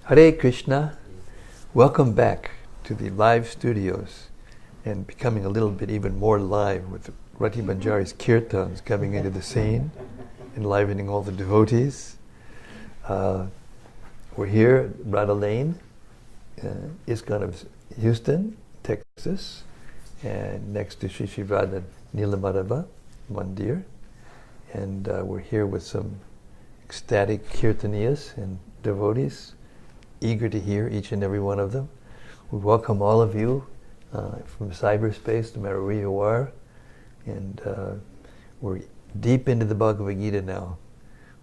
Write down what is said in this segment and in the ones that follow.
Hare Krishna. Welcome back to the live studios and becoming a little bit even more live with Rati Manjari's kirtans coming into the scene, enlivening all the devotees. We're here at Radha Lane, ISKCON of Houston, Texas, and next to Shri Shri Radha Nilamadhava Mandir. And we're here with some ecstatic kirtaniyas and devotees, eager to hear each and every one of them. We welcome all of you from cyberspace, no matter where you are. And we're deep into the Bhagavad-gita now.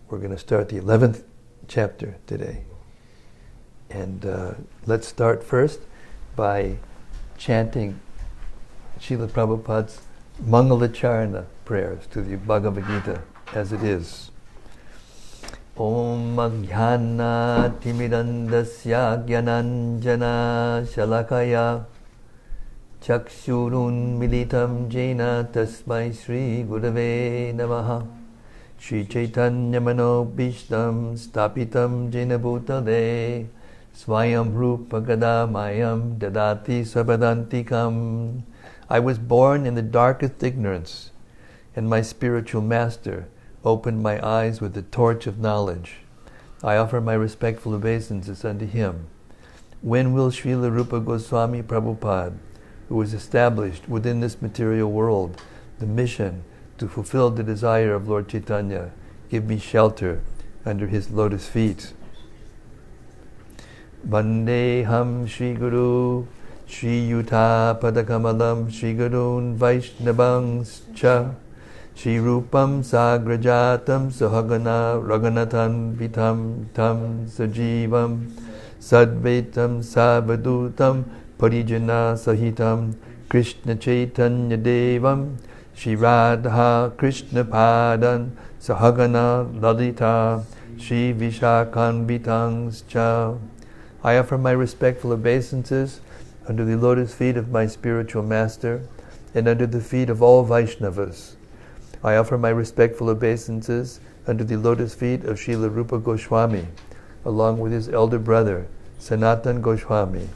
We're going to start the 11th chapter today. And let's start first by chanting Srila Prabhupada's Mangalacharana prayers to the Bhagavad-gita as it is. Om Ajnana Timirandasya Gyananjana Shalakaya Chakshurun Militam Jena Tasmai Sri Gurave Namaha Sri Chaitanya Mano Bhishtam Stapitam Jena Bhutale Swayam Rupa Gadamayam Dadati Sabadantikam. I was born in the darkest ignorance, and my spiritual master opened my eyes with the torch of knowledge. I offer my respectful obeisances unto him. When will Srila Rupa Goswami Prabhupada, who has established within this material world the mission to fulfill the desire of Lord Chaitanya, give me shelter under his lotus feet? Vandeham Shri Guru Shri Yuta Padakamalam Shri Gurun Vaishnavangscha Shri Rupam Sagrajatam Sahagana Raghunathan Vitam Tam Sajivam Sadvaitam Savadutam Parijana Sahitam Krishna Chaitanya Devam Shri Radha Krishna Padan Sahagana Lalita Shri Vishakhan Vitangscha. I offer my respectful obeisances under the lotus feet of my spiritual master and under the feet of all Vaishnavas. I offer my respectful obeisances under the lotus feet of Srila Rupa Goswami, along with his elder brother, Sanatan Goswami,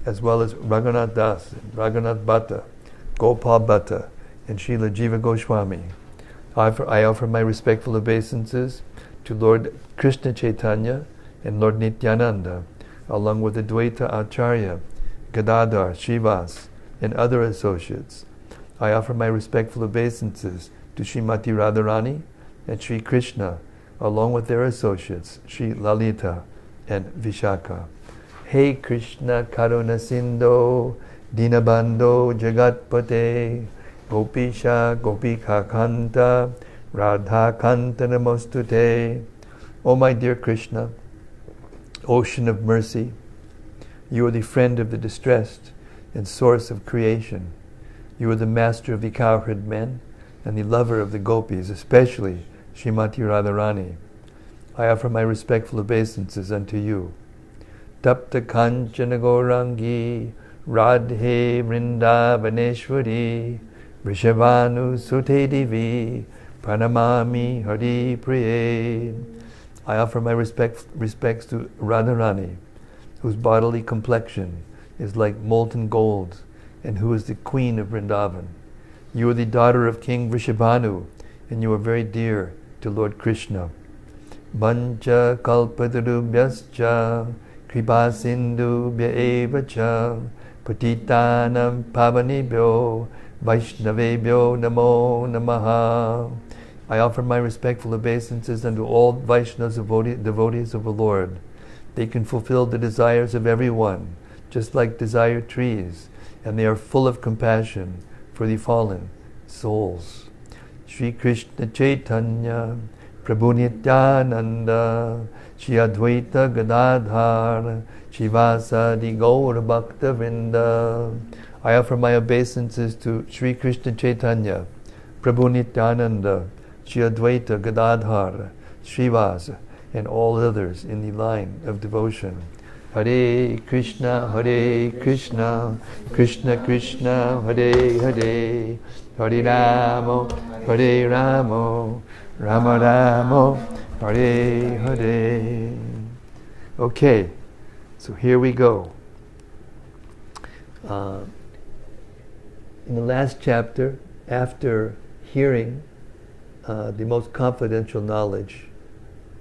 as well as Raghunath Das, Raghunath Bhatta, Gopal Bhatta, and Srila Jiva Goswami. I offer my respectful obeisances to Lord Krishna Chaitanya and Lord Nityananda, along with the Dvaita Acharya, Gadadhar, Srivas, and other associates. I offer my respectful obeisances to Srimati Radharani and Sri Krishna, along with their associates, Sri Lalita and Vishaka. Hey Krishna Karuna Sindho, Dinabandho Jagatpate, Gopisha Gopika Kanta, Radha Kanta Namostute. O my dear Krishna, ocean of mercy, you are the friend of the distressed and source of creation. You are the master of the cowherd men and the lover of the gopis, especially Srimati Radharani. I offer my respectful obeisances unto you. Tapta Kanchana Gaurangi Radhe Vrindavaneshwari Vrishabhanu Sute Devi Pranamami Hari Priye. I offer my respects to Radharani, whose bodily complexion is like molten gold and who is the queen of Vrindavan. You are the daughter of King Vrishabhanu, and you are very dear to Lord Krishna. Mancha kalpatarubhyascha kripa sindhubhya evacha patitanam pavanebhyo vaishnavebhyo namo namaha. I offer my respectful obeisances unto all Vaishnavas, devotees of the Lord. They can fulfill the desires of everyone, just like desired trees, and they are full of compassion for the fallen souls. Shri Krishna Chaitanya Prabhu Nityananda Shri Advaita Gadadhar Shivasadi Gaura Bhakta Vrinda. I offer my obeisances to Shri Krishna Chaitanya Prabhu Nityananda Shri Advaita Gadadhar Srivasa and all others in the line of devotion. Hare Krishna, Krishna Krishna, Hare Hare, Hare Ramo, Rama Ramo, Hare Hare. Okay, So here we go. In the last chapter, after hearing the most confidential knowledge,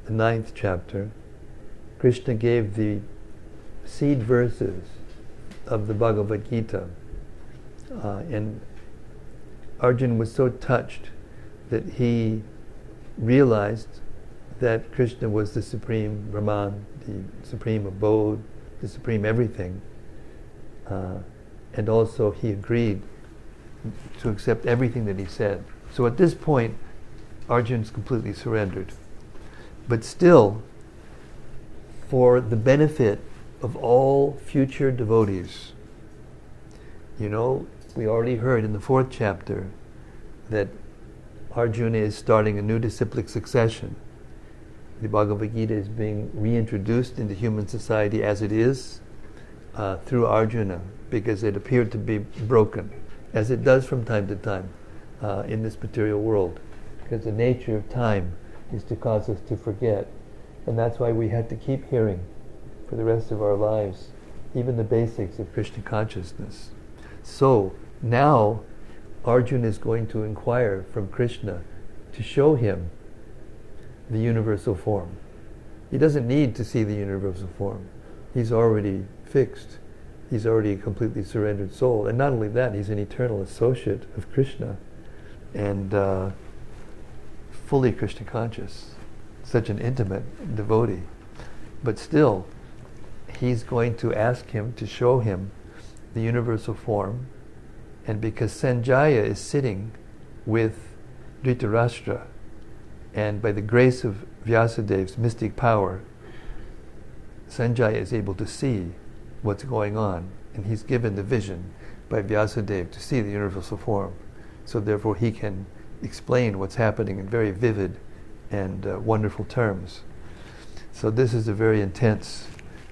the 9th chapter, Krishna gave the seed verses of the Bhagavad-gita. And Arjuna was so touched that he realized that Krishna was the supreme Brahman, the supreme abode, the supreme everything. And also he agreed to accept everything that he said. So at this point, Arjuna's completely surrendered. But still, for the benefit of all future devotees, we already heard in the 4th chapter that Arjuna is starting a new disciplic succession. The Bhagavad-gita is being reintroduced into human society as it is through Arjuna, because it appeared to be broken, as it does from time to time in this material world. Because the nature of time is to cause us to forget. And that's why we have to keep hearing for the rest of our lives, even the basics of Krishna consciousness. So now Arjuna is going to inquire from Krishna to show him the universal form. He doesn't need to see the universal form. He's already fixed. He's already a completely surrendered soul. And not only that, he's an eternal associate of Krishna and fully Krishna conscious. Such an intimate devotee. But still, he's going to ask him to show him the universal form. And because Sanjaya is sitting with Dhritarashtra, and by the grace of Vyasadev's mystic power, Sanjaya is able to see what's going on, and he's given the vision by Vyasadeva to see the universal form. So therefore he can explain what's happening in very vivid and wonderful terms. So this is a very intense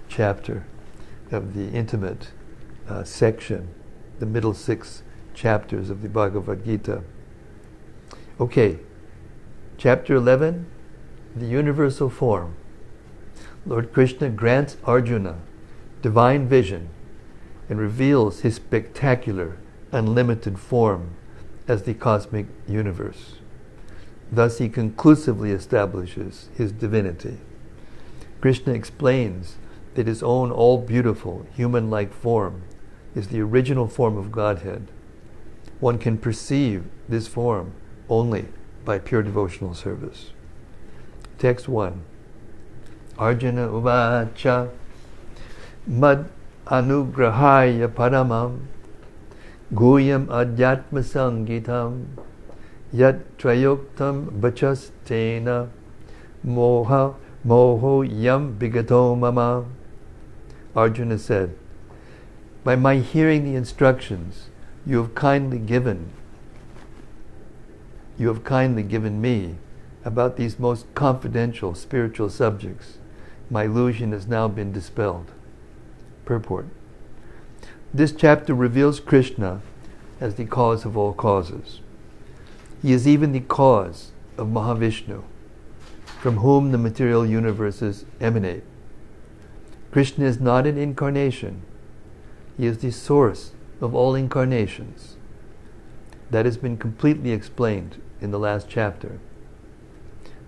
chapter of the intimate section, the middle 6 chapters of the Bhagavad-gita. Okay, chapter 11, the universal form. Lord Krishna grants Arjuna divine vision and reveals his spectacular, unlimited form as the cosmic universe. Thus he conclusively establishes his divinity. Krishna explains that his own all-beautiful, human-like form is the original form of Godhead. One can perceive this form only by pure devotional service. Text 1. Arjuna uvacha mad anugrahaya paramam guyam adhyatma sangitam yat trayoktam bachastena moho yam bigato mama. Arjuna said, by my hearing the instructions you have kindly given me about these most confidential spiritual subjects, my illusion has now been dispelled. Purport. This chapter reveals Krishna as the cause of all causes. He is even the cause of Mahavishnu, from whom the material universes emanate. Krishna is not an incarnation. He is the source of all incarnations. That has been completely explained in the last chapter.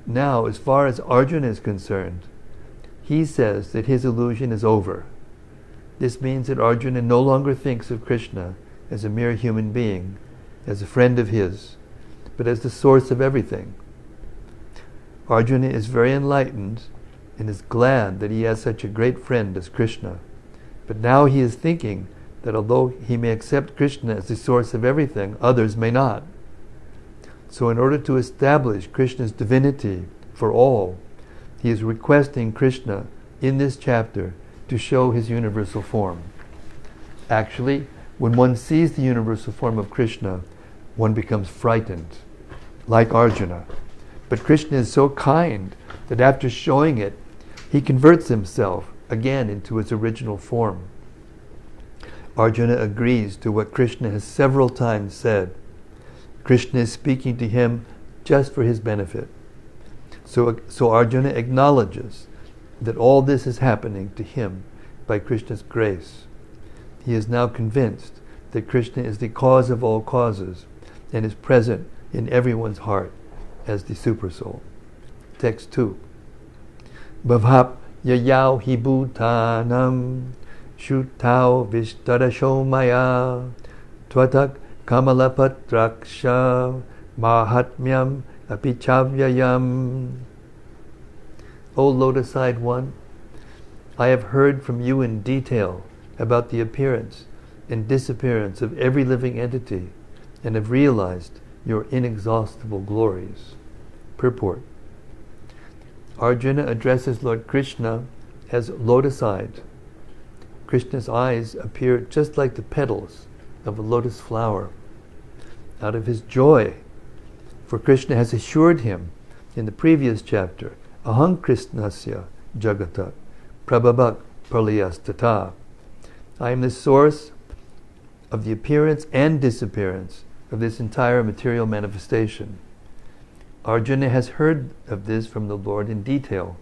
Now, as far as Arjuna is concerned, he says that his illusion is over. This means that Arjuna no longer thinks of Krishna as a mere human being, as a friend of his, but as the source of everything. Arjuna is very enlightened and is glad that he has such a great friend as Krishna. But now he is thinking that although he may accept Krishna as the source of everything, others may not. So in order to establish Krishna's divinity for all, he is requesting Krishna in this chapter to show his universal form. Actually, when one sees the universal form of Krishna, one becomes frightened, like Arjuna. But Krishna is so kind that after showing it, he converts himself again into his original form. Arjuna agrees to what Krishna has several times said. Krishna is speaking to him just for his benefit. So Arjuna acknowledges that all this is happening to him by Krishna's grace. He is now convinced that Krishna is the cause of all causes and is present in everyone's heart as the Supersoul. Text 2. Bhavap yayau hi bhutanam shutau vistarasho maya tvatak kamalapatraksha mahatmyam apichavyayam. O lotus-eyed one, I have heard from you in detail about the appearance and disappearance of every living entity and have realized your inexhaustible glories. Purport. Arjuna addresses Lord Krishna as lotus-eyed. Krishna's eyes appear just like the petals of a lotus flower. Out of his joy, for Krishna has assured him in the previous chapter, Aham Krishnasya Jagata Prabhabhak Pralayastata. I am the source of the appearance and disappearance of this entire material manifestation. Arjuna has heard of this from the Lord in detail.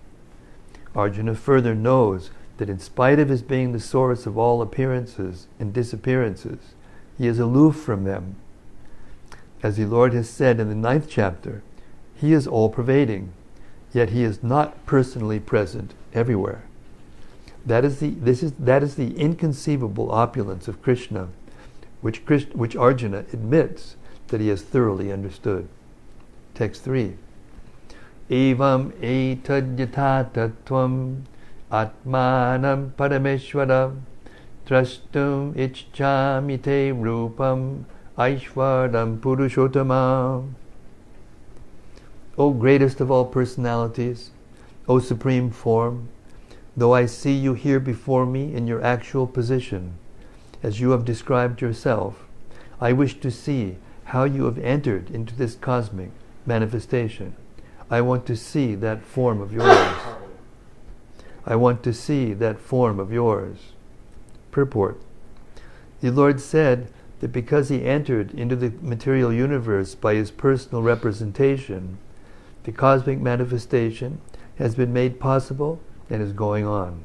Arjuna further knows that in spite of his being the source of all appearances and disappearances, he is aloof from them. As the Lord has said in the 9th chapter, he is all-pervading, yet he is not personally present everywhere. That is the inconceivable opulence of Krishna, which Arjuna admits that he has thoroughly understood. Text 3. Evam etadyata tattvam atmanam parameshwaram drashtum ichchami te rupam aishwaram purushottamam. O greatest of all personalities, O supreme form, though I see you here before me in your actual position, as you have described yourself, I wish to see how you have entered into this cosmic manifestation. I want to see that form of yours. I want to see that form of yours. Purport. The Lord said that because he entered into the material universe by his personal representation, the cosmic manifestation has been made possible and is going on.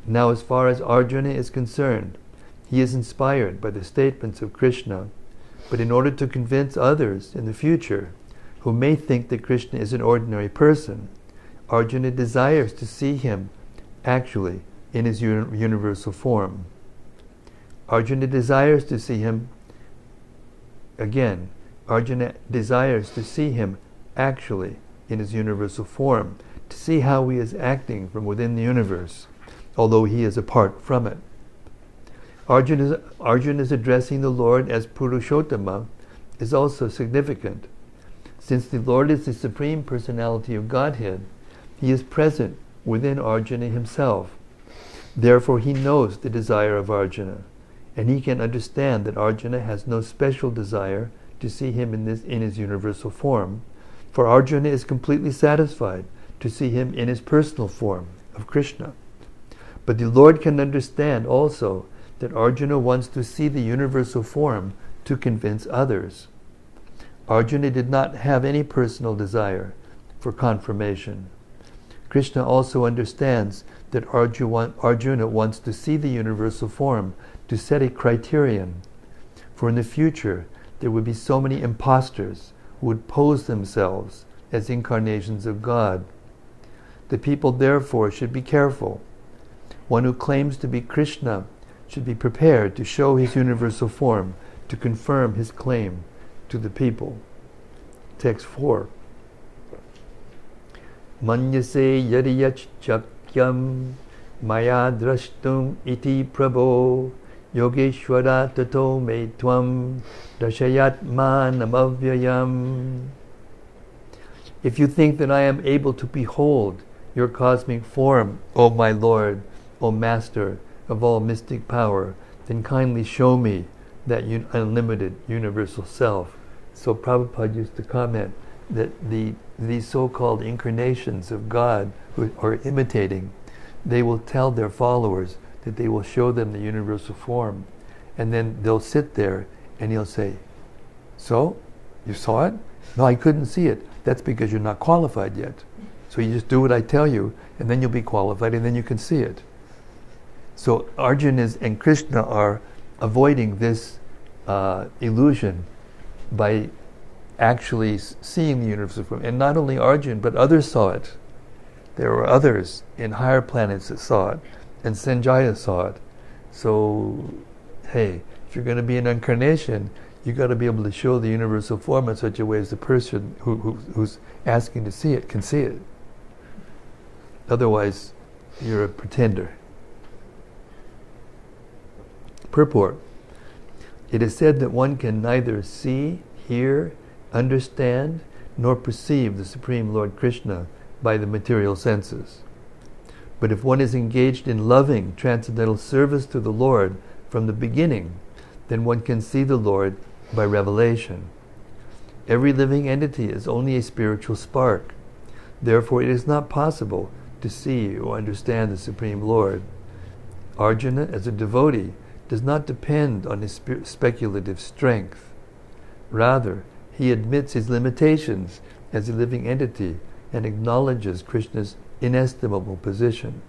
Now, as far as Arjuna is concerned, he is inspired by the statements of Krishna, but in order to convince others in the future who may think that Krishna is an ordinary person, Arjuna desires to see him actually in his universal form. Arjuna desires to see him again. Arjuna desires to see him actually in his universal form, to see how he is acting from within the universe, although he is apart from it. Arjuna's addressing the Lord as Purushottama is also significant. Since the Lord is the Supreme Personality of Godhead, he is present within Arjuna himself. Therefore he knows the desire of Arjuna, and he can understand that Arjuna has no special desire to see him in his universal form, for Arjuna is completely satisfied to see him in his personal form of Krishna. But the Lord can understand also that Arjuna wants to see the universal form to convince others. Arjuna did not have any personal desire for confirmation. Krishna also understands that Arjuna wants to see the universal form to set a criterion, for in the future there would be so many impostors who would pose themselves as incarnations of God. The people therefore should be careful. One who claims to be Krishna should be prepared to show his universal form to confirm his claim to the people. Text 4. Manyase yadiyach chakyam maya drashtum iti prabho yogeshwara tato me tvam dashayat manamavyayam. If you think that I am able to behold your cosmic form, O my Lord, O Master of all mystic power, then kindly show me that unlimited universal self. So Prabhupada used to comment that these so-called incarnations of God who are imitating, they will tell their followers that they will show them the universal form, and then they'll sit there and he'll say, "So, you saw it?" "No, I couldn't see it." "That's because you're not qualified yet. So you just do what I tell you, and then you'll be qualified, and then you can see it." So Arjuna and Krishna are avoiding this illusion by actually seeing the universal form. And not only Arjuna, but others saw it. There were others in higher planets that saw it, and Sanjaya saw it. So, hey, if you're going to be an incarnation, you got to be able to show the universal form in such a way as the person who's asking to see it can see it. Otherwise, you're a pretender. Purport. It is said that one can neither see, hear, understand, nor perceive the Supreme Lord Krishna by the material senses. But if one is engaged in loving transcendental service to the Lord from the beginning, then one can see the Lord by revelation. Every living entity is only a spiritual spark. Therefore, it is not possible to see or understand the Supreme Lord. Arjuna, as a devotee, does not depend on his speculative strength. Rather, he admits his limitations as a living entity and acknowledges Krishna's inestimable position.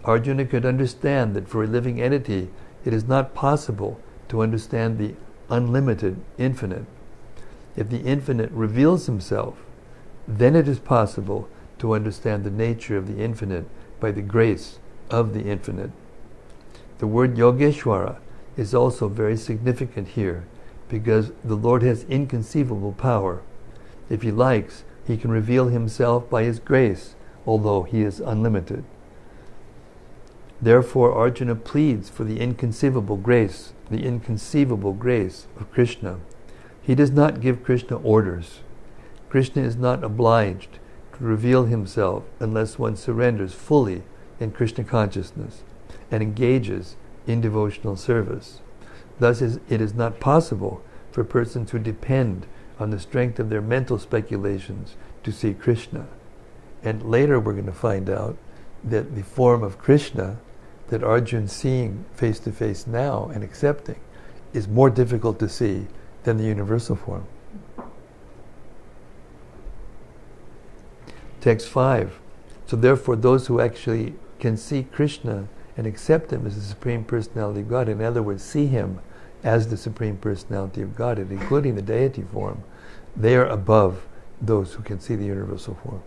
Arjuna could understand that for a living entity, it is not possible to understand the unlimited infinite. If the infinite reveals himself, then it is possible to understand the nature of the infinite by the grace of the infinite. The word Yogeshwara is also very significant here because the Lord has inconceivable power. If he likes, he can reveal himself by his grace, although he is unlimited. Therefore, Arjuna pleads for the inconceivable grace of Krishna. He does not give Krishna orders. Krishna is not obliged to reveal himself unless one surrenders fully in Krishna consciousness and engages in devotional service. Thus, it is not possible for persons who depend on the strength of their mental speculations to see Krishna. And later we're going to find out that the form of Krishna that Arjuna is seeing face to face now and accepting is more difficult to see than the universal form. Text 5. So therefore those who actually can see Krishna and accept him as the Supreme Personality of Godhead, in other words, see him as the Supreme Personality of Godhead, including the deity form, they are above those who can see the universal form.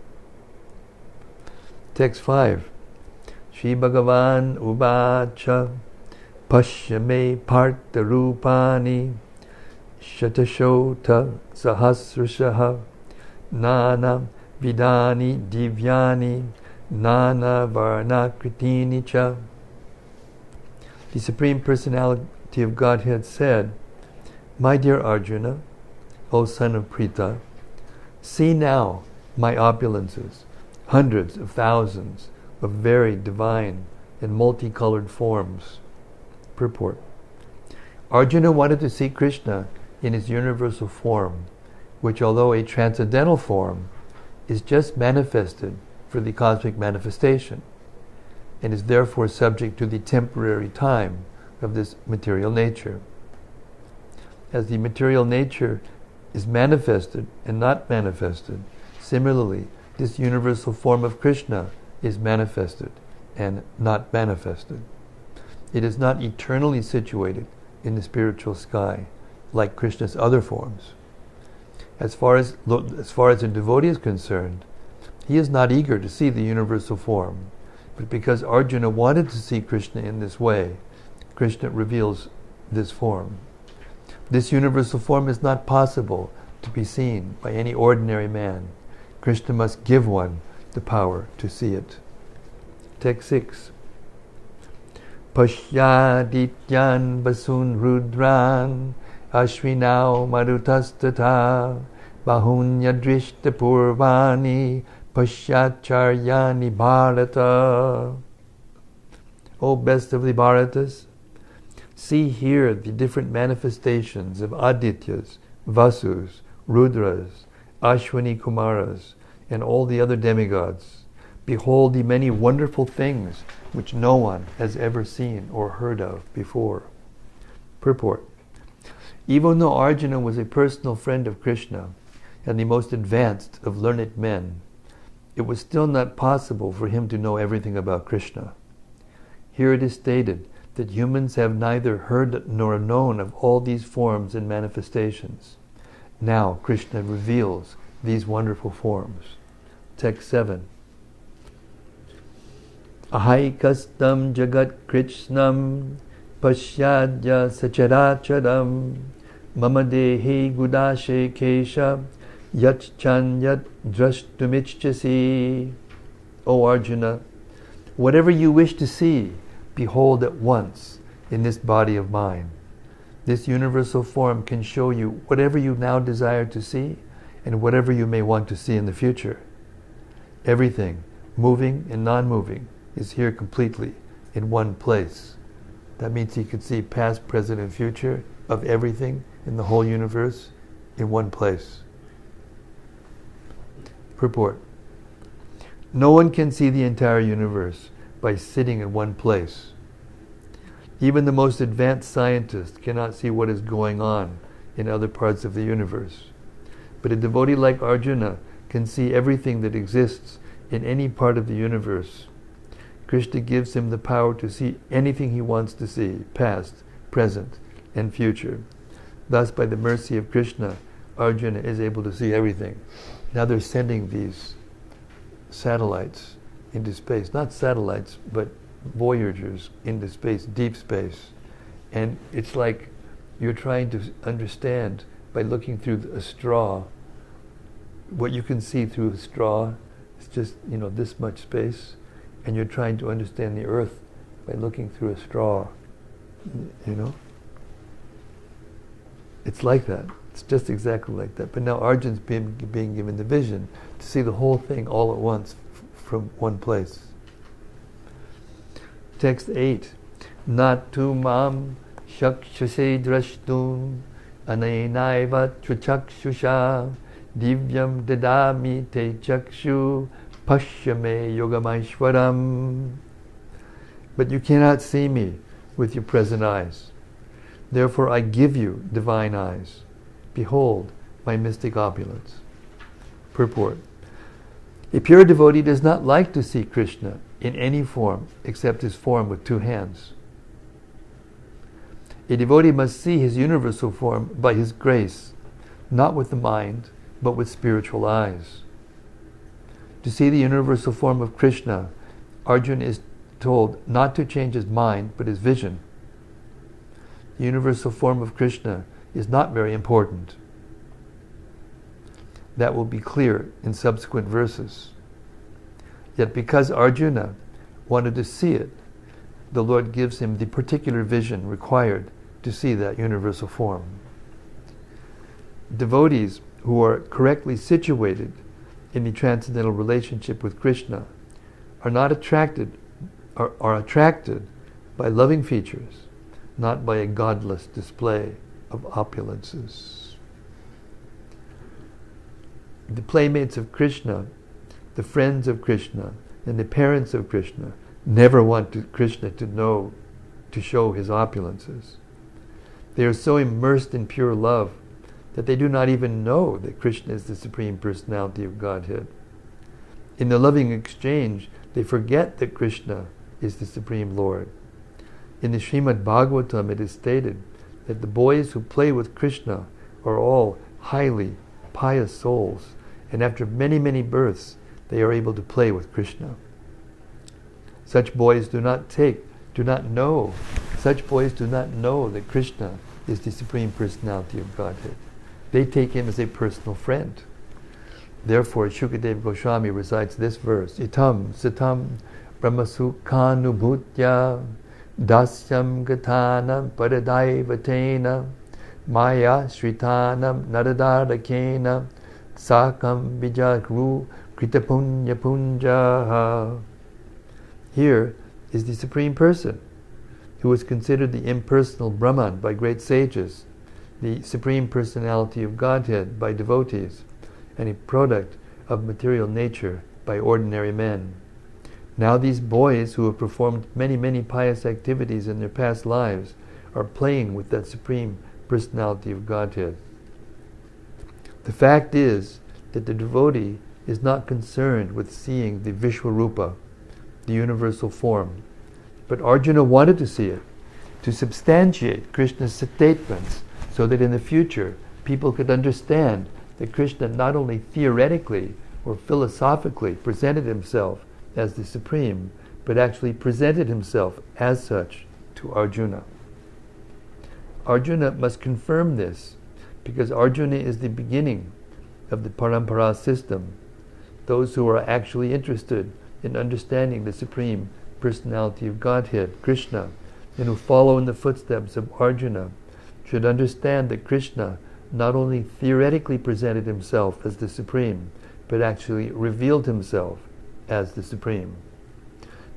Text 5. Shri Bhagavan Uvacha Pashyame Partha Rupani Shatashota Sahasrashaha Nana Vidani Divyani Nana Varnakritini Cha. The Supreme Personality of Godhead said, "My dear Arjuna, O son of Pritha, see now my opulences, hundreds of thousands of very divine and multicolored forms." Purport. Arjuna wanted to see Krishna in his universal form, which, although a transcendental form, is just manifested for the cosmic manifestation, and is therefore subject to the temporary time of this material nature. As the material nature is manifested and not manifested, similarly, this universal form of Krishna is manifested and not manifested. It is not eternally situated in the spiritual sky like Krishna's other forms. As far as a devotee is concerned, he is not eager to see the universal form, but because Arjuna wanted to see Krishna in this way, Krishna reveals this form. This universal form is not possible to be seen by any ordinary man. Krishna must give one the power to see it. Text 6. Pashyadityan basun rudran ashvinau marutastata bahunyadrishta purvani Pashyacharyani Bharata. O best of the Bharatas, see here the different manifestations of Adityas, Vasus, Rudras, Ashwini Kumaras, and all the other demigods. Behold the many wonderful things which no one has ever seen or heard of before. Purport. Even though Arjuna was a personal friend of Krishna and the most advanced of learned men, it was still not possible for him to know everything about Krishna. Here it is stated that humans have neither heard nor known of all these forms and manifestations. Now Krishna reveals these wonderful forms. Text 7. Ahaikastam jagat krishnam pashyadya sacharacharam mama dehi gudashe kesha yatchan yat drashtumichchasi. O Arjuna, whatever you wish to see, behold at once in this body of mine. This universal form can show you whatever you now desire to see and whatever you may want to see in the future. Everything, moving and non-moving, is here completely in one place. That means you can see past, present, and future of everything in the whole universe in one place. Purport. No one can see the entire universe by sitting in one place. Even the most advanced scientist cannot see what is going on in other parts of the universe. But a devotee like Arjuna can see everything that exists in any part of the universe. Krishna gives him the power to see anything he wants to see, past, present, and future. Thus, by the mercy of Krishna, Arjuna is able to see everything. Now they're sending these satellites into space. Not satellites, but voyagers into space, deep space. And it's like you're trying to understand by looking through a straw. What you can see through a straw is just, this much space. And you're trying to understand the earth by looking through a straw. It's like that. It's just exactly like that. But now Arjuna's being given the vision to see the whole thing all at once from one place. Text 8. Natu mam shakshase drashtun anainaiva chachakshusha divyam dadami te chakshu pashyame yogamaishwaram. But you cannot see me with your present eyes. Therefore I give you divine eyes. Behold my mystic opulence. Purport. A pure devotee does not like to see Krishna in any form except his form with two hands. A devotee must see his universal form by his grace, not with the mind, but with spiritual eyes. To see the universal form of Krishna, Arjuna is told not to change his mind, but his vision. The universal form of Krishna is not very important. That will be clear in subsequent verses. Yet because Arjuna wanted to see it, the Lord gives him the particular vision required to see that universal form. Devotees who are correctly situated in the transcendental relationship with Krishna are attracted by loving features, not by a godless display of opulences. The playmates of Krishna, the friends of Krishna, and the parents of Krishna never want Krishna to show his opulences. They are so immersed in pure love that they do not even know that Krishna is the Supreme Personality of Godhead. In the loving exchange, they forget that Krishna is the Supreme Lord. In the Srimad Bhagavatam, it is stated that the boys who play with Krishna are all highly pious souls, and after many, many births, they are able to play with Krishna. Such boys do not know that Krishna is the Supreme Personality of Godhead. They take him as a personal friend. Therefore, Shukadeva Goswami recites this verse: Itam sitam brahmasukhanubhutya dasyam gatanam paradaivatena maya shritanam naradardakena sakam vijagru kritapunya punjaha. Here is the Supreme Person, who is considered the impersonal Brahman by great sages, the Supreme Personality of Godhead by devotees, and a product of material nature by ordinary men. Now these boys who have performed many, many pious activities in their past lives are playing with that Supreme Personality of Godhead. The fact is that the devotee is not concerned with seeing the Vishwarupa, the universal form, But Arjuna wanted to see it, to substantiate Krishna's statements, so that in the future people could understand that Krishna not only theoretically or philosophically presented himself as the Supreme, but actually presented himself as such to Arjuna. Arjuna must confirm this, because Arjuna is the beginning of the parampara system, those who are actually interested in understanding the Supreme Personality of Godhead, Krishna, and who follow in the footsteps of Arjuna, should understand that Krishna not only theoretically presented himself as the Supreme, but actually revealed himself as the Supreme.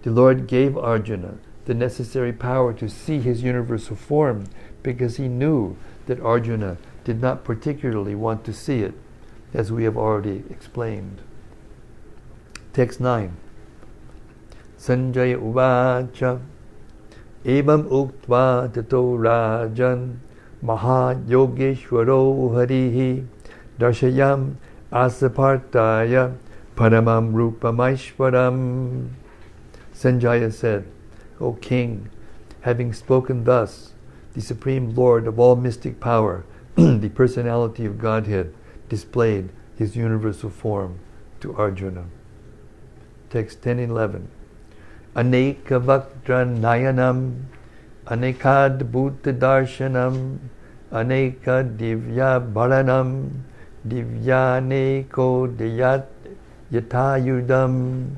The Lord gave Arjuna the necessary power to see his universal form, because he knew that Arjuna did not particularly want to see it, as we have already explained. Text 9. Sanjaya uvacha evam uktva tato rajan maha yogeshwaro harihi darshayam asapartaya paramam rupamaishwaram. Sanjaya said, O king, having spoken thus, the Supreme Lord of all mystic power, the personality of Godhead, displayed his universal form to Arjuna. Text 10 and 11. Aneka vaktra nayanam, anekad bhuta darshanam, aneka divya bharanam, divyaneko diyat yatayudam,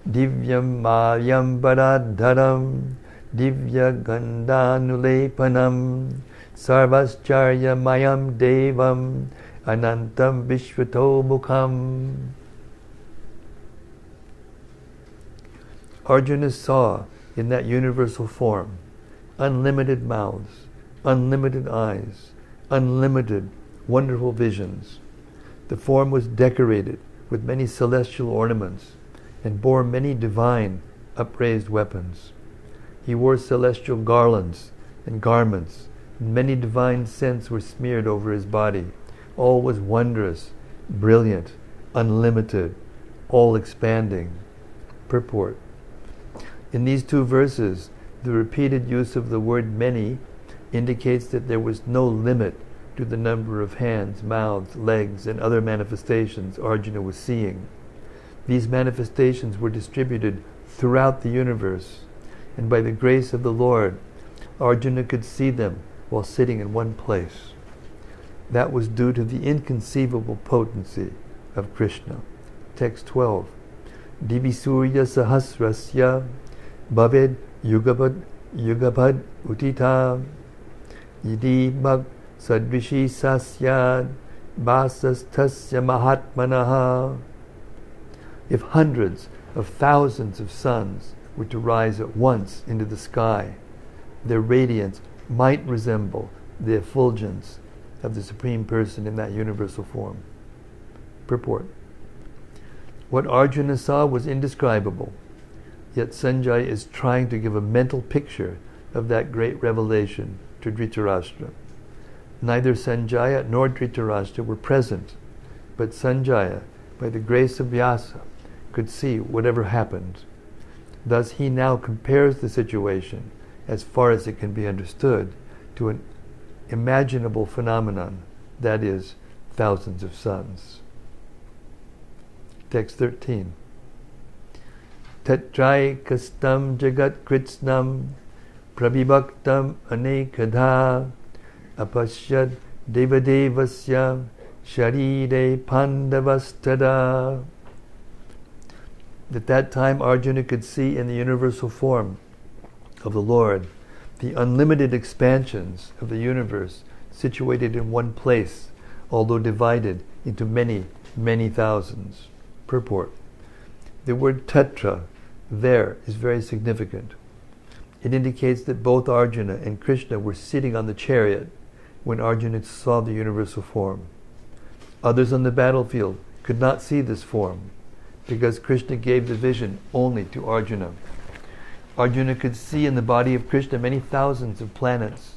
divyam mayam baradharam, divya gandanulepanam, sarvascharya mayam devam, anantam vishvato mukham. Arjuna saw in that universal form unlimited mouths, unlimited eyes, unlimited wonderful visions. The form was decorated with many celestial ornaments and bore many divine upraised weapons. He wore celestial garlands and garments, and many divine scents were smeared over his body. All was wondrous, brilliant, unlimited, all expanding. Purport. In these two verses, the repeated use of the word many indicates that there was no limit to the number of hands, mouths, legs, and other manifestations Arjuna was seeing. These manifestations were distributed throughout the universe, and by the grace of the Lord, Arjuna could see them while sitting in one place. That was due to the inconceivable potency of Krishna. Text 12. Divisurya sahasrasya bhaved yugapad utita yidi mag sadvishi sasyad vasastasya mahatmanaha. If hundreds of thousands of suns were to rise at once into the sky, their radiance might resemble the effulgence of the Supreme Person in that universal form. Purport. What Arjuna saw was indescribable, yet Sanjaya is trying to give a mental picture of that great revelation to Dhritarashtra. Neither Sanjaya nor Dhritarashtra were present, but Sanjaya, by the grace of Vyasa, could see whatever happened. Thus he now compares the situation, as far as it can be understood, to an imaginable phenomenon, that is, thousands of suns. Text 13. Tatraikastam jagat kritsnam prabhibhaktam anekadha apashyad devadevasya sharire pandavastada. At that time Arjuna could see in the universal form of the Lord the unlimited expansions of the universe situated in one place, although divided into many, many thousands. Purport. The word tatra there is very significant. It indicates that both Arjuna and Krishna were sitting on the chariot when Arjuna saw the universal form. Others on the battlefield could not see this form because Krishna gave the vision only to Arjuna. Arjuna could see in the body of Krishna many thousands of planets.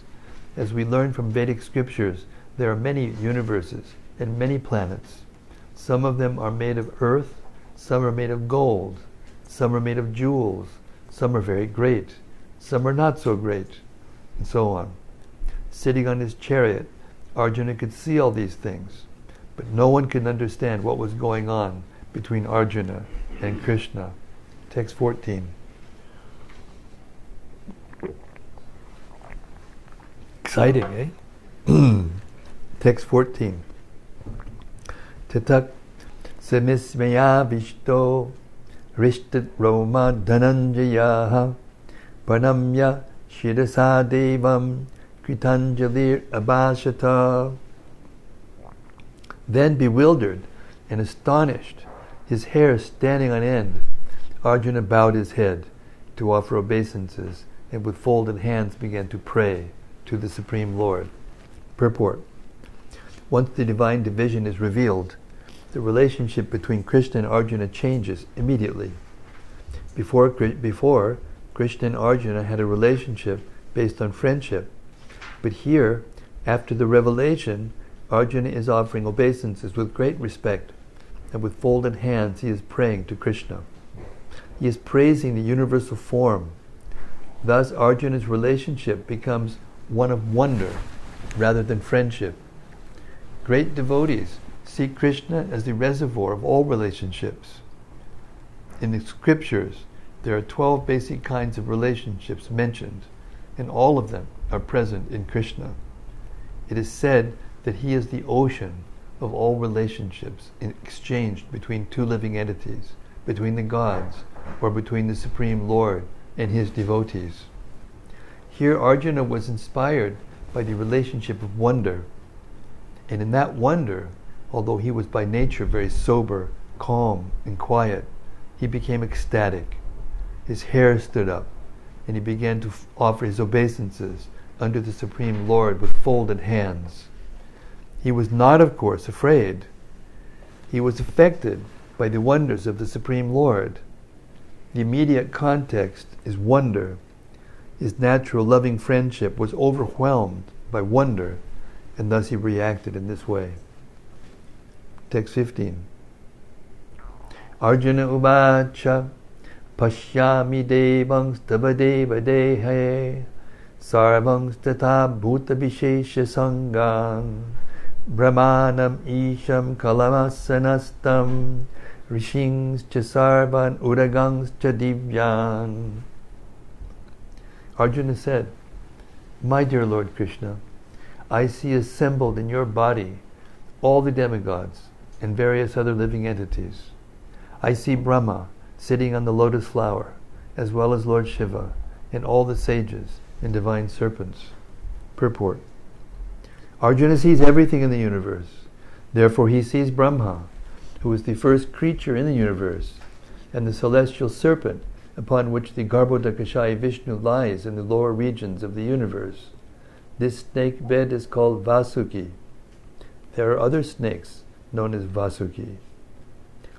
As we learn from Vedic scriptures, there are many universes and many planets. Some of them are made of earth, some are made of gold, some are made of jewels, some are very great, some are not so great, and so on. Sitting on his chariot, Arjuna could see all these things, but no one could understand what was going on between Arjuna and Krishna. Text 14. Exciting, eh? Text 14. Tatak semismaya vishto rishtat roma dhananjaya pranamya shirasa devam kritanjalir abhashata. Then, bewildered and astonished, his hair standing on end, Arjuna bowed his head to offer obeisances and with folded hands began to pray to the Supreme Lord. Purport. Once the divine division is revealed, the relationship between Krishna and Arjuna changes immediately. Before, Krishna and Arjuna had a relationship based on friendship. But here, after the revelation, Arjuna is offering obeisances with great respect, and with folded hands he is praying to Krishna. He is praising the universal form. Thus, Arjuna's relationship becomes one of wonder rather than friendship. Great devotees see Krishna as the reservoir of all relationships. In the scriptures, there are 12 basic kinds of relationships mentioned, and all of them are present in Krishna. It is said that he is the ocean of all relationships exchanged between two living entities, between the gods, or between the Supreme Lord and his devotees. Here Arjuna was inspired by the relationship of wonder, and in that wonder, although he was by nature very sober, calm, and quiet, he became ecstatic. His hair stood up, and he began to offer his obeisances under the Supreme Lord with folded hands. He was not, of course, afraid. He was affected by the wonders of the Supreme Lord. The immediate context is wonder. His natural loving friendship was overwhelmed by wonder, and thus he reacted in this way. Text 15. Arjuna uvacha pashyami devang stabadeva dehe sarvang stata bhuta vishesha sangam brahmanam isham kalamasanastam rishings cha sarvan uragangs cha divyan. Arjuna said, "My dear Lord Krishna, I see assembled in your body all the demigods and various other living entities. I see Brahma sitting on the lotus flower, as well as Lord Shiva and all the sages and divine serpents." Purport. Arjuna sees everything in the universe. Therefore he sees Brahma, who is the first creature in the universe, and the celestial serpent upon which the Garbhodakashayi Vishnu lies in the lower regions of the universe. This snake bed is called Vasuki. There are other snakes known as Vasuki.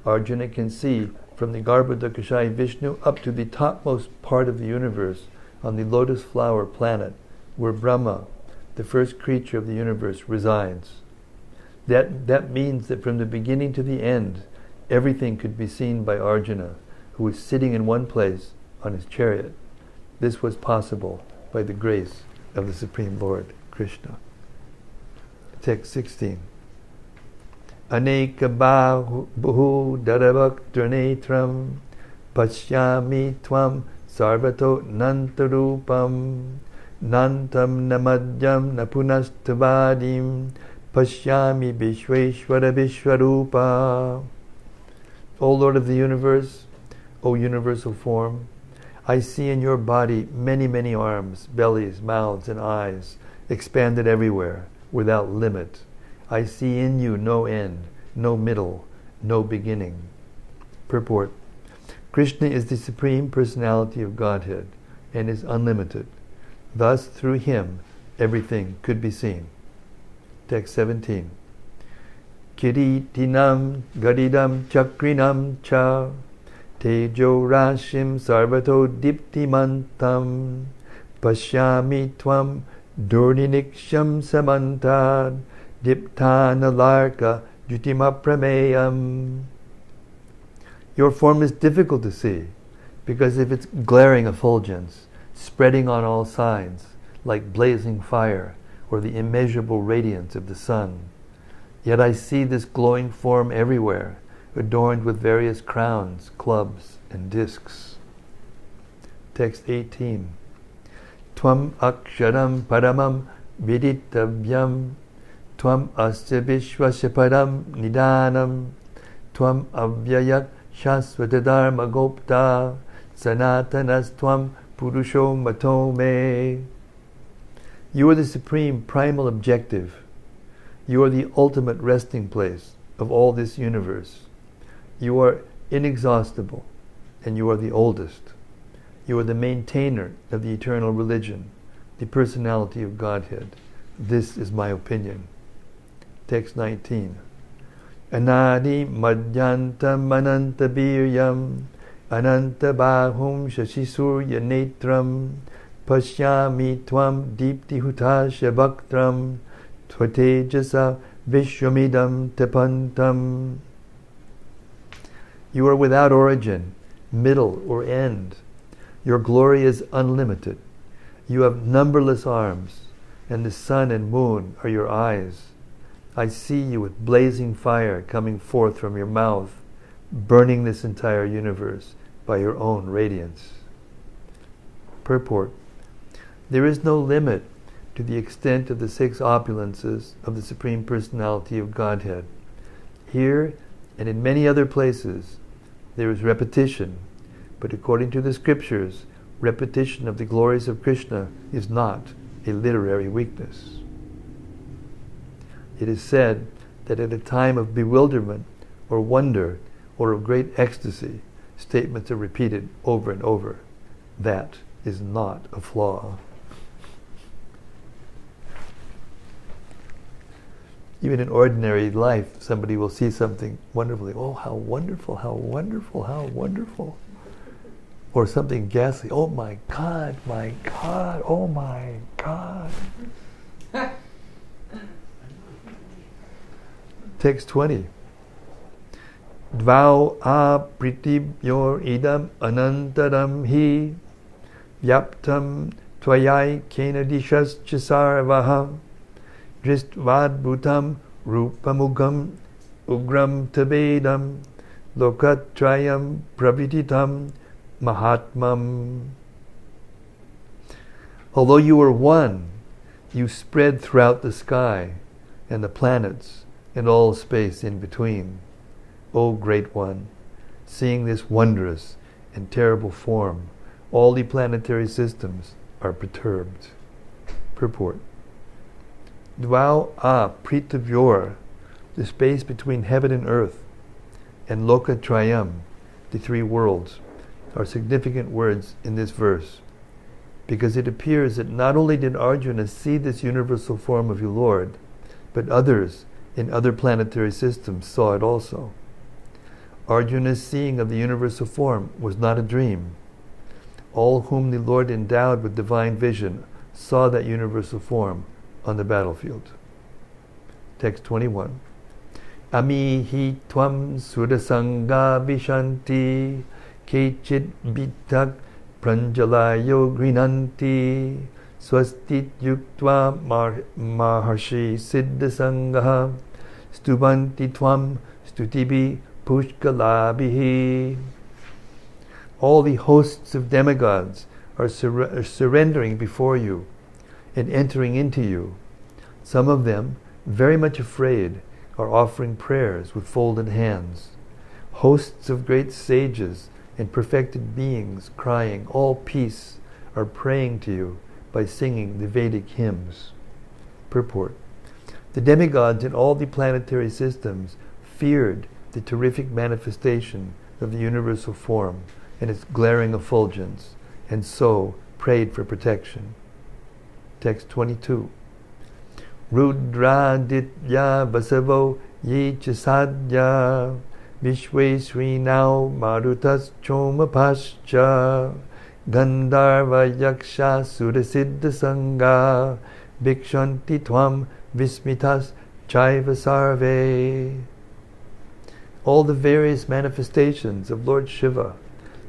Arjuna can see from the Garbhodakashayi Vishnu up to the topmost part of the universe on the lotus flower planet, where Brahma, the first creature of the universe, resides. That means that from the beginning to the end, everything could be seen by Arjuna, who was sitting in one place on his chariot. This was possible by the grace of the Supreme Lord Krishna. Text 16. Aneka bahu darabak dranetram pashyami tvam sarvato nantarupam nantam namadyam napunastavadim pashyami vishveshwara vishwarupa. O Lord of the universe, O universal form, I see in your body many, many arms, bellies, mouths, and eyes, expanded everywhere, without limit. I see in you no end, no middle, no beginning. Purport. Krishna is the Supreme Personality of Godhead and is unlimited. Thus, through him, everything could be seen. Text 17. Kiritinam gadidam chakrinam cha tejo rashim sarvato diptimantam pashyami tvam durniniksham samantad diptana larka jutimaprameyam. Your form is difficult to see because of its glaring effulgence, spreading on all sides, like blazing fire, or the immeasurable radiance of the sun. Yet I see this glowing form everywhere, adorned with various crowns, clubs, and discs. Text 18. Tvam aksharam paramam viditavyam, tvam asya vishvasya param nidanam, tvam avyayak shasvata dharma gopta, sanatanas tvam purusho mato me. You are the supreme primal objective. You are the ultimate resting place of all this universe. You are inexhaustible, and you are the oldest. You are the maintainer of the eternal religion, the personality of Godhead. This is my opinion. Text 19. Anadi madhyantam ananta biryam, ananta bahum shashisurya netram, pashyami tvam dipti hutasya bhaktram, tvatejasa vishwamidam tepantam. You are without origin, middle, or end. Your glory is unlimited. You have numberless arms, and the sun and moon are your eyes. I see you with blazing fire coming forth from your mouth, burning this entire universe by your own radiance. Purport. There is no limit to the extent of the 6 opulences of the Supreme Personality of Godhead. Here, and in many other places, there is repetition, but according to the scriptures, repetition of the glories of Krishna is not a literary weakness. It is said that at a time of bewilderment or wonder or of great ecstasy, statements are repeated over and over. That is not a flaw. Even in ordinary life, somebody will see something wonderfully. Oh, how wonderful, how wonderful, how wonderful. Or something ghastly. Oh my God, oh my God. Text 20. Dvau a pritibyor idam anantaram hi vyaptam tvayai kena dishas chasarvaha dristvad bhutam rupamugam ugram tabedam lokatrayam pravititam mahatmam. Although you are one, you spread throughout the sky and the planets and all space in between. O Great One, seeing this wondrous and terrible form, all the planetary systems are perturbed. Purport. Dvau a pritavyor, the space between heaven and earth, and lokatrayam, the 3 worlds, are significant words in this verse, because it appears that not only did Arjuna see this universal form of your Lord, but others in other planetary systems saw it also. Arjuna's seeing of the universal form was not a dream. All whom the Lord endowed with divine vision saw that universal form on the battlefield. Text 21. Amihi tvam surasanga vishanti kechit bitak pranjalayo grinanti swastit yuktva maharshi siddhasangaha stubanti tvam stutibi pushkalabihi. All the hosts of demigods are surrendering before you and entering into you. Some of them, very much afraid, are offering prayers with folded hands. Hosts of great sages and perfected beings crying, all peace, are praying to you by singing the Vedic hymns. Purport. The demigods in all the planetary systems feared the terrific manifestation of the universal form and its glaring effulgence, and so prayed for protection. Text 22. Rudraditya vasavo ye chasadya vishwe srinau marutas chomapascha gandharva yaksha surasiddha sangha bhikshanti tvam vismitas chaiva sarve. All the various manifestations of Lord Shiva,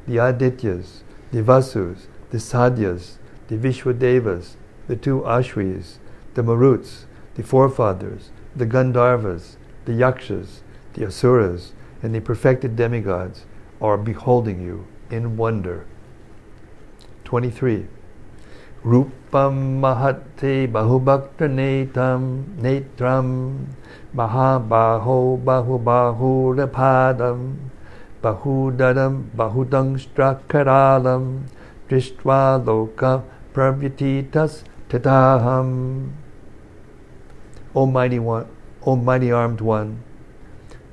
the Adityas, the Vasus, the Sadhyas, the Vishwadevas, the two Ashwis, the Maruts, the forefathers, the Gandharvas, the Yakshas, the Asuras, and the perfected demigods are beholding you in wonder. 23. Rupam mahate bahubhakta netram mahabaho bahubahurapadam bahudadam bahudangstrakaralam drishtva loka pravyatitas tataham. Almighty One, Almighty Armed One,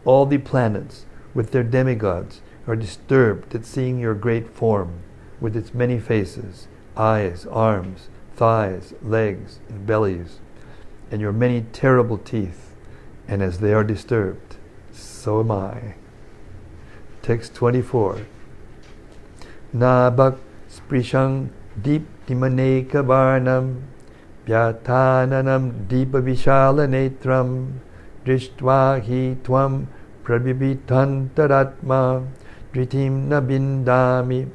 all the planets with their demigods are disturbed at seeing your great form with its many faces, eyes, arms, thighs, legs, and bellies, and your many terrible teeth, and as they are disturbed, so am I. Text 24. Nabak sprishang deeptimaneka varnam Vyatananam deepa vishala netram drishtva hi tvam prabhibitantaratma dritim na bindami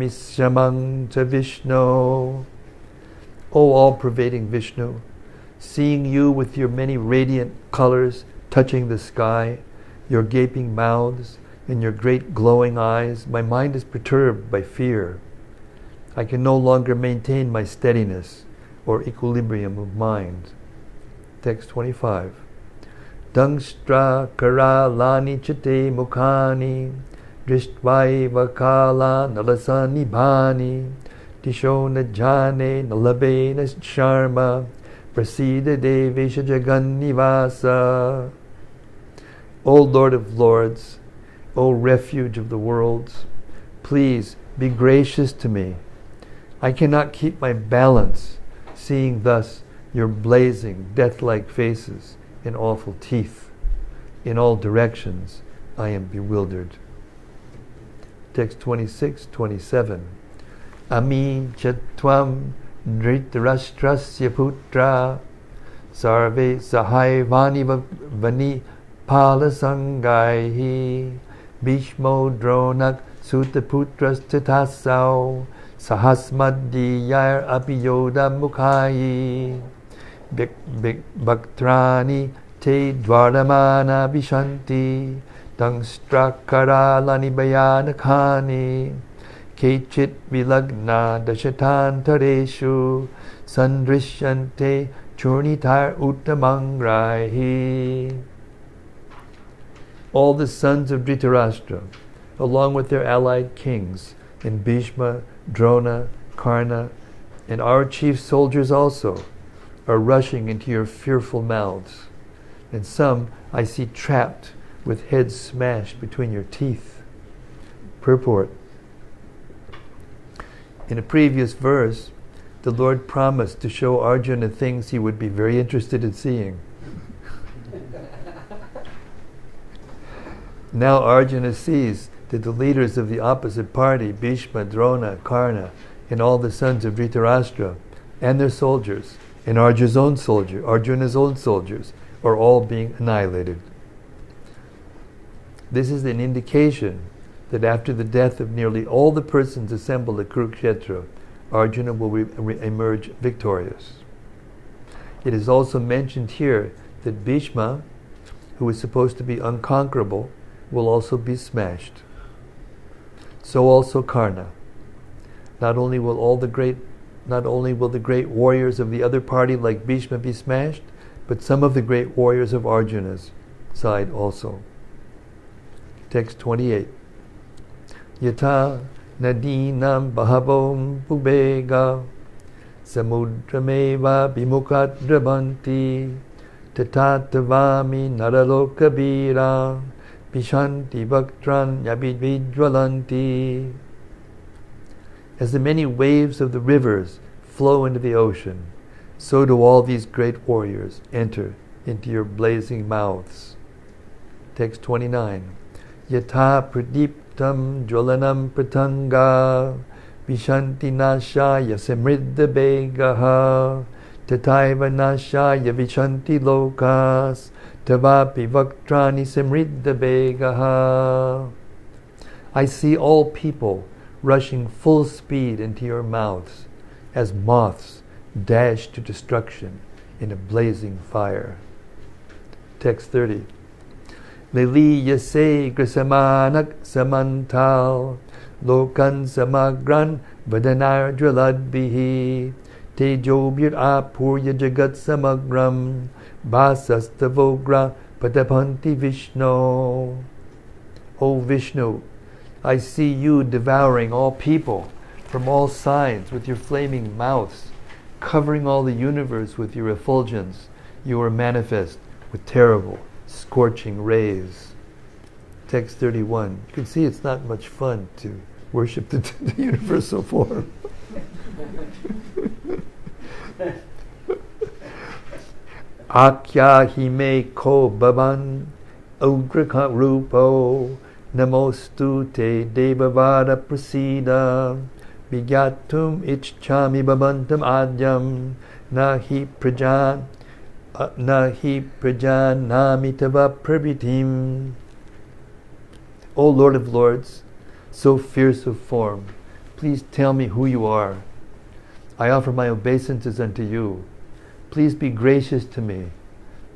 shamang cha Vishnu. O all-pervading Vishnu, seeing you with your many radiant colors touching the sky, your gaping mouths, and your great glowing eyes, my mind is perturbed by fear. I can no longer maintain my steadiness or equilibrium of mind. Text 25. Dangstra karalani chite mukhani dristvaiva kala nalasani bhani tishona jane nalabena sharma prasida devesha jagannivasa. O Lord of Lords, O refuge of the worlds, please be gracious to me. I cannot keep my balance, seeing thus your blazing, death-like faces and awful teeth. In all directions, I am bewildered. Text 26, 27. Ami chatvam dhritarashtrasya putra sarve sahaivani vani palasangaihi bhishmo dronak sutaputras tatasau sahasmadiyar apiyoda mukhayi bhaktrani te dvaramana vishanti dangstrakaralani bayanakani kechit vilagna dashatantareshu sandrishyante churnitar uttamangrahi. All the sons of Dhritarashtra, along with their allied kings, and Bhishma, Drona, Karna, and our chief soldiers also, are rushing into your fearful mouths, and some I see trapped with heads smashed between your teeth. Purport. In a previous verse, the Lord promised to show Arjuna things he would be very interested in seeing. Now Arjuna sees that the leaders of the opposite party, Bhishma, Drona, Karna, and all the sons of Dhritarashtra, and their soldiers, and Arjuna's own soldiers, are all being annihilated. This is an indication that after the death of nearly all the persons assembled at Kurukshetra, Arjuna will emerge victorious. It is also mentioned here that Bhishma, who is supposed to be unconquerable, will also be smashed. So also Karna. Not only will the great warriors of the other party like Bhishma be smashed, but some of the great warriors of Arjuna's side also. Text 28. Yata nadinam bahavom pubega samudrameva bimukat drabanti tatatavami naralokabira Vishanti Bhaktran Yabidvidvalanti. As the many waves of the rivers flow into the ocean, so do all these great warriors enter into your blazing mouths. Text 29. Yatha pradiptam jwalanam pratanga Vishanti nashaya samriddha begaha Tataiva nashaya vishanti lokas Tavapi Vaktrani Simriddha Begaha. I see all people rushing full speed into your mouths as moths dash to destruction in a blazing fire. Text 30. Lili yase grisamanak samantal lokan samagran vadanar draladbihi tejobir apurya jagat samagram basastavogra patapanti Vishnu. O Vishnu, I see you devouring all people from all sides with your flaming mouths, covering all the universe with your effulgence. You are manifest with terrible, scorching rays. Text 31. You can see it's not much fun to worship the universal form. Akya hime ko baban ugraka rupo namostu te devavada prasida vigyatum ichchami babantam adyam nahi prajanami tava pravitim. O Lord of Lords, so fierce of form, please tell me who you are. I offer my obeisances unto you. Please be gracious to me.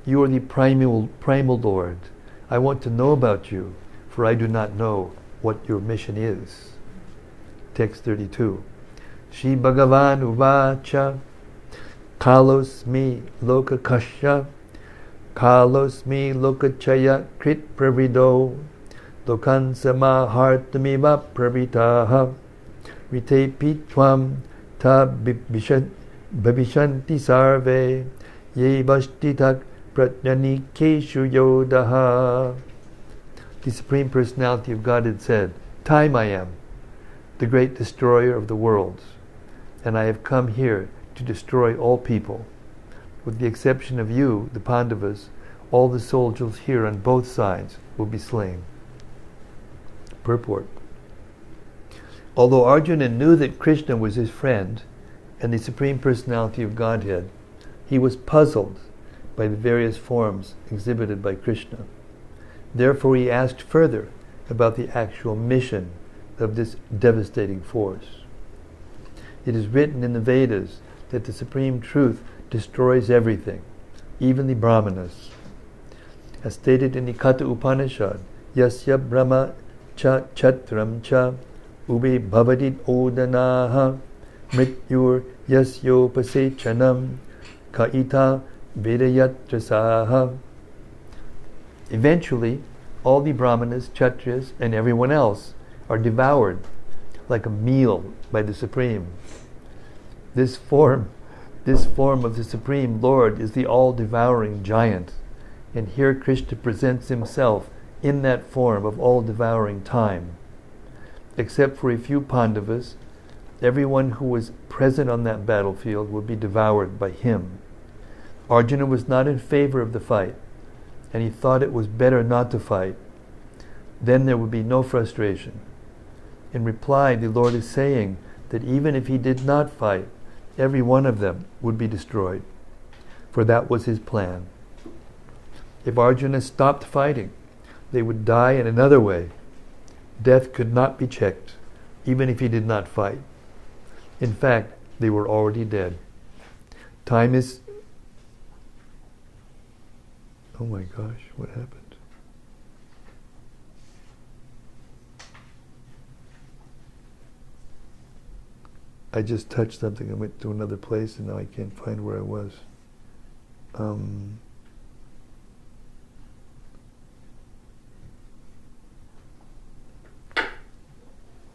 You are the primal Lord. I want to know about you, for I do not know what your mission is. Text 32. Shri Bhagavan Uvacha Kalos mi lokakasya Kalos mi lokachaya krit pravido Lokan samahartamiva pravitaha Rite pitvam ta bhavishanti sarve Ye vashtitak pratyanikeshu yodaha. The Supreme Personality of Godhead said, Time I am, the great destroyer of the worlds, and I have come here to destroy all people. With the exception of you, the Pandavas, all the soldiers here on both sides will be slain. Purport. Although Arjuna knew that Krishna was his friend and the Supreme Personality of Godhead, he was puzzled by the various forms exhibited by Krishna. Therefore he asked further about the actual mission of this devastating force. It is written in the Vedas that the Supreme Truth destroys everything, even the Brahmanas. As stated in the Katha Upanishad, Yasya Brahma cha chatram cha ube bhavadit odanaha mrityur yasyo pasechanam kaita vedayatrasaha. Eventually, all the Brahmanas, Kshatriyas, and everyone else are devoured like a meal by the Supreme. This form of the Supreme Lord is the all-devouring giant, and here Krishna presents himself in that form of all-devouring time. Except for a few Pandavas, everyone who was present on that battlefield would be devoured by him. Arjuna was not in favor of the fight, and he thought it was better not to fight. Then there would be no frustration. In reply, the Lord is saying that even if he did not fight, every one of them would be destroyed, for that was his plan. If Arjuna stopped fighting, they would die in another way. Death could not be checked, even if he did not fight. In fact, they were already dead. Time is... Oh my gosh, what happened? I just touched something and went to another place, and now I can't find where I was.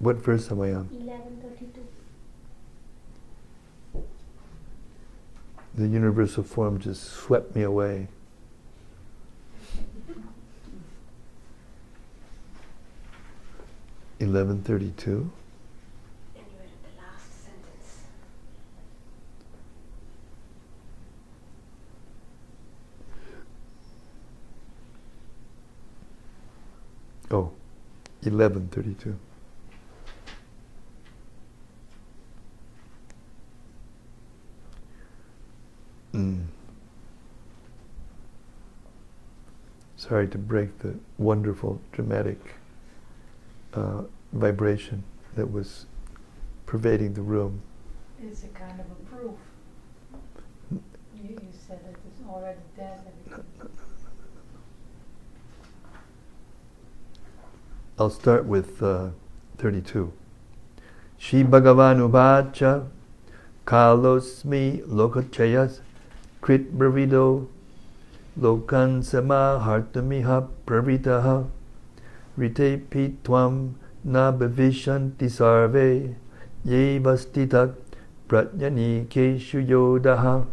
What verse am I on? 1132. The universal form just swept me away. (1132). Then you read the last sentence. Oh, 1132. Sorry to break the wonderful, dramatic vibration that was pervading the room. It's a kind of a proof. You said that it's already dead. I'll start with 32. Shri Bhagavan Uvacha Kalosmi Lokachayas Krit Bravido Lokan Sama Hartamiha Pravitaha Rite Pitwam Na Bhavishanti Sarve Ye Vastitak Pratyani Keshu Yodaha.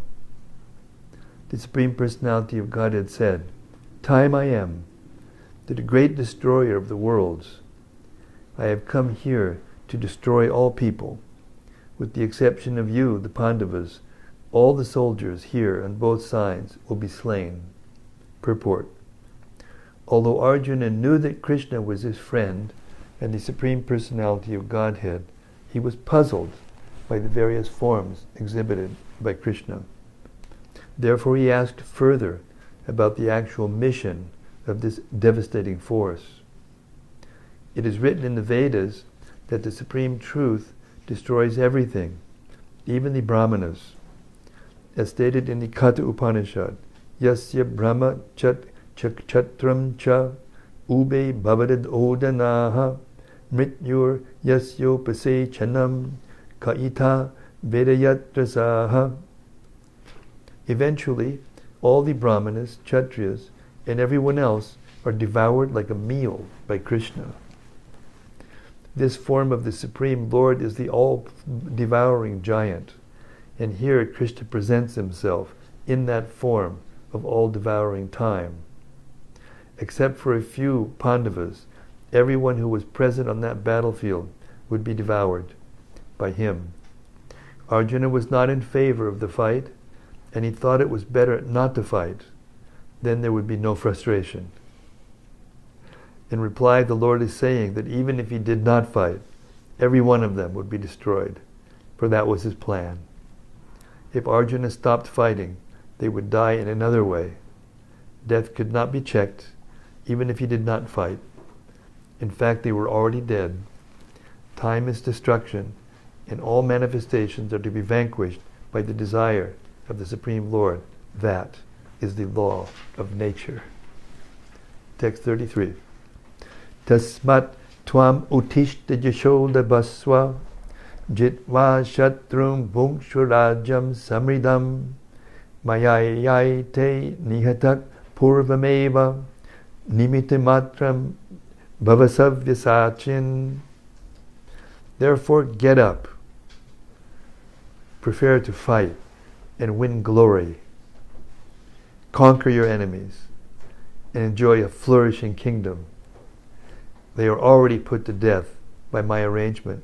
The Supreme Personality of Godhead said, Time I am, the great destroyer of the worlds. I have come here to destroy all people. With the exception of you, the Pandavas, all the soldiers here on both sides will be slain. Purport. Although Arjuna knew that Krishna was his friend and the Supreme Personality of Godhead, he was puzzled by the various forms exhibited by Krishna. Therefore he asked further about the actual mission of this devastating force. It is written in the Vedas that the Supreme Truth destroys everything, even the Brahmanas. As stated in the Katha Upanishad, Yasya Brahma Chatram Cha Ube Bhavadad Odanaha Mrityur Yasyo Pase Chanam Kaita Vedayatrasaha. Eventually, all the Brahmanas, Kshatriyas, and everyone else are devoured like a meal by Krishna. This form of the Supreme Lord is the all-devouring giant, and here Krishna presents himself in that form of all-devouring time. Except for a few Pandavas, everyone who was present on that battlefield would be devoured by him. Arjuna was not in favor of the fight, and he thought it was better not to fight. Then there would be no frustration. In reply, the Lord is saying that even if he did not fight, every one of them would be destroyed, for that was his plan. If Arjuna stopped fighting, they would die in another way. Death could not be checked, even if he did not fight. In fact, they were already dead. Time is destruction, and all manifestations are to be vanquished by the desire of the Supreme Lord. That is the law of nature. Text 33. Tasmat tvam utishta jashoda baswa jitva shatrum bhungshurajam samridam mayayayate nihatak purvameva nimitimatram bhavasavyasachin. Therefore get up, prepare to fight and win glory. Conquer your enemies and enjoy a flourishing kingdom. They are already put to death by my arrangement,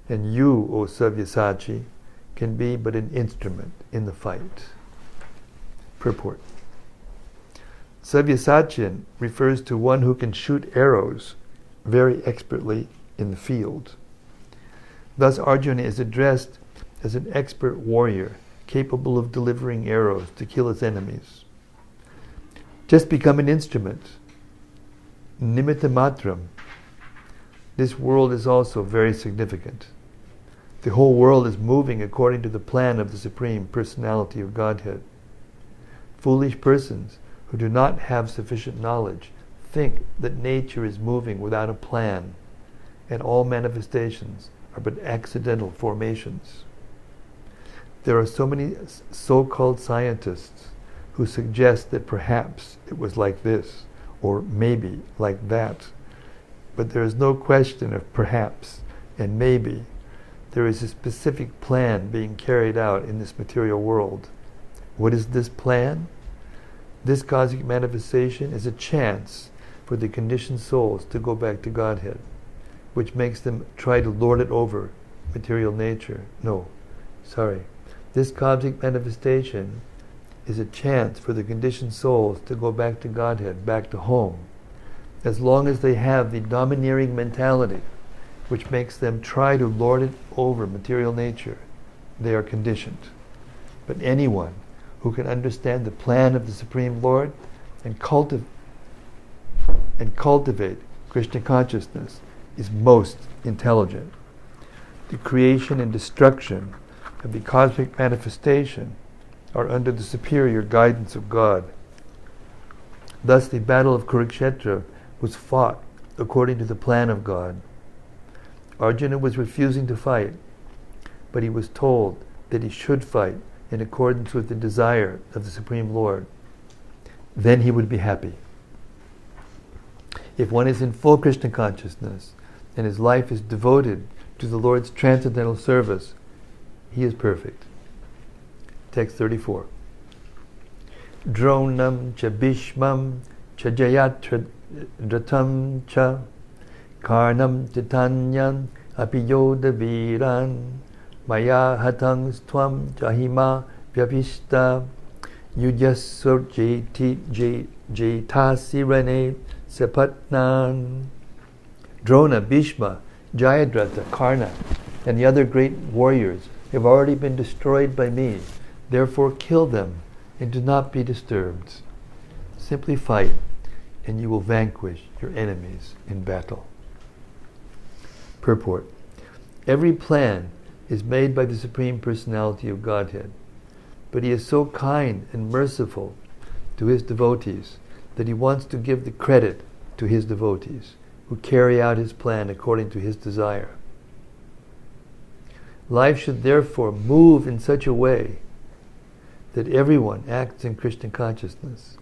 and you, O Savyasachi, can be but an instrument in the fight. Purport. Savyasachin refers to one who can shoot arrows very expertly in the field. Thus Arjuna is addressed as an expert warrior capable of delivering arrows to kill his enemies. Just become an instrument. Nimitta matram. This world is also very significant. The whole world is moving according to the plan of the Supreme Personality of Godhead. Foolish persons who do not have sufficient knowledge think that nature is moving without a plan, and all manifestations are but accidental formations. There are so many so-called scientists who suggest that perhaps it was like this, or maybe like that. But there is no question of perhaps and maybe. There is a specific plan being carried out in this material world. What is this plan? This cosmic manifestation is a chance for the conditioned souls to go back to Godhead, which makes them try to lord it over material nature. This cosmic manifestation is a chance for the conditioned souls to go back to Godhead, back to home. As long as they have the domineering mentality, which makes them try to lord it over material nature, they are conditioned. But anyone who can understand the plan of the Supreme Lord and cultivate Krishna consciousness is most intelligent. the creation and destruction of the cosmic manifestation are under the superior guidance of God. Thus the battle of Kurukshetra was fought according to the plan of God. Arjuna was refusing to fight, but he was told that he should fight in accordance with the desire of the Supreme Lord. Then he would be happy. If one is in full Krishna consciousness and his life is devoted to the Lord's transcendental service, he is perfect. Text 34. Dronam cha bhishmam cha jayadratam cha karnam titanyan apiyoda viran maya hatang stvam jahima vyavishta yudhyasur jetasirane sepatnan. Drona, Bhishma, Jayadratha, Karna, and the other great warriors have already been destroyed by me. Therefore kill them and do not be disturbed. Simply fight and you will vanquish your enemies in battle. Purport. Every plan is made by the Supreme Personality of Godhead, but He is so kind and merciful to His devotees that He wants to give the credit to His devotees who carry out His plan according to His desire. Life should therefore move in such a way that everyone acts in Krishna consciousness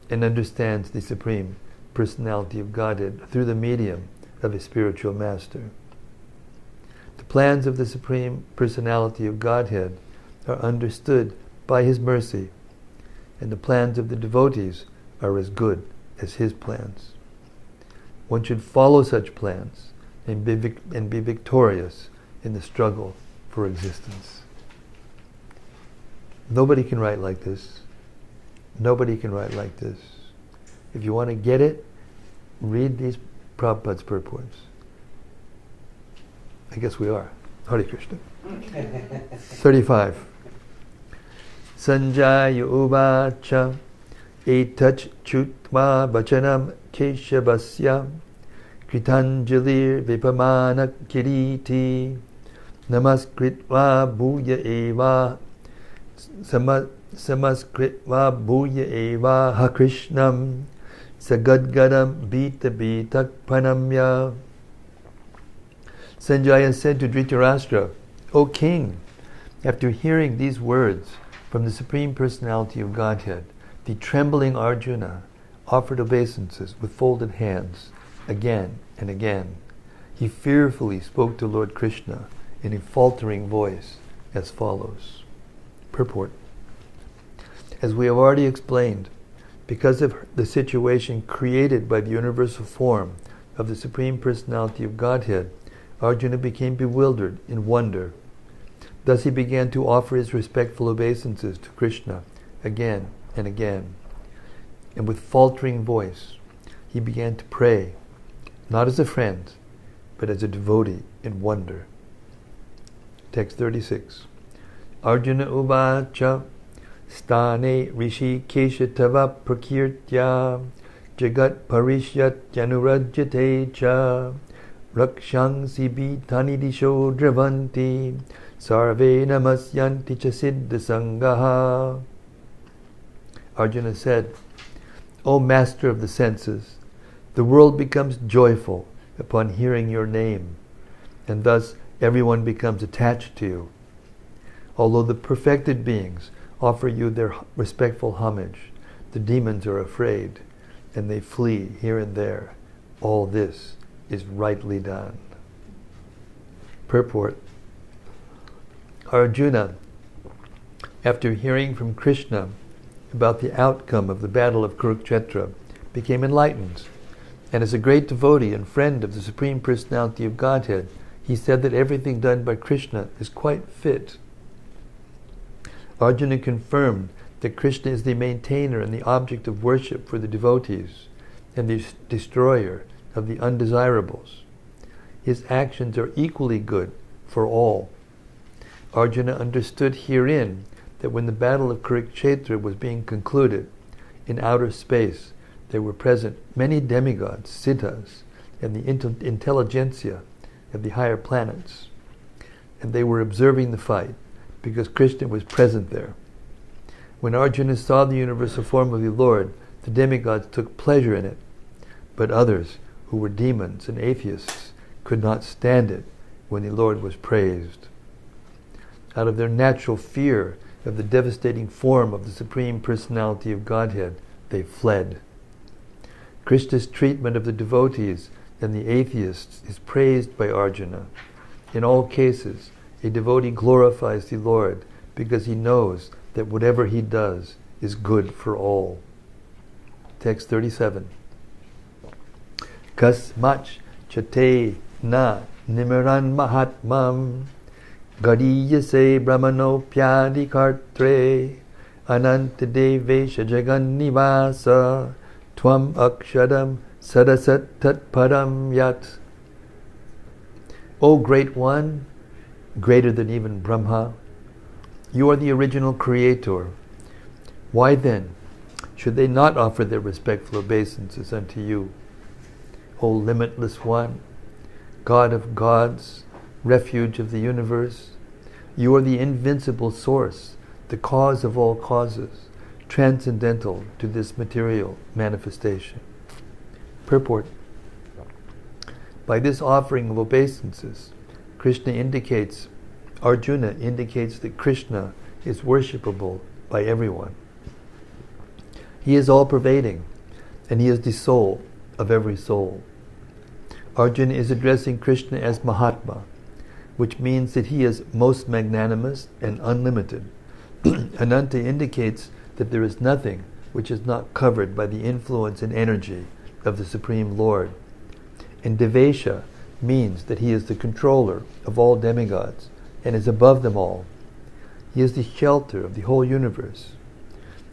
and understands the Supreme Personality of Godhead through the medium of a spiritual master. The plans of the Supreme Personality of Godhead are understood by His mercy, and the plans of the devotees are as good as His plans. One should follow such plans and be victorious in the struggle for existence. Nobody can write like this. Nobody can write like this. If you want to get it, read these Prabhupada's purports. I guess we are. Hare Krishna. 35. Sanjaya uvacha etach chutma bachanam keshavasya kritanjalir vipamana kiriti namaskritva bhuya eva samaskritva bhuya eva ha krishnam sagadgadam bita bitak pranamya. Sanjaya said to Dhritarashtra, O king, after hearing these words from the Supreme Personality of Godhead, the trembling Arjuna offered obeisances with folded hands again and again. He fearfully spoke to Lord Krishna in a faltering voice as follows. Purport. As we have already explained, because of the situation created by the universal form of the Supreme Personality of Godhead, Arjuna became bewildered in wonder. Thus he began to offer his respectful obeisances to Krishna again and again. And with faltering voice, he began to pray, not as a friend, but as a devotee in wonder. Text 36. Arjuna uvacha stane rishi kesha tava prakirtya jagat parishyat janurajyate cha rakshangsi bhitani disho dravanti sarve namasyanti cha siddha sangaha. Arjuna said, O Master of the senses, the world becomes joyful upon hearing your name, and thus everyone becomes attached to you. Although the perfected beings offer you their respectful homage, the demons are afraid, and they flee here and there. All this is rightly done. Purport. Arjuna, after hearing from Krishna about the outcome of the battle of Kurukshetra, became enlightened, and as a great devotee and friend of the Supreme Personality of Godhead, he said that everything done by Krishna is quite fit. Arjuna confirmed that Krishna is the maintainer and the object of worship for the devotees, and the destroyer of the undesirables. His actions are equally good for all. Arjuna understood herein that when the battle of Kurukshetra was being concluded, in outer space there were present many demigods, siddhas, and the intelligentsia of the higher planets. and they were observing the fight because Krishna was present there. When Arjuna saw the universal form of the Lord, the demigods took pleasure in it, but others, who were demons and atheists, could not stand it when the Lord was praised. Out of their natural fear of the devastating form of the Supreme Personality of Godhead, they fled. Krishna's treatment of the devotees and the atheists is praised by Arjuna. In all cases, a devotee glorifies the Lord because he knows that whatever he does is good for all. Text 37. Kasmach chate na nimiran mahatmam gadiyase brahmanopyadi kartre ananta devesha jagan nivasa tvam akshadam sadasat tat padam yat. O Great One, greater than even Brahma, you are the original creator. Why then should they not offer their respectful obeisances unto you? O limitless One, God of gods, refuge of the universe, you are the invincible source, the cause of all causes, transcendental to this material manifestation. Purport. By this offering of obeisances, Arjuna indicates that Krishna is worshipable by everyone. He is all-pervading, and he is the soul of every soul. Arjuna is addressing Krishna as Mahatma, which means that he is most magnanimous and unlimited. Ananta indicates that there is nothing which is not covered by the influence and energy of the Supreme Lord. And Devesha means that he is the controller of all demigods and is above them all. He is the shelter of the whole universe.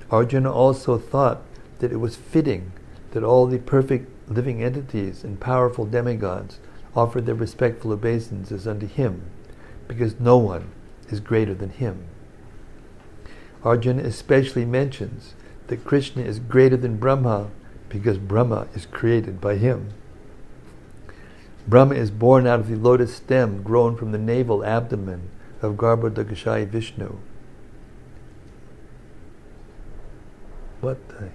Arjuna also thought that it was fitting that all the perfect living entities and powerful demigods offered their respectful obeisances unto him, because no one is greater than him. Arjuna especially mentions that Krishna is greater than Brahma because Brahma is created by him. Brahma is born out of the lotus stem grown from the navel abdomen of Garbhodakashayi Vishnu. What the heck?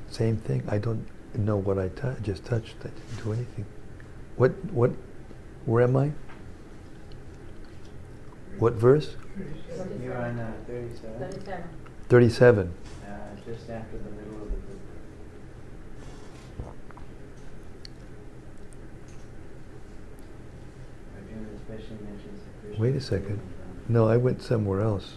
Same thing. I don't know what I just touched. I didn't do anything. What, where am I? What verse? You're on 37. 37. Just after the middle of the book. Arjuna especially mentions the Krishna. Wait a second. No, I went somewhere else.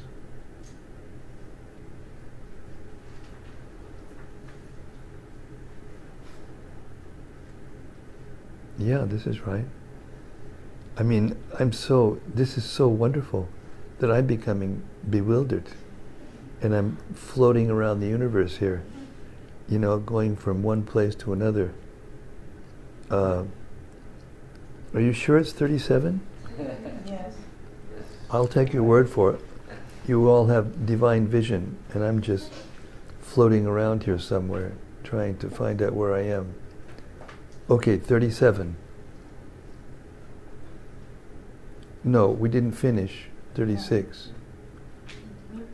Yeah, this is right. I mean, this is so wonderful that I'm becoming bewildered. And I'm floating around the universe here, going from one place to another. Are you sure it's 37? Yes. I'll take your word for it. You all have divine vision, and I'm just floating around here somewhere, trying to find out where I am. Okay, 37. No, we didn't finish 36.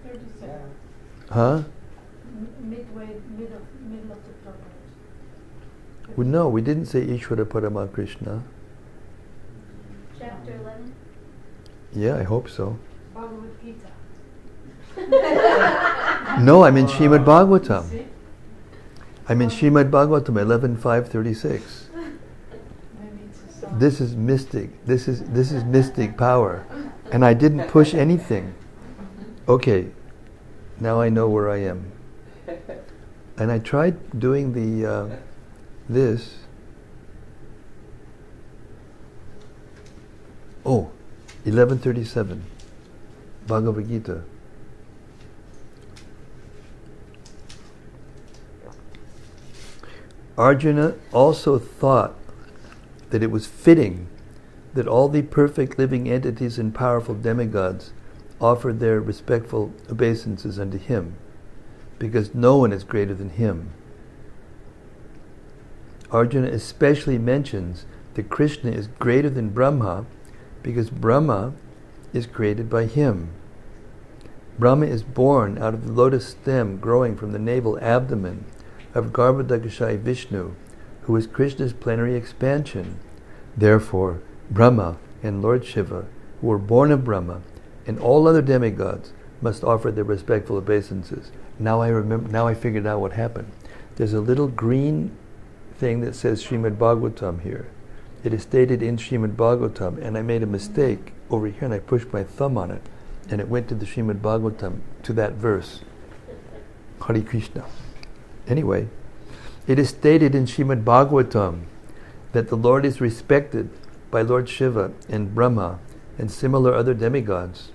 37. Huh? Middle of the program. Well, no, we didn't say Ishvara Parama Krishna. Chapter 11. Yeah, I hope so. Bhagavad-gita. No, I'm in Srimad Bhagavatam. See? I'm in Srimad Bhagavatam 11.5.36. Maybe it's a song. This is mystic. This is mystic power, and I didn't push anything. Okay, now I know where I am. And I tried doing the this. Oh, 11:37, Bhagavad-gita. Arjuna also thought that it was fitting that all the perfect living entities and powerful demigods offered their respectful obeisances unto him, because no one is greater than him. Arjuna especially mentions that Krishna is greater than Brahma because Brahma is created by him. Brahma is born out of the lotus stem growing from the navel abdomen of Garbhodakashayi Vishnu, who is Krishna's plenary expansion. Therefore, Brahma and Lord Shiva, who were born of Brahma, and all other demigods must offer their respectful obeisances. Now I figured out what happened. There's a little green thing that says Srimad Bhagavatam here. It is stated in Srimad Bhagavatam, and I made a mistake over here and I pushed my thumb on it, and it went to the Srimad Bhagavatam, to that verse. Hare Krishna. Anyway, it is stated in Srimad Bhagavatam that the Lord is respected by Lord Shiva and Brahma and similar other demigods.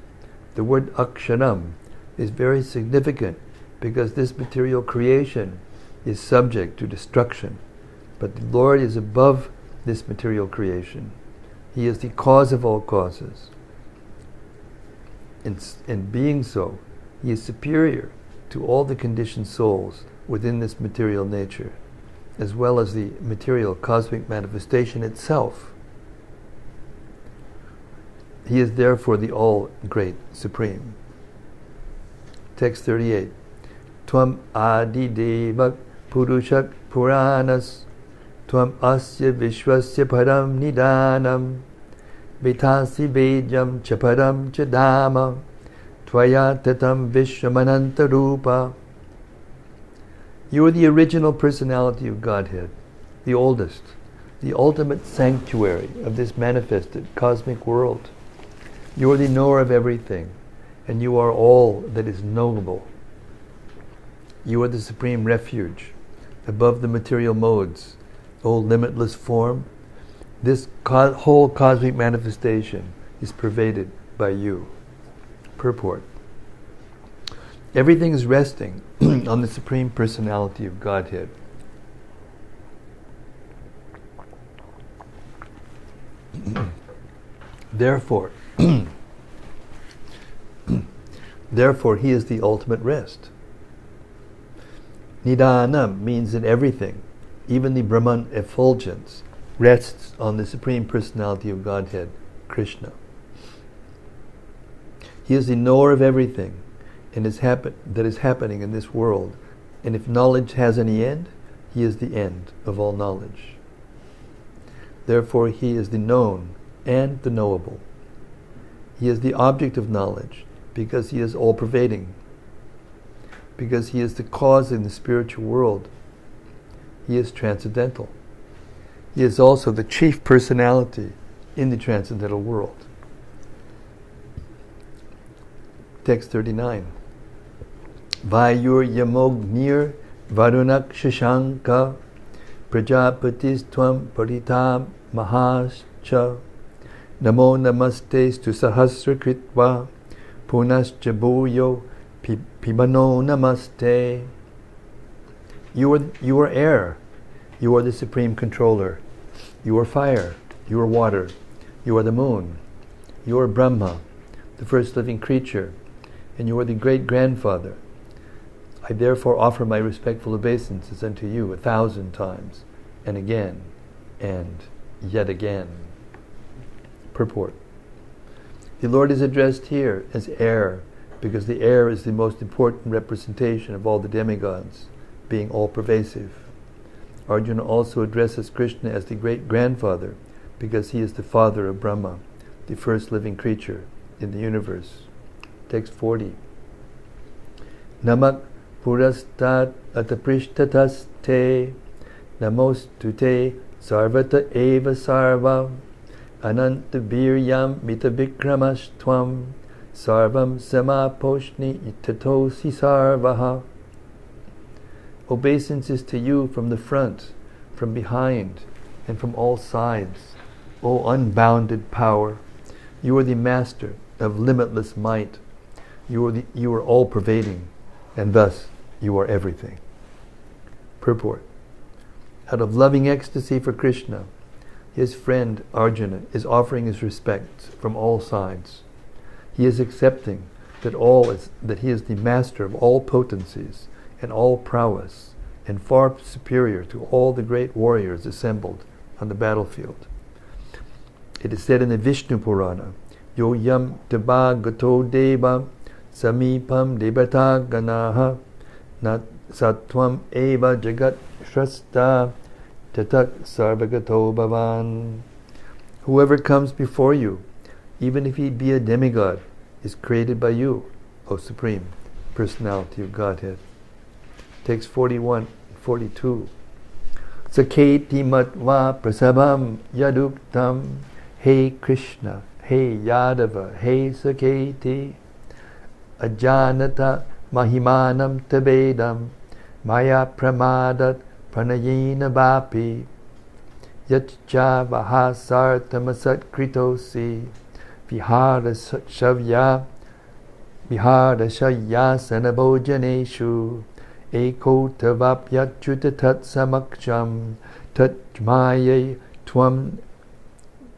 The word Aksharam is very significant because this material creation is subject to destruction. But the Lord is above this material creation. He is the cause of all causes. And being so, he is superior to all the conditioned souls within this material nature, as well as the material cosmic manifestation itself. He is therefore the all-great supreme. Text 38. Tvam adi devak purushak puranas tvam asya vishwasya param nidanam vitasi vejam chaparam chadama tvaya tatam vishwamananta rupa. You are the original personality of Godhead, the oldest, the ultimate sanctuary of this manifested cosmic world. You are the knower of everything, and you are all that is knowable. You are the supreme refuge above the material modes, O limitless form. This whole cosmic manifestation is pervaded by you. Purport. Everything is resting on the Supreme Personality of Godhead. Therefore, he is the ultimate rest. Nidanam means that everything, even the Brahman effulgence, rests on the Supreme Personality of Godhead, Krishna. He is the knower of everything and that is happening in this world. And if knowledge has any end, he is the end of all knowledge. Therefore, he is the known and the knowable. He is the object of knowledge because he is all-pervading. Because he is the cause in the spiritual world. He is transcendental. He is also the chief personality in the transcendental world. Text 39. Vayur yamognir varunak shashanka prajapatis tvam paritam mahascha namo namaste stu sahasra kritva punascha bhuyo pibano namaste. You are air. You are the supreme controller. You are fire. You are water. You are the moon. You are Brahma, the first living creature, and you are the great-grandfather. I therefore offer my respectful obeisances unto you 1,000 times, and again, and yet again. Purport. The Lord is addressed here as air, because the air is the most important representation of all the demigods, being all-pervasive. Arjuna also addresses Krishna as the great-grandfather, because he is the father of Brahma, the first living creature in the universe. Text 40. Namak purastat ataprishthataste namostute sarvata eva sarva ananta viryam mitavikramastvam sarvam samaposhni itatosi sarvaha. Obeisances to you from the front, from behind, and from all sides, O unbounded power. You are the master of limitless might. You are all-pervading, and thus you are everything. Purport. Out of loving ecstasy for Krishna, his friend Arjuna is offering his respects from all sides. He is accepting that he is the master of all potencies and all prowess, and far superior to all the great warriors assembled on the battlefield. It is said in the Vishnu Purana, Yo yam taba gato deva samipam devata ganaha nat satvam eva jagat shrasta tatak sarvagato bhavan. Whoever comes before you, even if he be a demigod, is created by you, O Supreme Personality of Godhead. Text 41, 42. Saketi matva prasabam yaduktam. Hey Krishna, hey Yadava, hey Saketi. Ajanata mahimanam tabedam. Maya pramadat pranayena vapi. Yatcha vahasartamasat kritosi. Vihara shavya sanabhojaneshu. Eko tavapyachuta tat samaksham. Tat jmaye tvam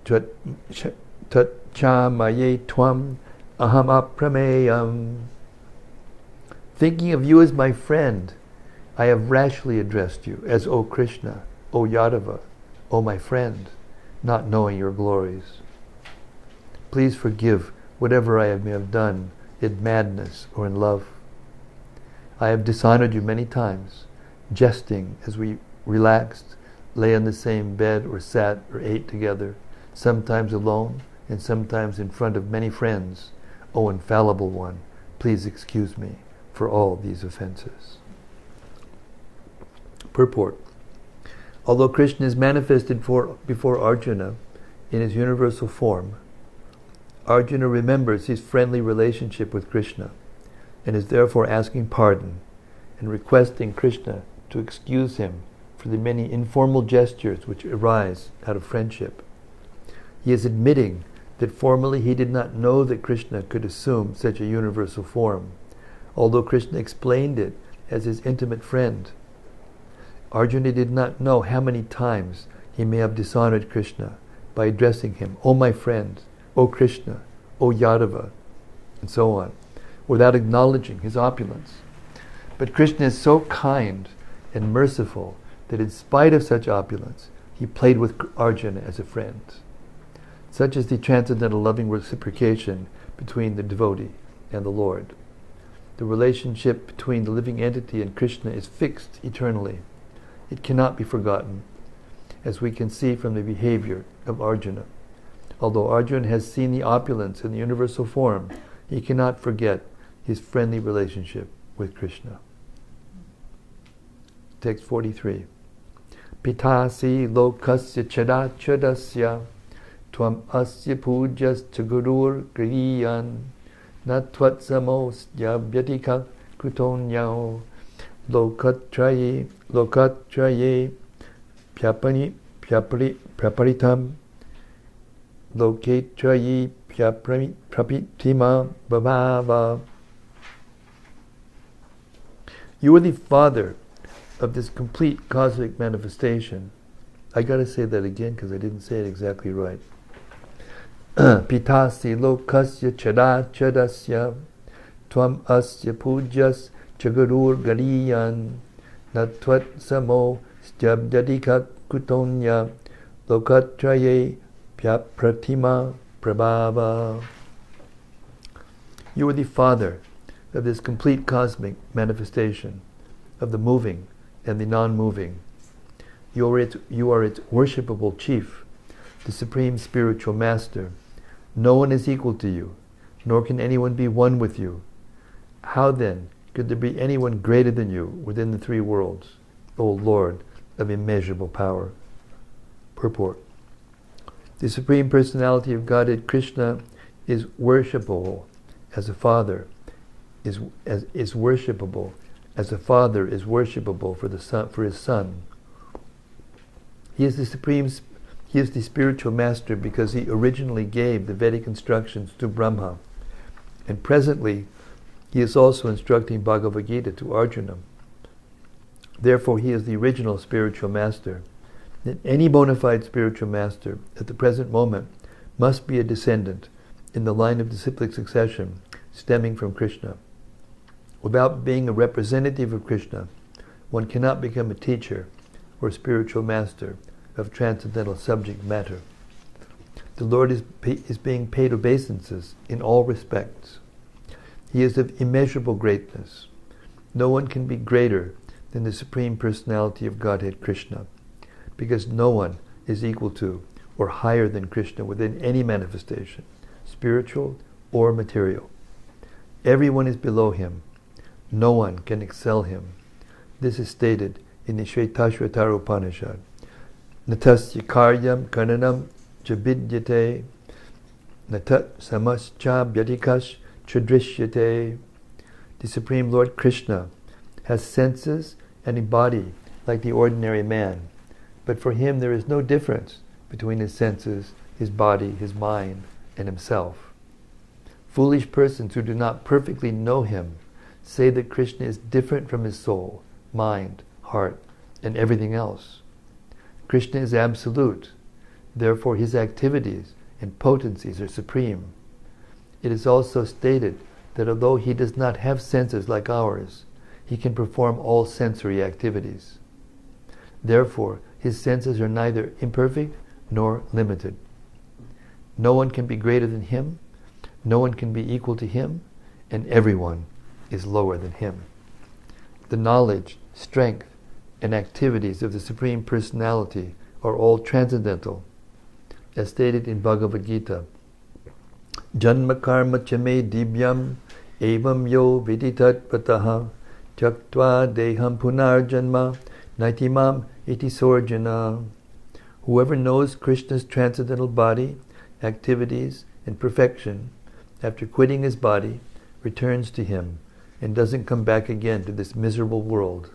tat chamaye tvam aham aprameyam. Thinking of you as my friend, I have rashly addressed you as O Krishna, O Yadava, O my friend, not knowing your glories. Please forgive whatever I may have done in madness or in love. I have dishonored you many times, jesting as we relaxed, lay on the same bed or sat or ate together, sometimes alone and sometimes in front of many friends. O infallible one, please excuse me for all these offenses. Purport. Although Krishna is manifested before Arjuna in his universal form, Arjuna remembers his friendly relationship with Krishna and is therefore asking pardon and requesting Krishna to excuse him for the many informal gestures which arise out of friendship. He is admitting that formerly he did not know that Krishna could assume such a universal form, although Krishna explained it as his intimate friend. Arjuna did not know how many times he may have dishonored Krishna by addressing him, O my friend, O Krishna, O Yadava, and so on, without acknowledging his opulence. But Krishna is so kind and merciful that in spite of such opulence, he played with Arjuna as a friend. Such is the transcendental loving reciprocation between the devotee and the Lord. The relationship between the living entity and Krishna is fixed eternally. It cannot be forgotten, as we can see from the behavior of Arjuna. Although Arjuna has seen the opulence in the universal form, he cannot forget his friendly relationship with Krishna. Text 43. Pitasi lokasya chadachadasya tvam asya pujas chagurur griyan natvatsamos yabyatika krutonyao lokatraye pyaparitam loketraye prapitima bhavava. You are the father of this complete cosmic manifestation. I got to say that again because I didn't say it exactly right. Pitasi lokasya chadasya tvam asya pujas chagarur gariyan natvat samo stabdadika kutonya lokatraye pratima prabhava. You are the father of this complete cosmic manifestation, of the moving and the non-moving. You are its worshipable chief, the supreme spiritual master. No one is equal to you, nor can anyone be one with you. How then could there be anyone greater than you within the three worlds, O Lord of immeasurable power? Purport. The Supreme Personality of Godhead, Krishna, is worshipable as a father is worshipable as a father is worshipable for his son. He is the spiritual master because he originally gave the Vedic instructions to Brahma, and presently he is also instructing Bhagavad-gita to Arjuna. Therefore he is the original spiritual master. Any bona fide spiritual master at the present moment must be a descendant in the line of disciplic succession stemming from Krishna. Without being a representative of Krishna, one cannot become a teacher or spiritual master of transcendental subject matter. The Lord is being paid obeisances in all respects. He is of immeasurable greatness. No one can be greater than the Supreme Personality of Godhead Krishna, because no one is equal to or higher than Krishna within any manifestation, spiritual or material. Everyone is below him. No one can excel him. This is stated in the Shvetashvatara Upanishad. Natasya karyam karnanam jabidyate natat samascha vyadikash chadrishyate. The Supreme Lord Krishna has senses and a body like the ordinary man, but for him there is no difference between his senses, his body, his mind, and himself. Foolish persons who do not perfectly know him say that Krishna is different from his soul, mind, heart, and everything else. Krishna is absolute, therefore his activities and potencies are supreme. It is also stated that although he does not have senses like ours, he can perform all sensory activities. Therefore, his senses are neither imperfect nor limited. No one can be greater than him, no one can be equal to him, and everyone is lower than him. The knowledge, strength, and activities of the Supreme Personality are all transcendental, as stated in Bhagavad-gita. Janma karma chame divyam evam yo viditat pataha tyaktva deham punar janma naitimam iti sorjana. Whoever knows Krishna's transcendental body, activities, and perfection, after quitting his body, returns to him and doesn't come back again to this miserable world.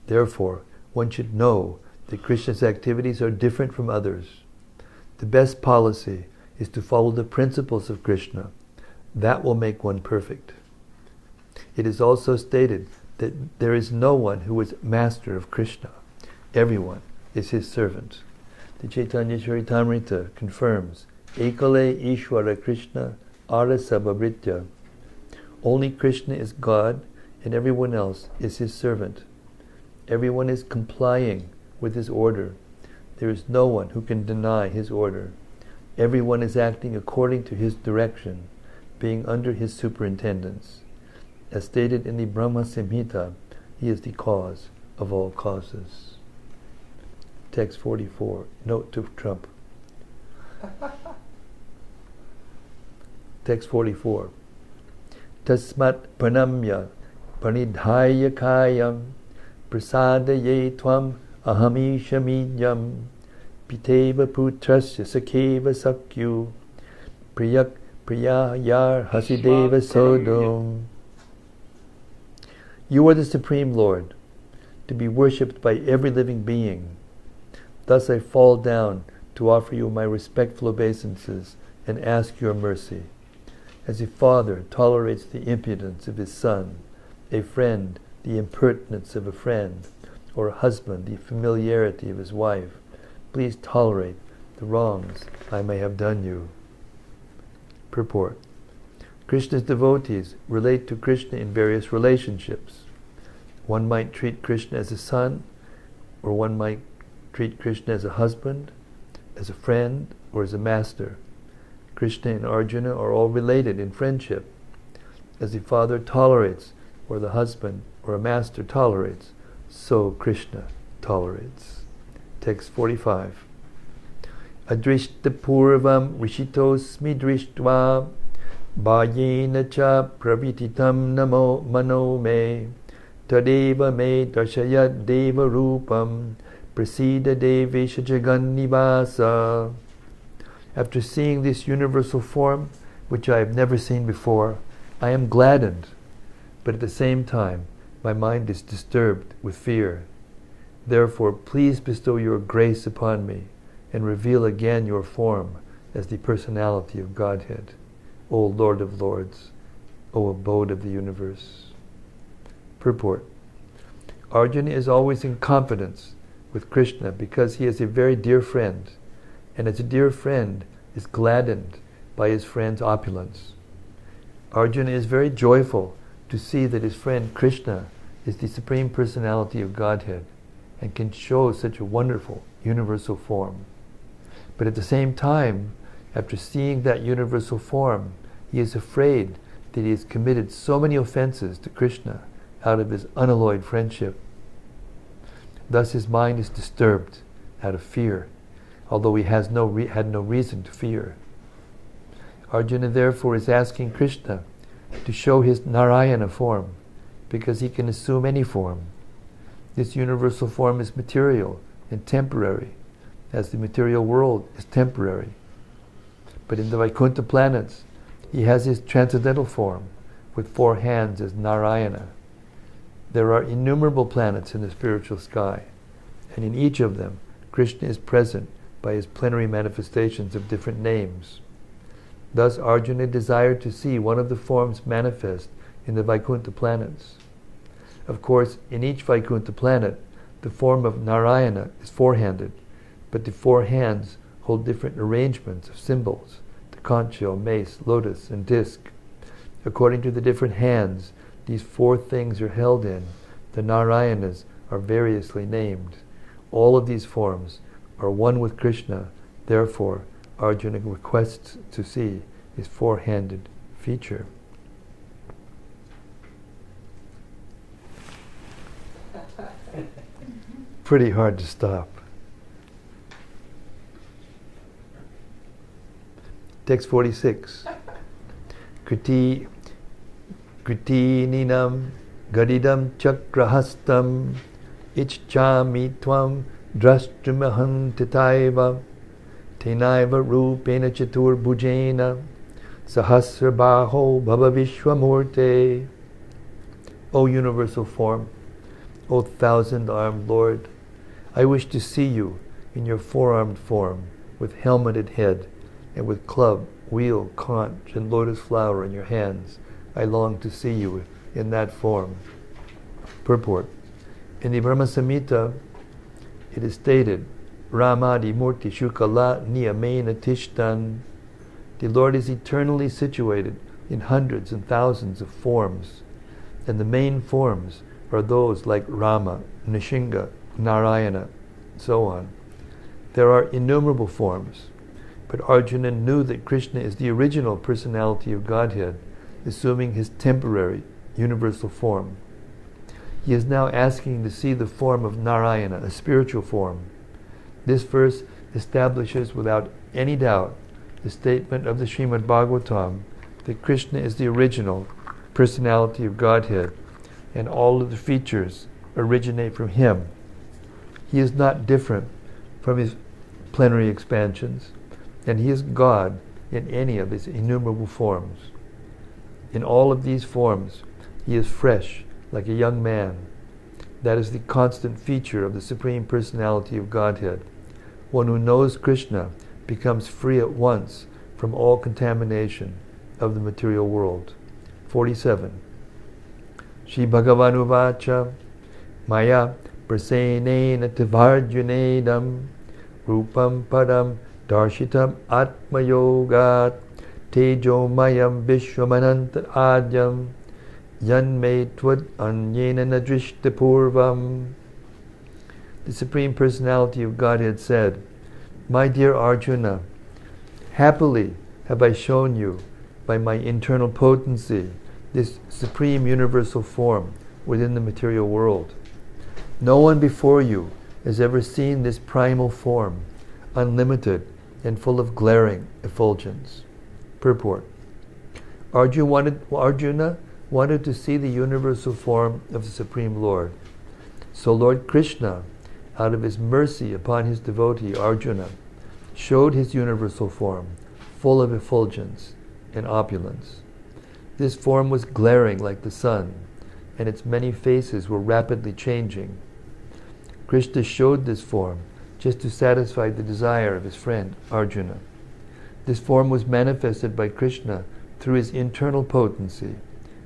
Therefore, one should know that Krishna's activities are different from others. The best policy is to follow the principles of Krishna. That will make one perfect. It is also stated that there is no one who is master of Krishna. Everyone is his servant. The Chaitanya Charitamrita confirms, Ekale Ishwara Krishna Arasabhavritya. Only Krishna is God and everyone else is his servant. Everyone is complying with his order. There is no one who can deny his order. Everyone is acting according to his direction, being under his superintendence. As stated in the Brahma Samhita, he is the cause of all causes. Text 44, note to Trump. Text 44. Tasmat pranamya panidhaya kayam prasadaye tvam ahamishamidhyam piteva putrasya sakeva sakyu priyak priyayar hasideva sodom. You are the Supreme Lord, to be worshipped by every living being. Thus I fall down to offer you my respectful obeisances and ask your mercy. As a father tolerates the impudence of his son, a friend the impertinence of a friend, or a husband the familiarity of his wife, please tolerate the wrongs I may have done you. Purport. Krishna's devotees relate to Krishna in various relationships. One might treat Krishna as a son, or one might treat Krishna as a husband, as a friend, or as a master. Krishna and Arjuna are all related in friendship. As the father tolerates, or the husband or a master tolerates, so Krishna tolerates. Text 45. Adrishta purvam rishitosmi drishtva bhayena cha pravititam namo mano me tadeva me darshayat deva rupam prasida devesha jagannivasa. After seeing this universal form, which I have never seen before, I am gladdened, but at the same time, my mind is disturbed with fear. Therefore, please bestow your grace upon me and reveal again your form as the personality of Godhead, O Lord of Lords, O abode of the universe. Purport. Arjuna is always in confidence with Krishna because he is a very dear friend, and as a dear friend is gladdened by his friend's opulence. Arjuna is very joyful to see that his friend Krishna is the Supreme Personality of Godhead and can show such a wonderful universal form. But at the same time, After seeing that universal form, he is afraid that he has committed so many offenses to Krishna out of his unalloyed friendship. Thus his mind is disturbed out of fear, although he has had no reason to fear. Arjuna therefore is asking Krishna to show his Narayana form, because he can assume any form. This universal form is material and temporary, as the material world is temporary. But in the Vaikuntha planets, he has his transcendental form, with 4 hands as Narayana. There are innumerable planets in the spiritual sky, and in each of them, Krishna is present by his plenary manifestations of different names. Thus Arjuna desired to see one of the forms manifest in the Vaikuntha planets. Of course, in each Vaikuntha planet, the form of Narayana is 4-handed, but the 4 hands hold different arrangements of symbols, the conch shell, mace, lotus, and disc. According to the different hands these 4 things are held in, the Narayanas are variously named. All of these forms are one with Krishna. Therefore, Arjuna requests to see his 4-handed feature. Pretty hard to stop. Text 46. Kriti ninam gadidam chakrahastam ichchami tvam drashtumaham titaiva tenaiva rupena chatur bhujena sahasrabaho bhavavishwamurte. O universal form, O 1,000-armed Lord, I wish to see you in your 4-armed form, with helmeted head, and with club, wheel, conch, and lotus flower in your hands. I long to see you in that form. Purport. In the Brahma Samhita, it is stated, Ramadi Murti Shukala Niyamena Tishtan. The Lord is eternally situated in hundreds and thousands of forms, and the main forms are those like Rama, Nishinga, Narayana, and so on. There are innumerable forms, but Arjuna knew that Krishna is the original personality of Godhead, assuming his temporary, universal form. He is now asking to see the form of Narayana, a spiritual form. This verse establishes without any doubt the statement of the Srimad Bhagavatam that Krishna is the original personality of Godhead, and all of the features originate from him. He is not different from his plenary expansions, and he is God in any of his innumerable forms. In all of these forms, he is fresh, like a young man. That is the constant feature of the Supreme Personality of Godhead. One who knows Krishna becomes free at once from all contamination of the material world. 47. Shri Bhagavan Uvacha Maya Prasenena Tivarjunedam Rupam Padam Darshitam Atmayogat Tejo Mayam Vishwamananta Adyam Yanme Tvad Anyena Nadrishta Purvam. The Supreme Personality of Godhead said, My dear Arjuna, happily have I shown you by my internal potency this supreme universal form within the material world. No one before you has ever seen this primal form, unlimited and full of glaring effulgence. Purport. Arjuna wanted to see the universal form of the Supreme Lord. So Lord Krishna, out of his mercy upon his devotee Arjuna, showed his universal form, full of effulgence and opulence. This form was glaring like the sun, and its many faces were rapidly changing. Krishna showed this form just to satisfy the desire of his friend Arjuna. This form was manifested by Krishna through his internal potency,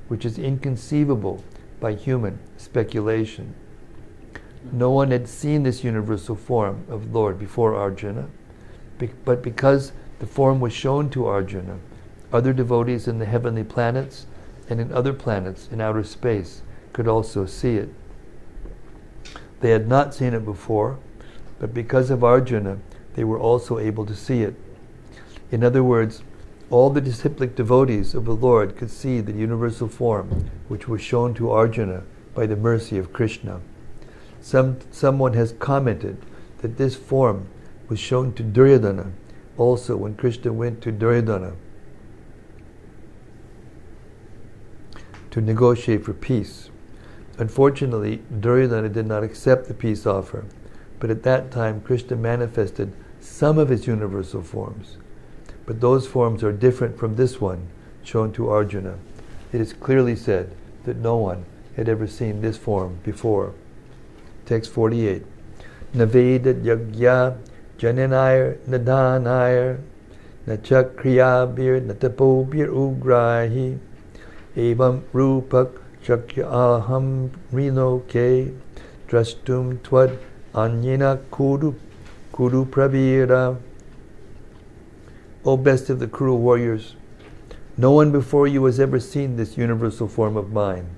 which is inconceivable by human speculation. No one had seen this universal form of Lord before Arjuna, but because the form was shown to Arjuna, other devotees in the heavenly planets and in other planets in outer space could also see it. They had not seen it before, but because of Arjuna, they were also able to see it. In other words, all the disciplic devotees of the Lord could see the universal form which was shown to Arjuna by the mercy of Krishna. Someone has commented that this form was shown to Duryodhana also when Krishna went to Duryodhana to negotiate for peace. Unfortunately, Duryodhana did not accept the peace offer, but at that time Krishna manifested some of his universal forms. But those forms are different from this one shown to Arjuna. It is clearly said that no one had ever seen this form before. Text 48. Naveda yagya jananayar nadanayar nachakriyabir natapobir ugrahi evam rupak shakya aham rinoke drastum tvad anyena kudu prabira. O best of the cruel warriors, no one before you has ever seen this universal form of mine,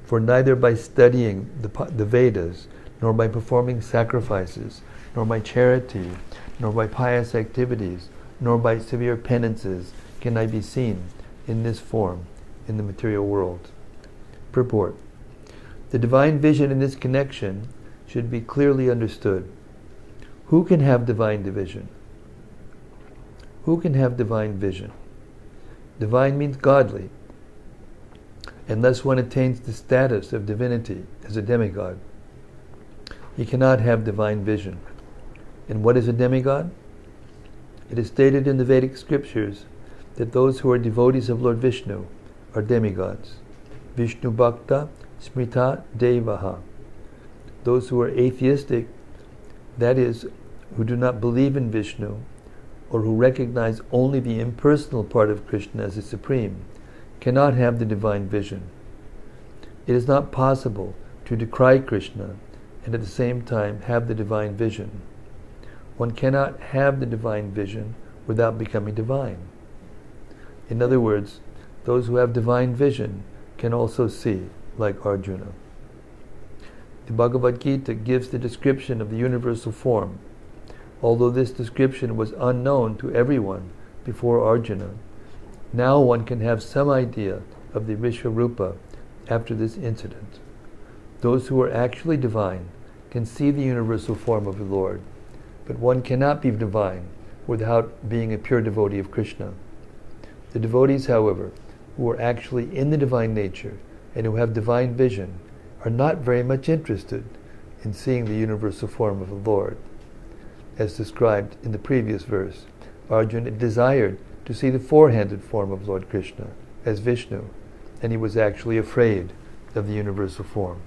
for neither by studying the Vedas, nor by performing sacrifices, nor by charity, nor by pious activities, nor by severe penances can I be seen in this form in the material world. Purport. The divine vision in this connection should be clearly understood. Who can have divine vision? Who can have divine vision? Divine means godly. Unless one attains the status of divinity as a demigod, he cannot have divine vision. And what is a demigod? It is stated in the Vedic scriptures that those who are devotees of Lord Vishnu are demigods. Vishnu Bhakta Smrita Devaha. Those who are atheistic, that is, who do not believe in Vishnu, or who recognize only the impersonal part of Krishna as the supreme, cannot have the divine vision. It is not possible to decry Krishna and at the same time have the divine vision. One cannot have the divine vision without becoming divine. In other words, those who have divine vision can also see, like Arjuna. The Bhagavad-gita gives the description of the universal form. Although this description was unknown to everyone before Arjuna, now one can have some idea of the Vishvarupa after this incident. Those who are actually divine can see the universal form of the Lord, but one cannot be divine without being a pure devotee of Krishna. The devotees, however, who are actually in the divine nature and who have divine vision are not very much interested in seeing the universal form of the Lord. As described in the previous verse, Arjuna desired to see the four-handed form of Lord Krishna as Vishnu, and he was actually afraid of the universal form.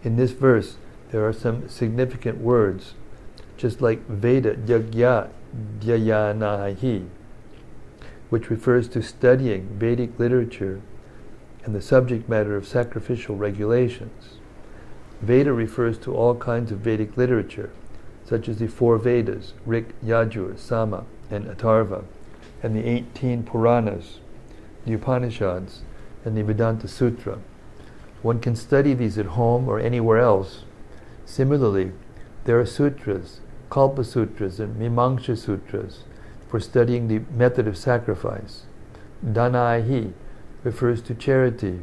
In this verse, there are some significant words, just like Veda Yagya Dhyayanahi, which refers to studying Vedic literature and the subject matter of sacrificial regulations. Veda refers to all kinds of Vedic literature, such as the four Vedas, Rik, Yajur, Sama, and Atharva, and the 18 Puranas, the Upanishads, and the Vedanta Sutra. One can study these at home or anywhere else. Similarly, there are sutras, Kalpa Sutras and Mimamsa Sutras, for studying the method of sacrifice. Danahi refers to charity,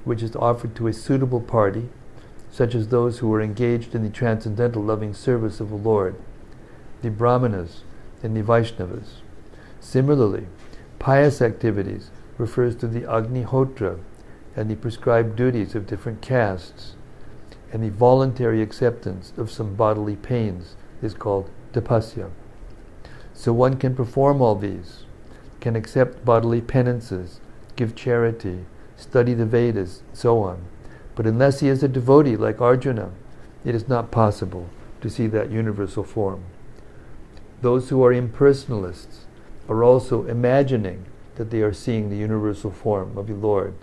which is offered to a suitable party, such as those who are engaged in the transcendental loving service of the Lord, the Brahmanas and the Vaishnavas. Similarly, pious activities refers to the Agnihotra and the prescribed duties of different castes, and the voluntary acceptance of some bodily pains is called tapasya. So one can perform all these, can accept bodily penances, give charity, study the Vedas, and so on. But unless he is a devotee like Arjuna, it is not possible to see that universal form. Those who are impersonalists are also imagining that they are seeing the universal form of the Lord.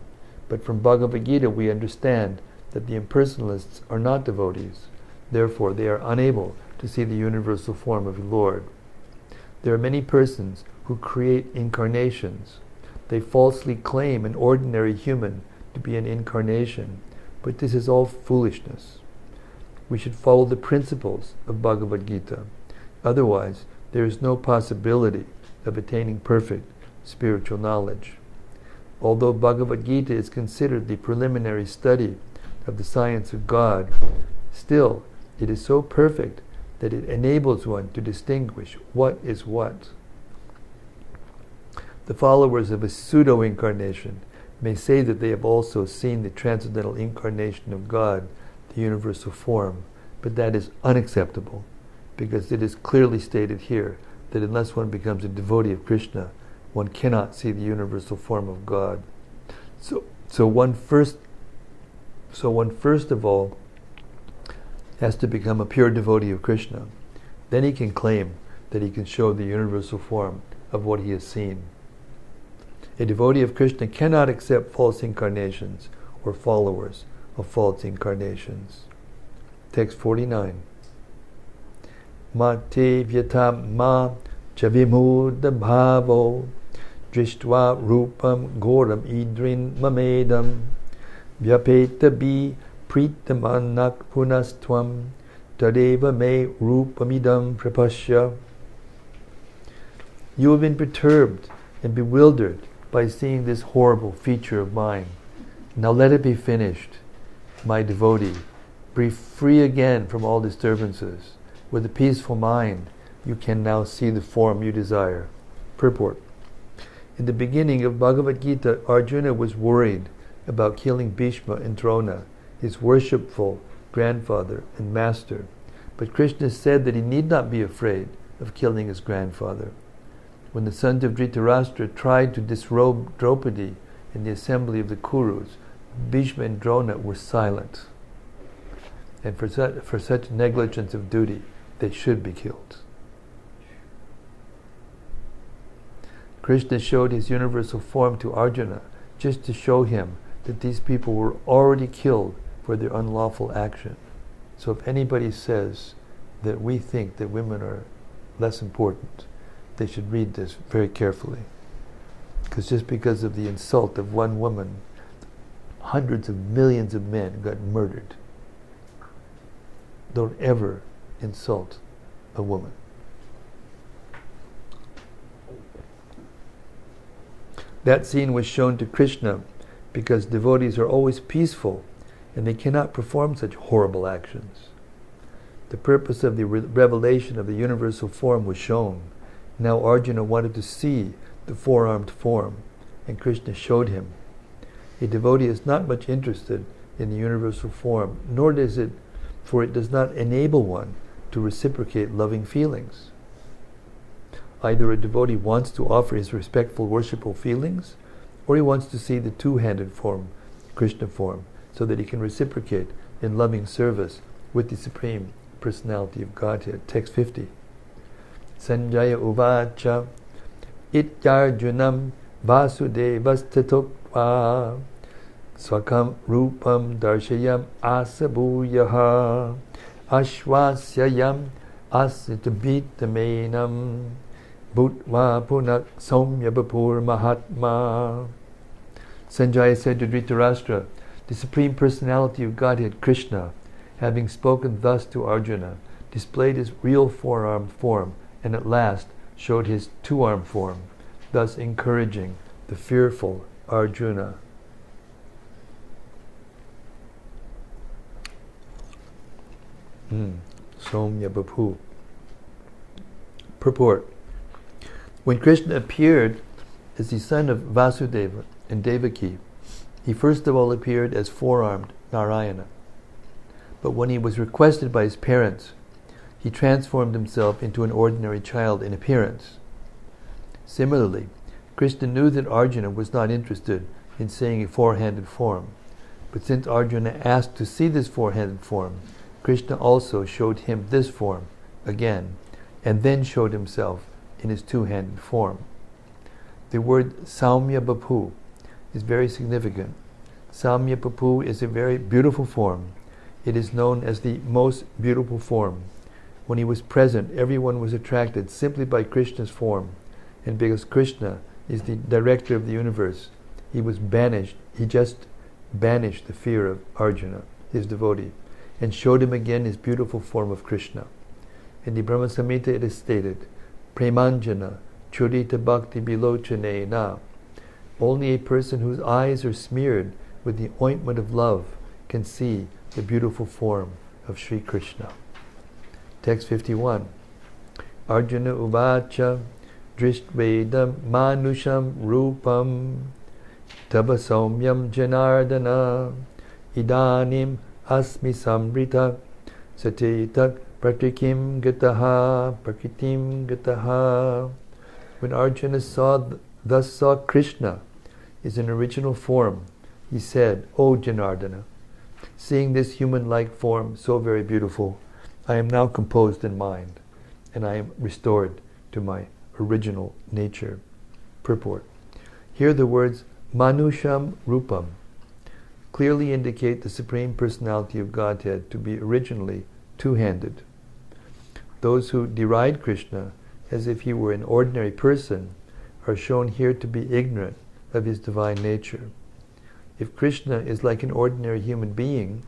But from Bhagavad-gita we understand that the impersonalists are not devotees. Therefore, they are unable to see the universal form of the Lord. There are many persons who create incarnations. They falsely claim an ordinary human to be an incarnation, but this is all foolishness. We should follow the principles of Bhagavad-gita. Otherwise, there is no possibility of attaining perfect spiritual knowledge. Although Bhagavad-gita is considered the preliminary study of the science of God, still it is so perfect that it enables one to distinguish what is what. The followers of a pseudo-incarnation may say that they have also seen the transcendental incarnation of God, the universal form, but that is unacceptable, because it is clearly stated here that unless one becomes a devotee of Krishna, one cannot see the universal form of God. So one first of all has to become a pure devotee of Krishna. Then he can claim that he can show the universal form of what he has seen. A devotee of Krishna cannot accept false incarnations or followers of false incarnations. Text 49. Mate vyatam ma chavimudha bhavo drishtva rupam goram idrin mamedam vyapeta bi pritamanak punastvam tadeva me rupamidam prapasya. You have been perturbed and bewildered by seeing this horrible feature of mine. Now let it be finished, my devotee. Be free again from all disturbances. With a peaceful mind, you can now see the form you desire. Purport. In the beginning of Bhagavad-gita, Arjuna was worried about killing Bhishma and Drona, his worshipful grandfather and master. But Krishna said that he need not be afraid of killing his grandfather. When the sons of Dhritarashtra tried to disrobe Draupadi in the assembly of the Kurus, Bhishma and Drona were silent. And for such negligence of duty, they should be killed. Krishna showed his universal form to Arjuna just to show him that these people were already killed for their unlawful action. So if anybody says that we think that women are less important, they should read this very carefully. Because just because of the insult of one woman, hundreds of millions of men got murdered. Don't ever insult a woman. That scene was shown to Krishna because devotees are always peaceful and they cannot perform such horrible actions. The purpose of the revelation of the universal form was shown. Now Arjuna wanted to see the four-armed form, and Krishna showed him. A devotee is not much interested in the universal form, nor does it, for it does not enable one to reciprocate loving feelings. Either a devotee wants to offer his respectful worshipful feelings, or he wants to see the two-handed form, Krishna form, so that he can reciprocate in loving service with the Supreme Personality of Godhead. Text 50. Sanjaya uvacha ityarjunam vasudevasthatokva swakam rupam darshayam asabhuyaha ashwasyayam asitabhitamenam bhutva punak somya bapur mahatma. Sanjaya said to Dhritarashtra, the Supreme Personality of Godhead, Krishna, having spoken thus to Arjuna, displayed his real four-armed form and at last showed his two-armed form, thus encouraging the fearful Arjuna. Somya Bapu. Purport. When Krishna appeared as the son of Vasudeva and Devaki, he first of all appeared as four-armed Narayana. But when he was requested by his parents, he transformed himself into an ordinary child in appearance. Similarly, Krishna knew that Arjuna was not interested in seeing a four-handed form. But since Arjuna asked to see this four-handed form, Krishna also showed him this form again, and then showed himself in his two-handed form. The word Saumya Bapu is very significant. Saumya Bapu is a very beautiful form. It is known as the most beautiful form. When he was present, everyone was attracted simply by Krishna's form. And because Krishna is the director of the universe, he just banished the fear of Arjuna, his devotee, and showed him again his beautiful form of Krishna. In the Brahma Samhita it is stated, Premanjana churita bhakti bilochanena. Only a person whose eyes are smeared with the ointment of love can see the beautiful form of Sri Krishna. Text 51. Arjuna uvacha drishtvedam manusham rupam tabasaumyam janardana idanim asmi samrita satetak prakritim gataha. When Arjuna thus saw Krishna is an original form, he said, O Janardana, seeing this human-like form so very beautiful, I am now composed in mind, and I am restored to my original nature. Purport. Here the words Manusham Rupam clearly indicate the Supreme Personality of Godhead to be originally two-handed. Those who deride Krishna as if he were an ordinary person are shown here to be ignorant of his divine nature. If Krishna is like an ordinary human being,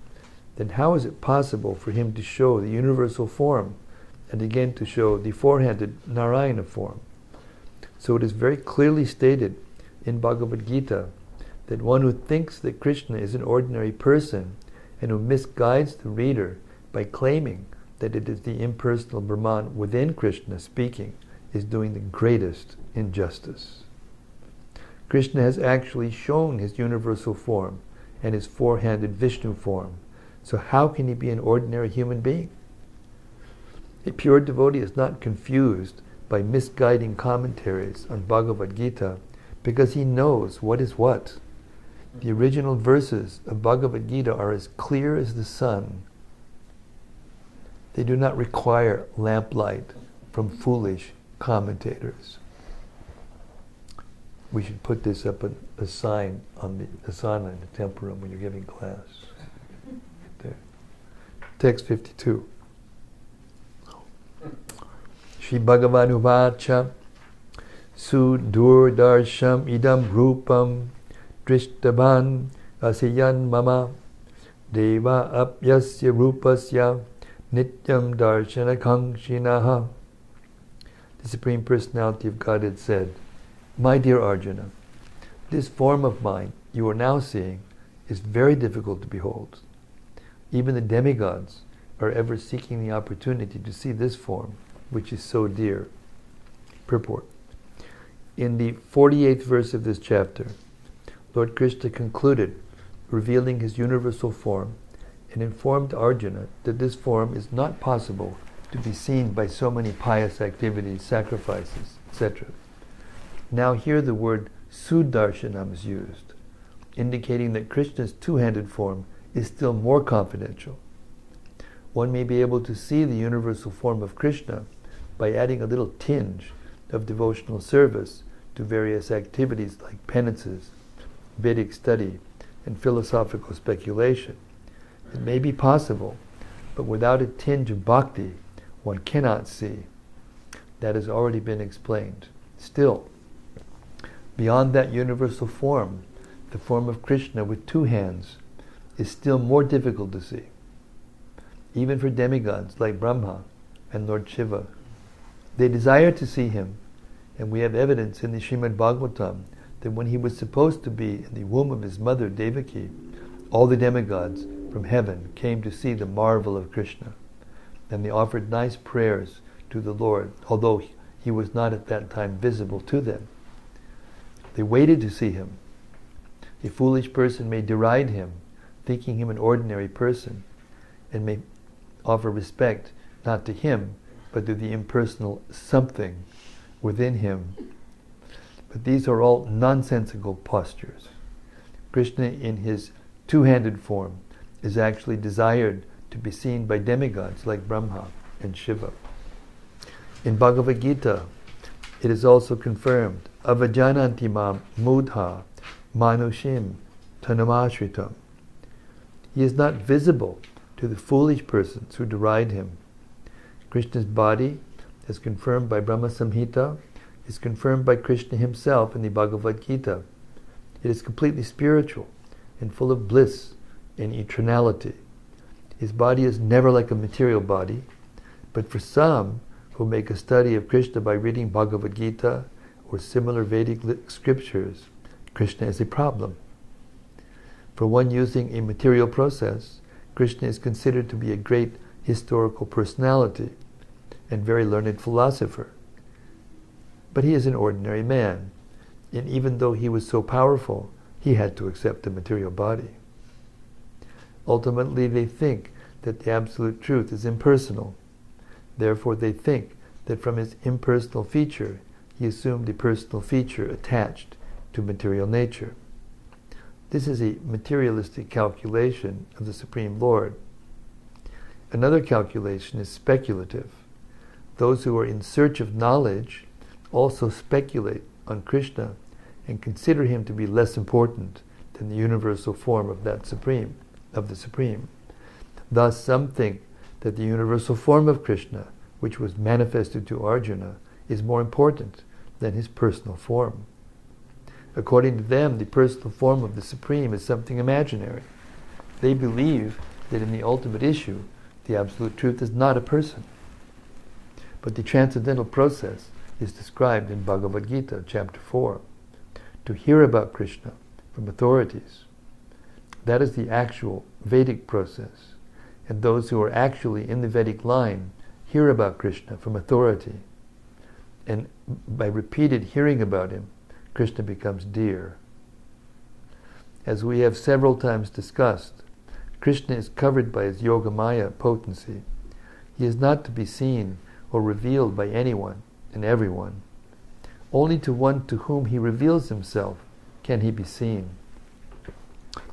then how is it possible for him to show the universal form and again to show the four-handed Narayana form? So it is very clearly stated in Bhagavad-gita that one who thinks that Krishna is an ordinary person and who misguides the reader by claiming that it is the impersonal Brahman within Krishna speaking is doing the greatest injustice. Krishna has actually shown his universal form and his four-handed Vishnu form. So how can he be an ordinary human being? A pure devotee is not confused by misguiding commentaries on Bhagavad-gita because he knows what is what. The original verses of Bhagavad-gita are as clear as the sun. They do not require lamplight from foolish commentators. We should put this up a sign on the asana in the temple room when you're giving class. Right there. Text 52. Shri Bhagavan uvacha sudurdarsham idam rupam drishtavan asiyan mama deva apyasya rupasya nityam darshana kangshinaha. The Supreme Personality of Godhead said, My dear Arjuna, this form of mine you are now seeing is very difficult to behold. Even the demigods are ever seeking the opportunity to see this form, which is so dear. Purport. In the 48th verse of this chapter, Lord Krishna concluded revealing his universal form and informed Arjuna that this form is not possible to be seen by so many pious activities, sacrifices, etc. Now here the word Sudarshanam is used, indicating that Krishna's two-handed form is still more confidential. One may be able to see the universal form of Krishna by adding a little tinge of devotional service to various activities like penances, Vedic study, and philosophical speculation. It may be possible, but without a tinge of bhakti, one cannot see. That has already been explained. Still, beyond that universal form, the form of Krishna with two hands is still more difficult to see. Even for demigods like Brahma and Lord Shiva. They desire to see him, and we have evidence in the Srimad Bhagavatam that when he was supposed to be in the womb of his mother Devaki, all the demigods from heaven came to see the marvel of Krishna. And they offered nice prayers to the Lord, although he was not at that time visible to them. They waited to see him. A foolish person may deride him, thinking him an ordinary person, and may offer respect not to him, but to the impersonal something within him. But these are all nonsensical postures. Krishna in his two-handed form is actually desired to be seen by demigods like Brahma and Shiva. In Bhagavad-gita, it is also confirmed, Avajananti mam mudha manushim tanamashritam. He is not visible to the foolish persons who deride him. Krishna's body, as confirmed by Brahma Samhita, is confirmed by Krishna himself in the Bhagavad-gita. It is completely spiritual and full of bliss and eternality. His body is never like a material body, but for some who make a study of Krishna by reading Bhagavad-gita or similar Vedic scriptures, Krishna is a problem. For one using a material process, Krishna is considered to be a great historical personality and very learned philosopher. But he is an ordinary man, and even though he was so powerful, he had to accept a material body. Ultimately, they think that the absolute truth is impersonal. Therefore, they think that from his impersonal feature, he assumed a personal feature attached to material nature. This is a materialistic calculation of the Supreme Lord. Another calculation is speculative. Those who are in search of knowledge also speculate on Krishna and consider him to be less important than the universal form of the Supreme. Thus, some think that the universal form of Krishna, which was manifested to Arjuna, is more important than his personal form. According to them, the personal form of the Supreme is something imaginary. They believe that in the ultimate issue, the absolute truth is not a person. But the transcendental process is described in Bhagavad-gita, chapter 4. To hear about Krishna from authorities, that is the actual Vedic process. And those who are actually in the Vedic line hear about Krishna from authority. And by repeated hearing about him, Krishna becomes dear. As we have several times discussed, Krishna is covered by his Yogamaya potency. He is not to be seen or revealed by anyone and everyone. Only to one to whom he reveals himself can he be seen.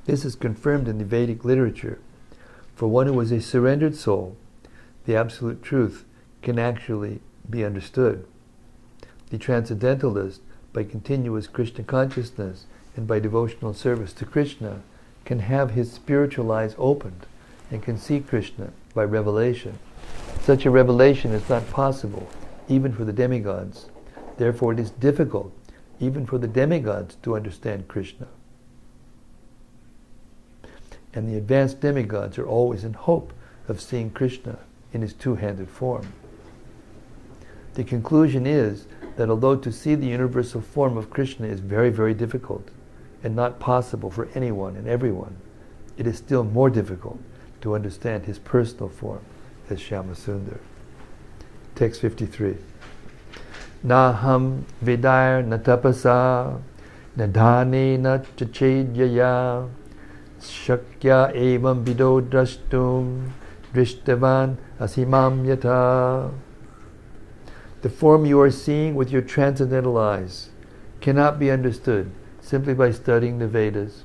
This is confirmed in the Vedic literature. For one who is a surrendered soul, the absolute truth can actually be understood. The transcendentalist, by continuous Krishna consciousness and by devotional service to Krishna, can have his spiritual eyes opened and can see Krishna by revelation. Such a revelation is not possible even for the demigods. Therefore, it is difficult even for the demigods to understand Krishna. And the advanced demigods are always in hope of seeing Krishna in his two-handed form. The conclusion is that although to see the universal form of Krishna is very, very difficult and not possible for anyone and everyone, it is still more difficult to understand his personal form as Shyamasundar. Text 53. Naham vidair na tapasa nadhani na chachedyaya shakya evam vido drashtum drishtavan asimam yata. The form you are seeing with your transcendental eyes cannot be understood simply by studying the Vedas,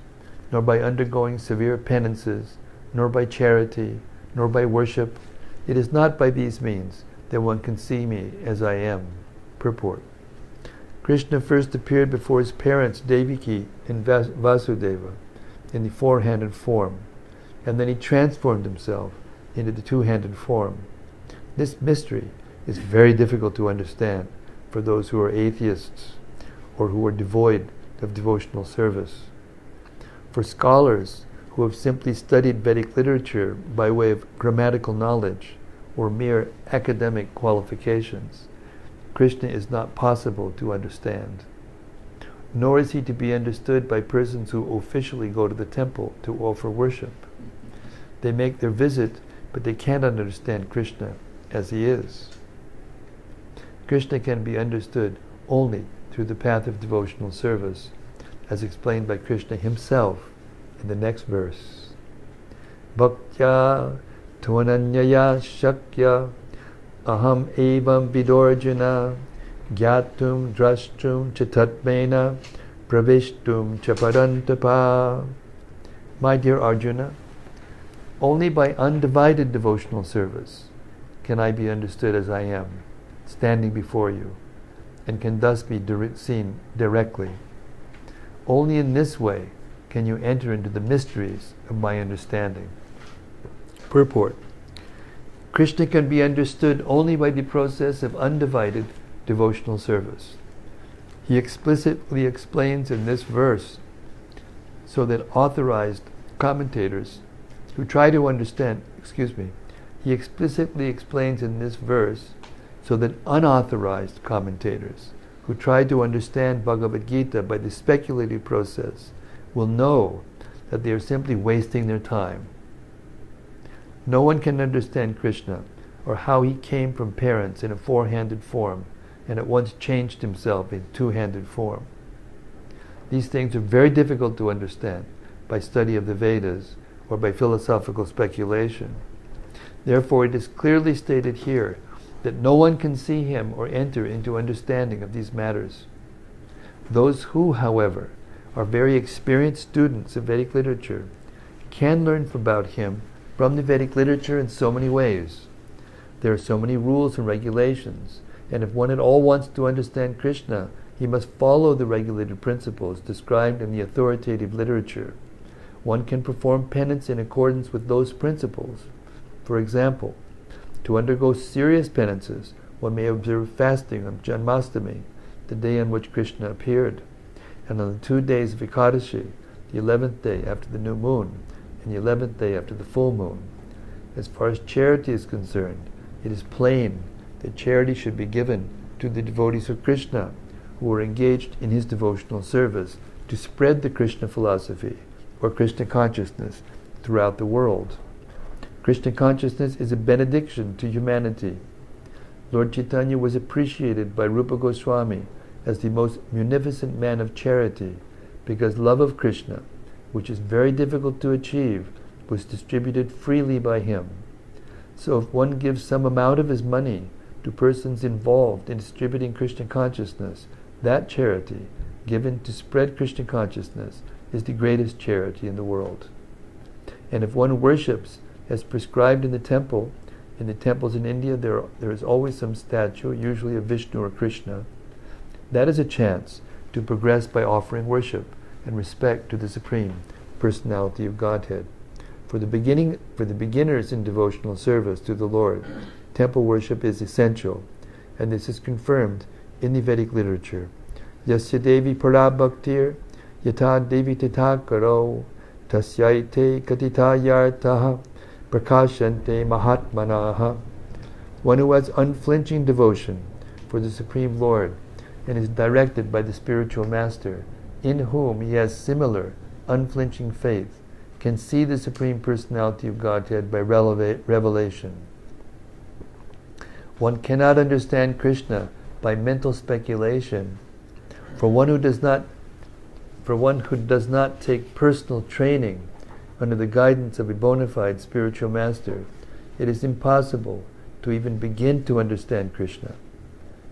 nor by undergoing severe penances, nor by charity, nor by worship. It is not by these means that one can see me as I am. Purport. Krishna first appeared before his parents Devaki and Vasudeva in the four-handed form, and then he transformed himself into the two-handed form. This mystery is very difficult to understand for those who are atheists or who are devoid of devotional service. For scholars who have simply studied Vedic literature by way of grammatical knowledge or mere academic qualifications, Krishna is not possible to understand. Nor is he to be understood by persons who officially go to the temple to offer worship. They make their visit, but they cannot understand Krishna as he is. Krishna can be understood only through the path of devotional service, as explained by Krishna himself in the next verse. Bhaktya tvananyaya shakya aham evam vidorjuna gyatum drashtum chatatmena pravishtum chaparantapa. My dear Arjuna, only by undivided devotional service can I be understood as I am, standing before you, and can thus be seen directly. Only in this way can you enter into the mysteries of my understanding. Purport. Krishna can be understood only by the process of undivided devotional service. He explicitly explains in this verse so that authorized commentators who try to understand, he explicitly explains in this verse so that unauthorized commentators who try to understand Bhagavad-gita by the speculative process will know that they are simply wasting their time. No one can understand Krishna or how he came from parents in a four-handed form and at once changed himself in two-handed form. These things are very difficult to understand by study of the Vedas or by philosophical speculation. Therefore, it is clearly stated here that no one can see him or enter into understanding of these matters. Those who, however, are very experienced students of Vedic literature can learn about him from the Vedic literature in so many ways. There are so many rules and regulations, and if one at all wants to understand Krishna, he must follow the regulated principles described in the authoritative literature. One can perform penance in accordance with those principles. For example, to undergo serious penances, one may observe fasting on Janmashtami, the day on which Krishna appeared, and on the 2 days of Ekadashi, the 11th day after the new moon, and the 11th day after the full moon. As far as charity is concerned, it is plain that charity should be given to the devotees of Krishna who are engaged in his devotional service to spread the Krishna philosophy or Krishna consciousness throughout the world. Krishna consciousness is a benediction to humanity. Lord Chaitanya was appreciated by Rupa Goswami as the most munificent man of charity because love of Krishna, which is very difficult to achieve, was distributed freely by him. So if one gives some amount of his money to persons involved in distributing Krishna consciousness, that charity, given to spread Krishna consciousness, is the greatest charity in the world. And if one worships as prescribed in the temples in India, there is always some statue, usually of Vishnu or Krishna. That is a chance to progress by offering worship and respect to the Supreme Personality of Godhead. For the beginners in devotional service to the Lord, temple worship is essential, and this is confirmed in the Vedic literature. Yasya Devi Parabhaktir Yata Devi Tathakaro Tasyaite Katitayartaha Prakashante Mahatmanaha. One who has unflinching devotion for the Supreme Lord and is directed by the spiritual master, in whom he has similar unflinching faith, can see the Supreme Personality of Godhead by revelation. One cannot understand Krishna by mental speculation. For one who does not take personal training under the guidance of a bona fide spiritual master, it is impossible to even begin to understand Krishna.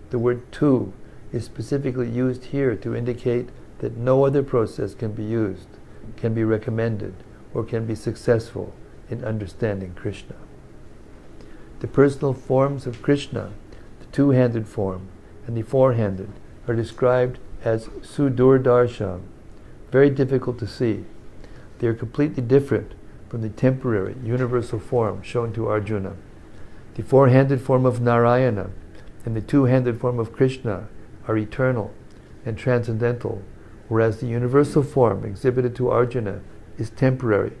The word "to" is specifically used here to indicate that no other process can be used, can be recommended, or can be successful in understanding Krishna. The personal forms of Krishna, the two-handed form and the four-handed, are described as sudurdarsham, very difficult to see. They are completely different from the temporary, universal form shown to Arjuna. The four-handed form of Narayana and the two-handed form of Krishna are eternal and transcendental, whereas the universal form exhibited to Arjuna is temporary.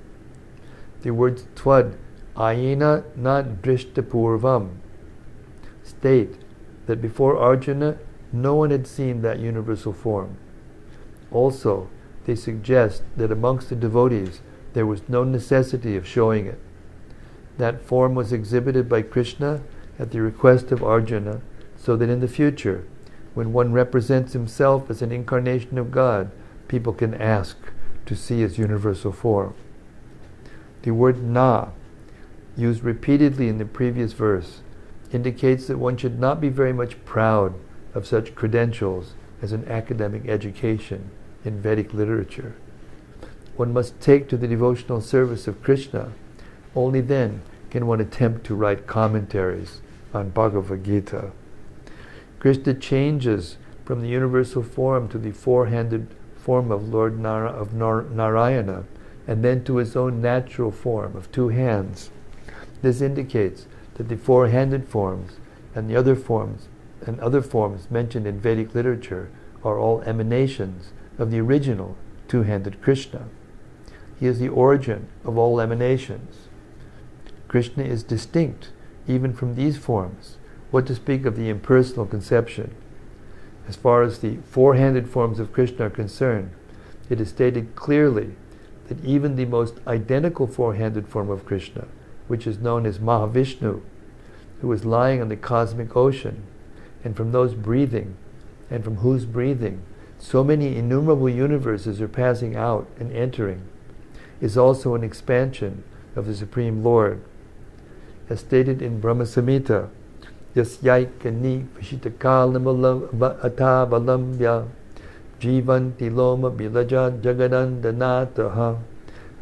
The words Tvad ayena na drishtapurvam state that before Arjuna no one had seen that universal form. Also, they suggest that amongst the devotees there was no necessity of showing it. That form was exhibited by Krishna at the request of Arjuna, so that in the future, when one represents himself as an incarnation of God, people can ask to see his universal form. The word na, used repeatedly in the previous verse, indicates that one should not be very much proud of such credentials as an academic education in Vedic literature. One must take to the devotional service of Krishna. Only then can one attempt to write commentaries on Bhagavad-gita. Krishna changes from the universal form to the four-handed form of Lord Narayana, and then to his own natural form of two hands. This indicates that the four-handed forms and the other forms mentioned in Vedic literature are all emanations of the original two-handed Krishna. He is the origin of all emanations. Krishna is distinct even from these forms, what to speak of the impersonal conception? As far as the four-handed forms of Krishna are concerned, it is stated clearly that even the most identical four-handed form of Krishna, which is known as Mahavishnu, who is lying on the cosmic ocean, and from whose breathing, so many innumerable universes are passing out and entering, is also an expansion of the Supreme Lord. As stated in Brahma Samhita, Yasyaikani Vishitakalamatavalambya Jivanti Loma Bilaja Jagadandanataha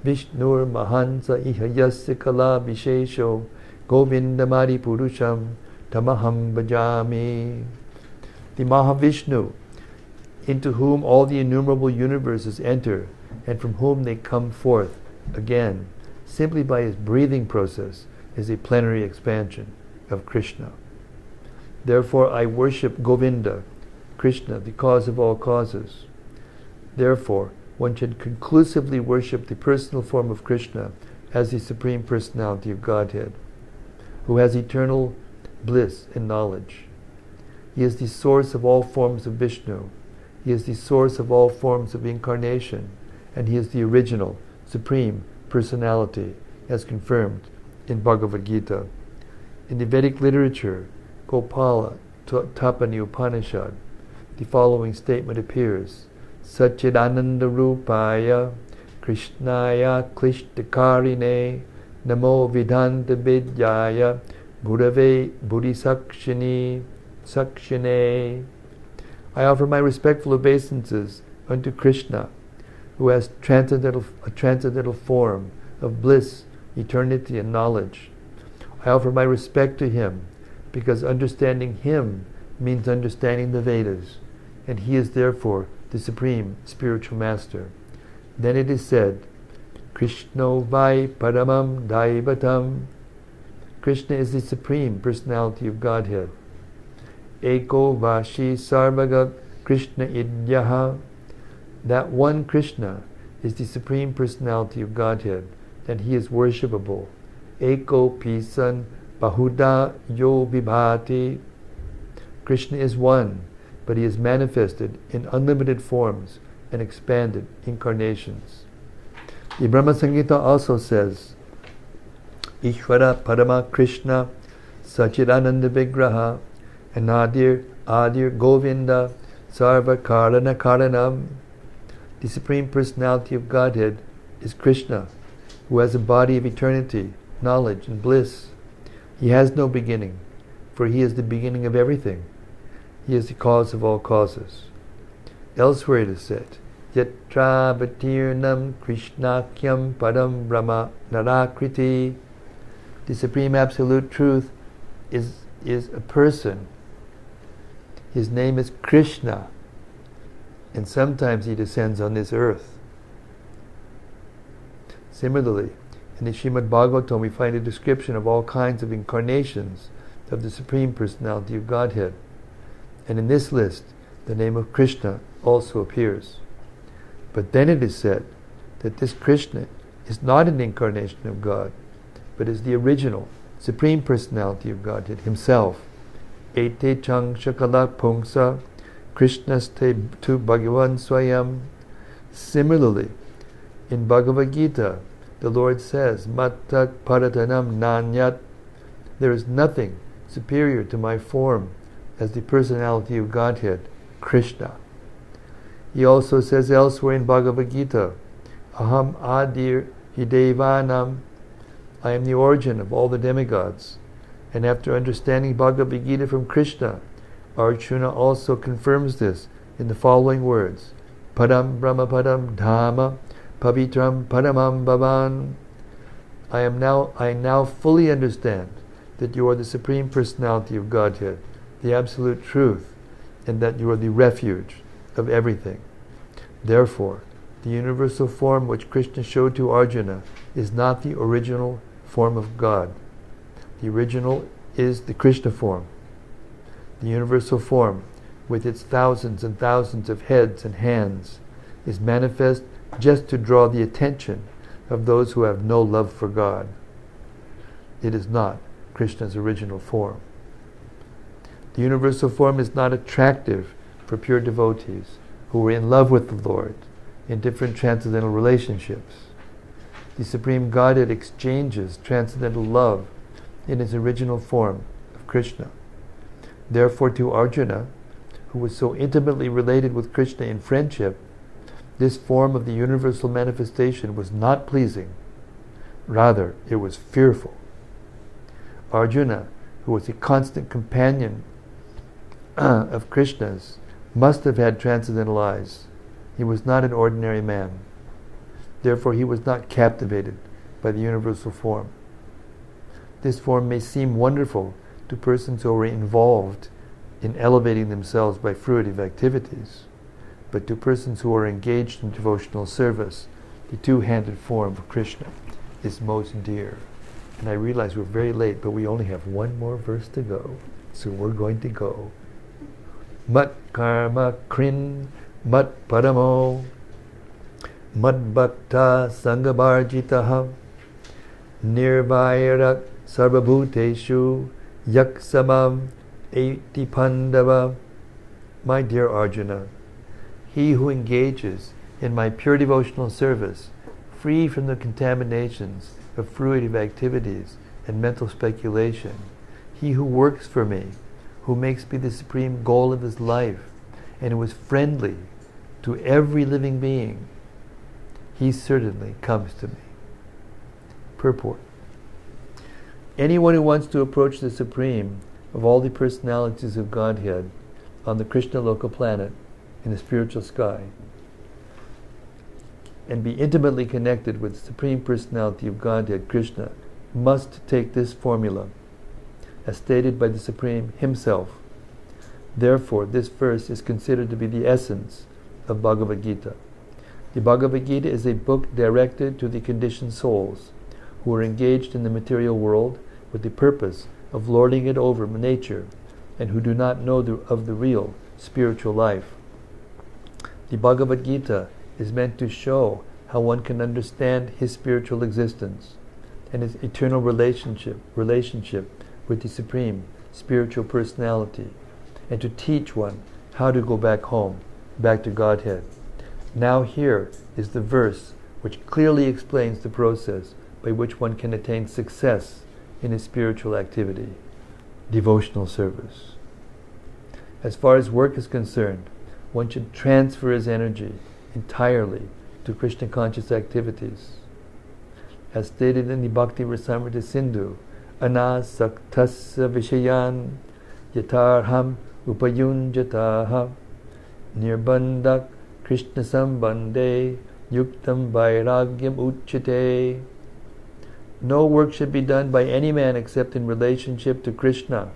Vishnur Mahansa Ihayasya Kala Vishesho Govindamari Purusham Tamaham Bhajami. The Mahavishnu, into whom all the innumerable universes enter and from whom they come forth again, simply by his breathing process, is a plenary expansion of Krishna. Therefore I worship Govinda, Krishna, the cause of all causes. Therefore, one should conclusively worship the personal form of Krishna as the Supreme Personality of Godhead, who has eternal bliss and knowledge. He is the source of all forms of Vishnu. He is the source of all forms of incarnation, and he is the original, Supreme Personality, as confirmed in Bhagavad-gita. In the Vedic literature, Gopala Tapani Upanishad, the following statement appears: Satchidananda Rupaya Krishnaya Klishtakarine Namo Vidanta Vidyaya Gurave Bodhisakshine. I offer my respectful obeisances unto Krishna, who has a transcendental form of bliss, eternity, and knowledge. I offer my respect to him, because understanding him means understanding the Vedas, and he is therefore the supreme spiritual master. Then it is said, Krishno vai paramam daivatam. Krishna is the supreme personality of Godhead. Eko vashi sarvagat Krishna idyaha. That one Krishna is the supreme personality of Godhead, and he is worshipable. Eko pisan bahuda yo vibhati. Krishna is one, but he is manifested in unlimited forms and expanded incarnations. The Brahma Samhita also says, Ishvara Parama Krishna Sachidananda Vigraha Anadir Adir Govinda Sarva Karana Karanam. The Supreme Personality of Godhead is Krishna, who has a body of eternity, knowledge, and bliss. He has no beginning, for he is the beginning of everything. He is the cause of all causes. Elsewhere it is said, Yatra Bhatirnam Krishnakyam Padam Brahma Narakriti. The Supreme Absolute Truth is a person. His name is Krishna, and sometimes he descends on this earth. Similarly, in the Srimad Bhagavatam we find a description of all kinds of incarnations of the Supreme Personality of Godhead. And in this list, the name of Krishna also appears. But then it is said that this Krishna is not an incarnation of God, but is the original, Supreme Personality of Godhead himself. Ete chang shakala pungsa Krishnaste tu Bhagavan Swayam. Similarly, in Bhagavad-gita, the Lord says, Mattak paratanam nanyat. There is nothing superior to my form as the personality of Godhead, Krishna. He also says elsewhere in Bhagavad-gita, Aham adir hidevanam. I am the origin of all the demigods. And after understanding Bhagavad-gita from Krishna, Arjuna also confirms this in the following words, Padam Brahma Padam Dhamma Pavitram Paramam Bhavan. I now fully understand that you are the Supreme Personality of Godhead, the Absolute Truth, and that you are the refuge of everything. Therefore, the universal form which Krishna showed to Arjuna is not the original form of God. The original is the Krishna form. The universal form, with its thousands and thousands of heads and hands, is manifest just to draw the attention of those who have no love for God. It is not Krishna's original form. The universal form is not attractive for pure devotees who are in love with the Lord in different transcendental relationships. The Supreme Godhead exchanges transcendental love in its original form of Krishna. Therefore, to Arjuna, who was so intimately related with Krishna in friendship, this form of the universal manifestation was not pleasing. Rather, it was fearful. Arjuna, who was a constant companion of Krishna's, must have had transcendental eyes. He was not an ordinary man. Therefore, he was not captivated by the universal form. This form may seem wonderful to persons who are involved in elevating themselves by fruitive activities, but to persons who are engaged in devotional service, the two-handed form of Krishna is most dear. And I realize we're very late, but we only have one more verse to go, so we're going to go. Mat karma krin mat paramo mat bhakta sangabharjitaha nirvairak sarvabhuteshu yaksamam eti pandava. My dear Arjuna, he who engages in my pure devotional service, free from the contaminations of fruitive activities and mental speculation, he who works for me, who makes me the supreme goal of his life, and who is friendly to every living being, he certainly comes to me. Purport. Anyone who wants to approach the Supreme of all the personalities of Godhead on the Krishna local planet in the spiritual sky and be intimately connected with the Supreme Personality of Godhead, Krishna, must take this formula as stated by the Supreme himself. Therefore, this verse is considered to be the essence of Bhagavad-gita. The Bhagavad-gita is a book directed to the conditioned souls who are engaged in the material world with the purpose of lording it over nature and who do not know of the real spiritual life. The Bhagavad-gita is meant to show how one can understand his spiritual existence and his eternal relationship with the Supreme Spiritual Personality, and to teach one how to go back home, back to Godhead. Now here is the verse which clearly explains the process by which one can attain success in his spiritual activity, devotional service. As far as work is concerned, one should transfer his energy entirely to Krishna conscious activities. As stated in the Bhakti Rasamrita Sindhu, anasaktasya vishayan yatarham upayunjataha nirbandak Krishna sambande yuktam vairagyam uchate. No work should be done by any man except in relationship to Krishna.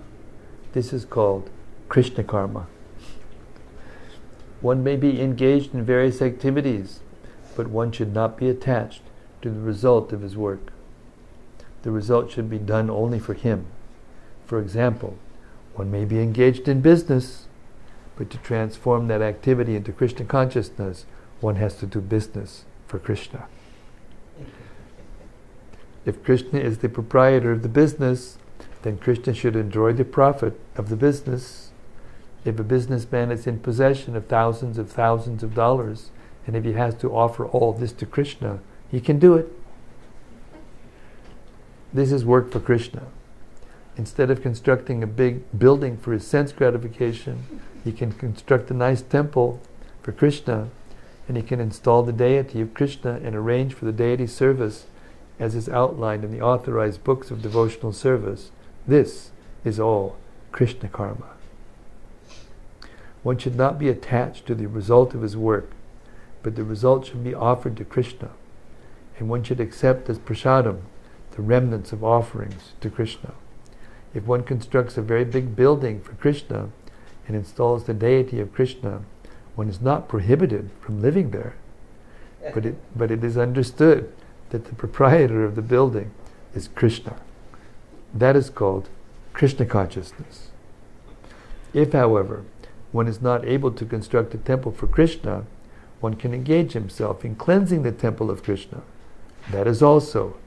This is called Krishna karma. One may be engaged in various activities, but one should not be attached to the result of his work. The result should be done only for him. For example, one may be engaged in business, but to transform that activity into Krishna consciousness, one has to do business for Krishna. If Krishna is the proprietor of the business, then Krishna should enjoy the profit of the business. If a businessman is in possession of thousands of dollars, and if he has to offer all this to Krishna, he can do it. This is work for Krishna. Instead of constructing a big building for his sense gratification, he can construct a nice temple for Krishna, and he can install the deity of Krishna and arrange for the deity's service as is outlined in the authorized books of devotional service. This is all Krishna karma. One should not be attached to the result of his work, but the result should be offered to Krishna, and one should accept as prasadam the remnants of offerings to Krishna. If one constructs a very big building for Krishna and installs the deity of Krishna, one is not prohibited from living there, but it is understood that the proprietor of the building is Krishna. That is called Krishna consciousness. If, however, one is not able to construct a temple for Krishna, one can engage himself in cleansing the temple of Krishna. That is also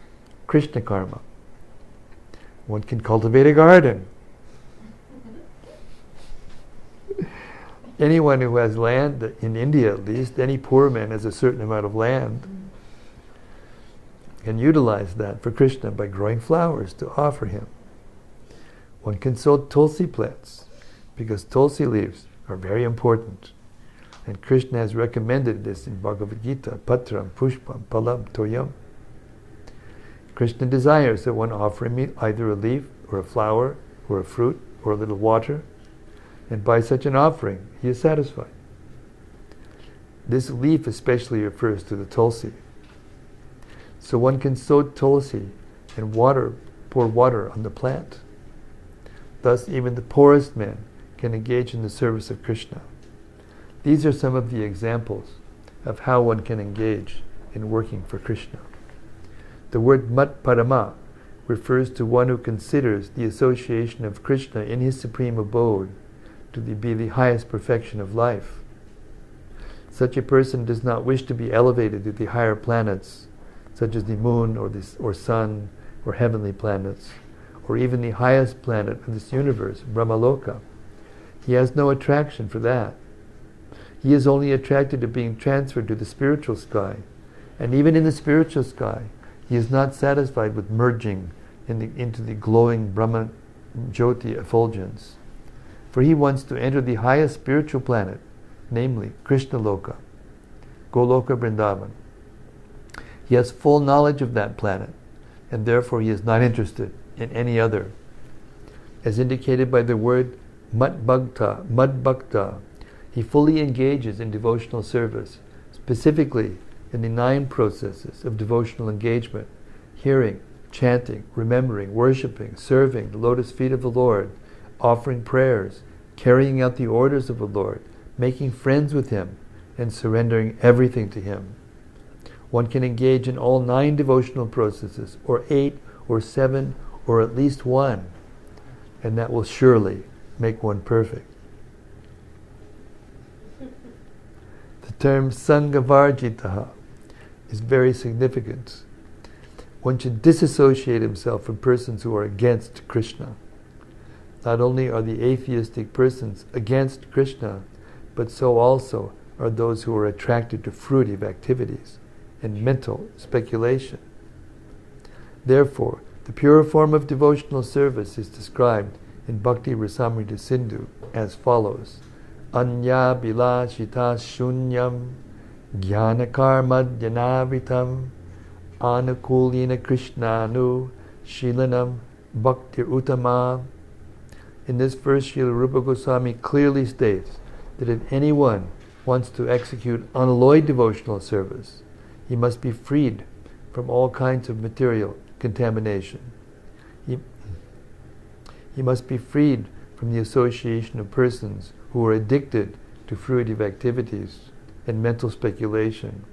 Krishna karma. One can cultivate a garden. anyone who has land, in India at least, any poor man has a certain amount of land, can utilize that for Krishna by growing flowers to offer him. One can sow tulsi plants, because tulsi leaves are very important. And Krishna has recommended this in Bhagavad-gita, patram, pushpam, palam, toyam. Krishna desires that one offer him either a leaf, or a flower, or a fruit, or a little water, and by such an offering, he is satisfied. This leaf especially refers to the tulsi. So one can sow tulsi and pour water on the plant. Thus, even the poorest man can engage in the service of Krishna. These are some of the examples of how one can engage in working for Krishna. The word mat parama refers to one who considers the association of Krishna in his supreme abode to be the highest perfection of life. Such a person does not wish to be elevated to the higher planets, such as the moon or sun or heavenly planets, or even the highest planet of this universe, Brahmaloka. He has no attraction for that. He is only attracted to being transferred to the spiritual sky. And even in the spiritual sky, he is not satisfied with merging into the glowing Brahma Jyoti effulgence. For he wants to enter the highest spiritual planet, namely Krishna Loka, Goloka Vrindavan. He has full knowledge of that planet, and therefore he is not interested in any other. As indicated by the word madbhakta, he fully engages in devotional service, specifically in the 9 processes of devotional engagement: hearing, chanting, remembering, worshipping, serving the lotus feet of the Lord, offering prayers, carrying out the orders of the Lord, making friends with him, and surrendering everything to him. One can engage in all 9 devotional processes, or 8, or 7, or at least 1, and that will surely make one perfect. The term Sanghavarjitaha is very significant. One should disassociate himself from persons who are against Krishna. Not only are the atheistic persons against Krishna, but so also are those who are attracted to fruitive activities and mental speculation. Therefore, the pure form of devotional service is described in Bhakti Rasamrita Sindhu as follows: Anya bilashita shunyam jnanakarmadhyanavitam anukulina krishnanu shilanam bhaktir uttama. In this verse, Srila Rupa Goswami clearly states that if anyone wants to execute unalloyed devotional service, he must be freed from all kinds of material contamination. He must be freed from the association of persons who are addicted to fruitive activities and mental speculation.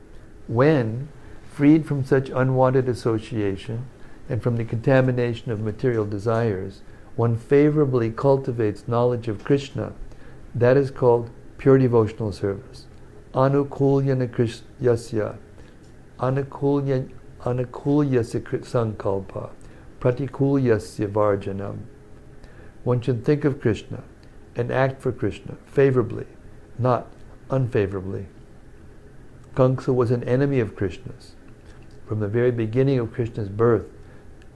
When freed from such unwanted association and from the contamination of material desires, one favorably cultivates knowledge of Krishna. That is called pure devotional service. Anukulyana Krishyasya, Anukulyasya sankalpa, Pratikulyasya varjanam. One should think of Krishna and act for Krishna favorably, not unfavorably. Kamsa was an enemy of Krishna's. From the very beginning of Krishna's birth,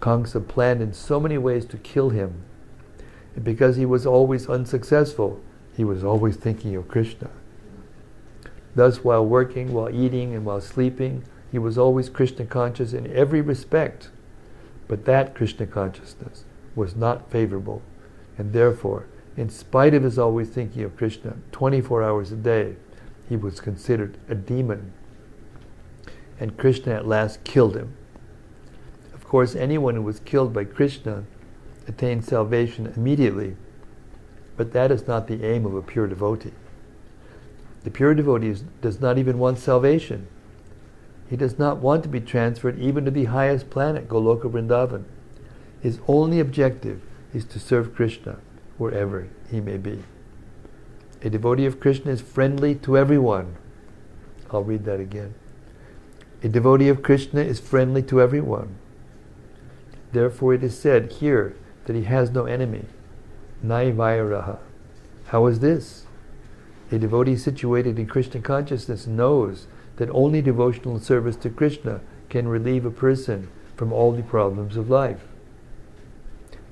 Kamsa planned in so many ways to kill him. And because he was always unsuccessful, he was always thinking of Krishna. Thus, while working, while eating, and while sleeping, he was always Krishna conscious in every respect. But that Krishna consciousness was not favorable. And therefore, in spite of his always thinking of Krishna 24 hours a day, he was considered a demon. And Krishna at last killed him. Of course, anyone who was killed by Krishna attained salvation immediately, but that is not the aim of a pure devotee. The pure devotee does not even want salvation. He does not want to be transferred even to the highest planet, Goloka Vrindavan. His only objective is to serve Krishna wherever he may be. A devotee of Krishna is friendly to everyone. I'll read that again. A devotee of Krishna is friendly to everyone. Therefore it is said here that he has no enemy. Naivayaraha. How is this? A devotee situated in Krishna consciousness knows that only devotional service to Krishna can relieve a person from all the problems of life.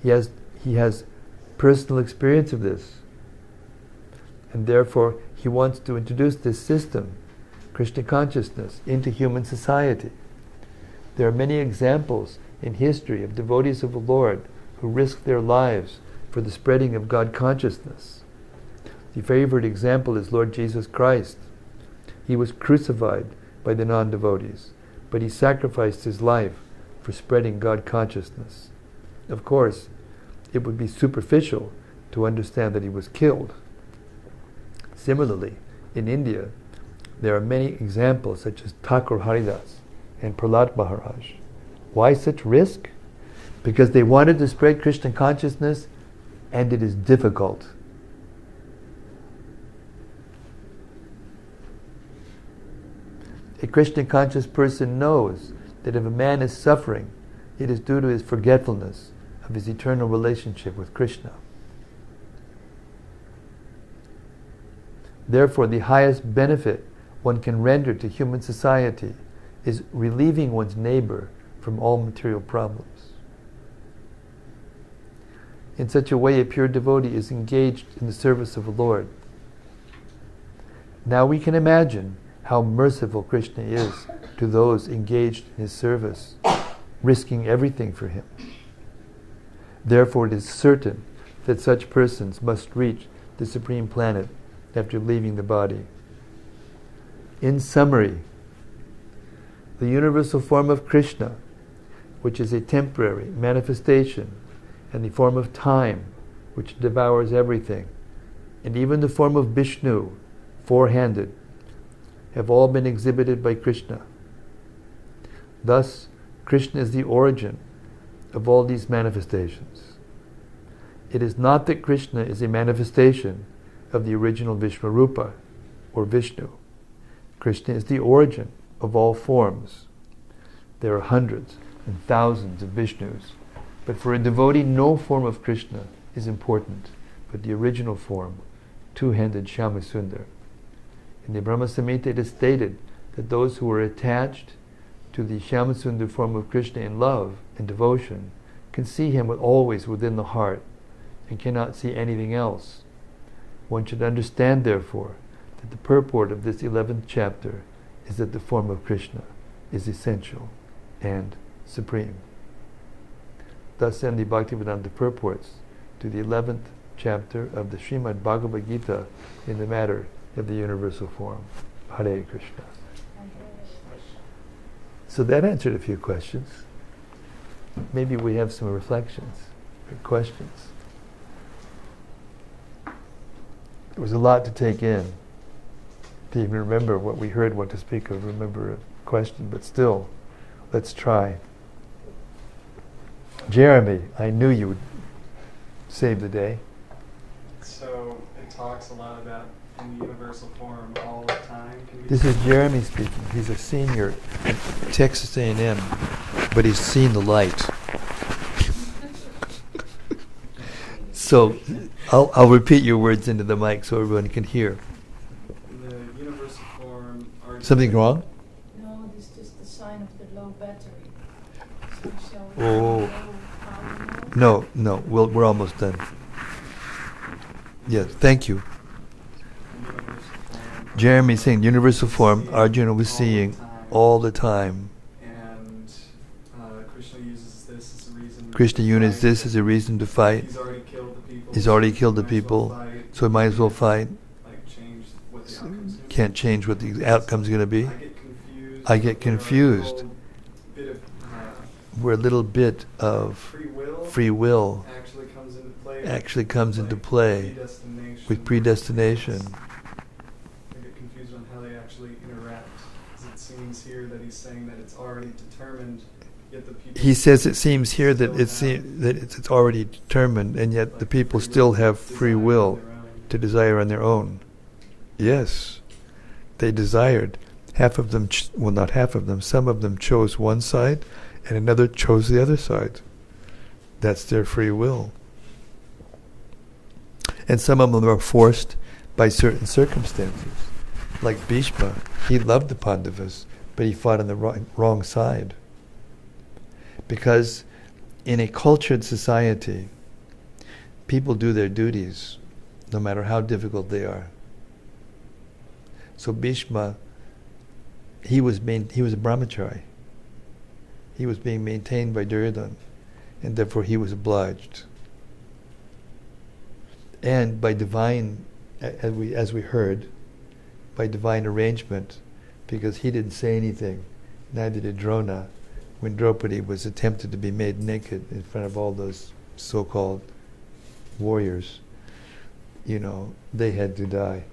He has personal experience of this, and therefore he wants to introduce this system, Krishna consciousness, into human society. There are many examples in history of devotees of the Lord who risked their lives for the spreading of God consciousness. The favorite example is Lord Jesus Christ. He was crucified by the non-devotees, but he sacrificed his life for spreading God consciousness. Of course, it would be superficial to understand that he was killed. Similarly, in India, there are many examples such as Thakur Haridas and Prahlad Maharaj. Why such risk? Because they wanted to spread Krishna consciousness, and it is difficult. A Krishna conscious person knows that if a man is suffering, it is due to his forgetfulness of his eternal relationship with Krishna. Therefore, the highest benefit one can render to human society is relieving one's neighbor from all material problems. In such a way, a pure devotee is engaged in the service of the Lord. Now we can imagine how merciful Krishna is to those engaged in his service, risking everything for him. Therefore, it is certain that such persons must reach the supreme planet after leaving the body. In summary, the universal form of Krishna, which is a temporary manifestation, and the form of time, which devours everything, and even the form of Vishnu, four-handed, have all been exhibited by Krishna. Thus, Krishna is the origin of all these manifestations. It is not that Krishna is a manifestation of the original Vishvarupa, or Vishnu. Krishna is the origin of all forms. There are hundreds and thousands of Vishnus, but for a devotee, no form of Krishna is important, but the original form, two-handed Shyamasundar. In the Brahma Samhita, it is stated that those who are attached to the Shyamasundar form of Krishna in love and devotion can see him always within the heart and cannot see anything else. One should understand, therefore, that the purport of this 11th chapter is that the form of Krishna is essential and supreme. Thus end the Bhaktivedanta purports to the 11th chapter of the Srimad Bhagavad-gita in the matter of the universal form. Hare Krishna. So that answered a few questions. Maybe we have some reflections or questions. There was a lot to take in, to even remember what we heard, what to speak of, remember a question, but still, let's try. Jeremy, I knew you would save the day. So it talks a lot about in the universal form all the time. This is Jeremy speaking. He's a senior at Texas A&M, but he's seen the light. So I'll repeat your words into the mic so everyone can hear. The universal form. Something wrong? No, this is just the sign of the low battery. So Oh. low power. No, we're almost done. Yes, thank you. Jeremy's saying universal form, Arjuna was seeing all the time. And Krishna uses this as a reason. Krishna uses this as a reason to fight. He's already killed the people. He's already killed the people, so he might as well fight. Like change what the outcome's gonna be. Can't change what the outcome's going to be. I get confused. Where a little bit of free will actually comes into play. with predestination. I get confused on how they actually interact. Because it seems here that he's saying that it's already determined, yet the people. He says it seems here that it's already determined, and yet the people still have free will to desire on their own. Yes, they desired. Half of them, well, not half of them, some of them chose one side, and another chose the other side. That's their free will. And some of them are forced by certain circumstances. Like Bhishma, he loved the Pandavas, but he fought on the wrong side. Because in a cultured society, people do their duties, no matter how difficult they are. So Bhishma, he was a brahmachari. He was being maintained by Duryodhana, and therefore he was obliged. And by divine, as we heard, by divine arrangement, because he didn't say anything, neither did Drona, when Draupadi was attempted to be made naked in front of all those so-called warriors, they had to die.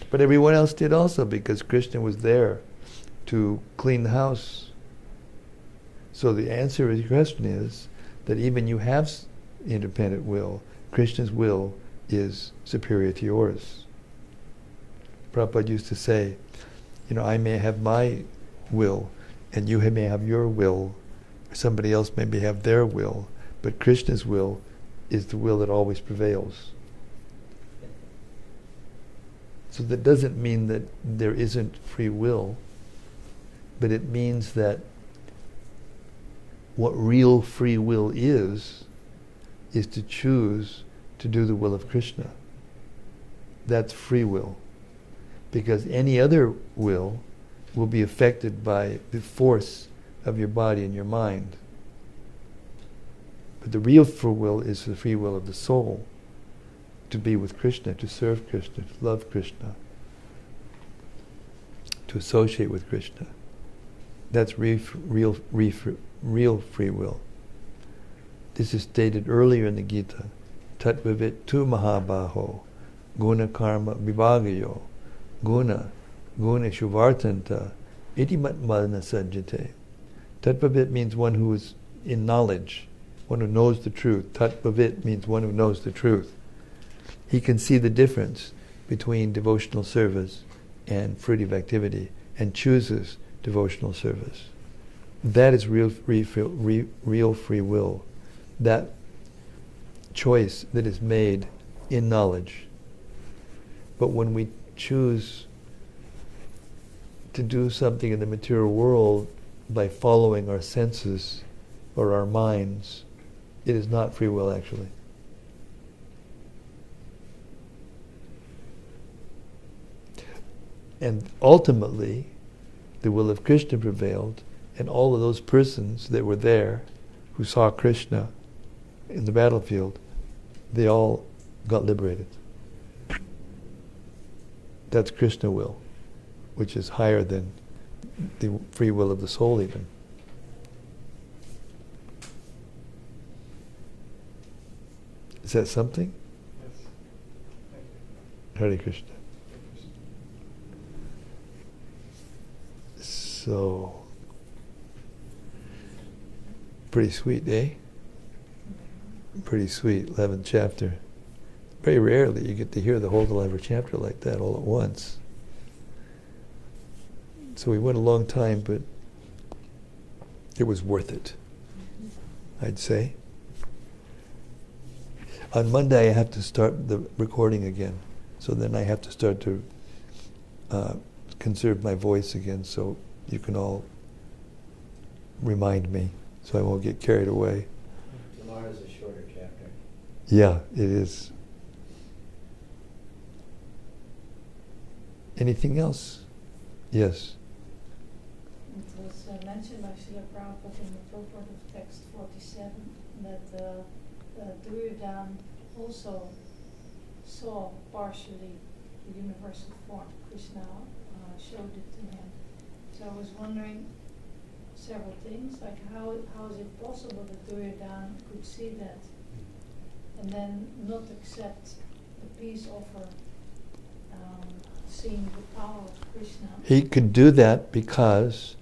But everyone else did also, because Krishna was there to clean the house. So the answer to your question is that even you have independent will, Krishna's will is superior to yours. Prabhupada used to say, I may have my will, and you may have your will, or somebody else maybe have their will, but Krishna's will is the will that always prevails. So that doesn't mean that there isn't free will, but it means that what real free will is to choose to do the will of Krishna. That's free will. Because any other will be affected by the force of your body and your mind. But the real free will is the free will of the soul, to be with Krishna, to serve Krishna, to love Krishna, to associate with Krishna. That's real free will. This is stated earlier in the Gita. Tatvavit tu mahabaho, guna karma vibhagayo, guna shuvartanta, iti matmalna sajjate. Tatvavit means one who is in knowledge, one who knows the truth. Tatvavit means one who knows the truth. He can see the difference between devotional service and fruitive activity and chooses devotional service. That is real free will. That choice that is made in knowledge. But when we choose to do something in the material world by following our senses or our minds, it is not free will actually. And ultimately, the will of Krishna prevailed, and all of those persons that were there who saw Krishna in the battlefield, they all got liberated. That's Krishna will, which is higher than the free will of the soul even. Is that something? Yes. Thank you. Hare Krishna. So, pretty sweet, eh? Pretty sweet, 11th chapter. Very rarely you get to hear the whole 11th chapter like that all at once. So we went a long time, but it was worth it, I'd say. On Monday I have to start the recording again, so then I have to start to conserve my voice again, so you can all remind me, so I won't get carried away. Tomorrow's a shorter chapter. Yeah, it is. Anything else? Yes. It was mentioned by Srila Prabhupada in the purport of text 47 that Duryodhana also saw partially the universal form. Krishna showed it to him. So I was wondering several things, like how is it possible that Duryodhana could see that and then not accept the peace offer, seeing the power of Krishna? He could do that because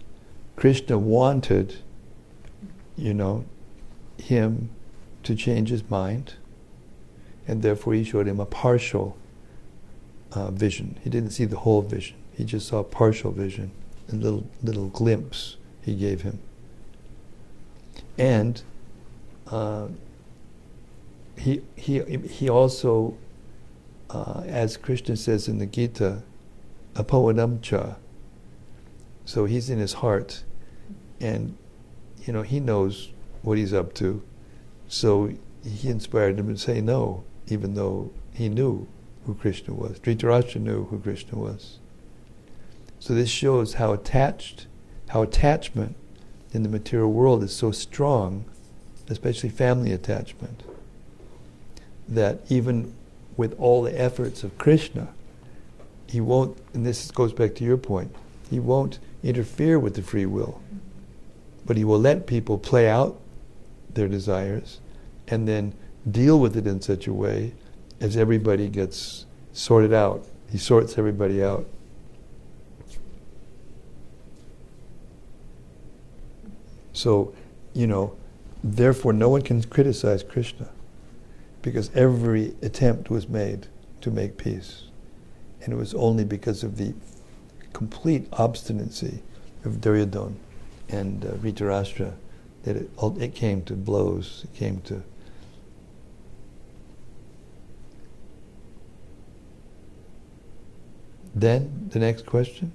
Krishna wanted, him to change his mind, and therefore he showed him a partial vision. He didn't see the whole vision. He just saw a partial vision, a little glimpse he gave him. And he also as Krishna says in the Gita, apavanam cha. So he's in his heart, and he knows what he's up to. So he inspired him to say no, even though he knew who Krishna was. Dhritarashtra knew who Krishna was. So this shows how attachment in the material world is so strong, especially family attachment, that even with all the efforts of Krishna, he won't, and this goes back to your point, he won't interfere with the free will, but he will let people play out their desires and then deal with it in such a way as everybody gets sorted out. He sorts everybody out. So, therefore no one can criticize Krishna, because every attempt was made to make peace. And it was only because of the complete obstinacy of Duryodhana and Dhritarashtra that it came to blows. It came to... Then, the next question?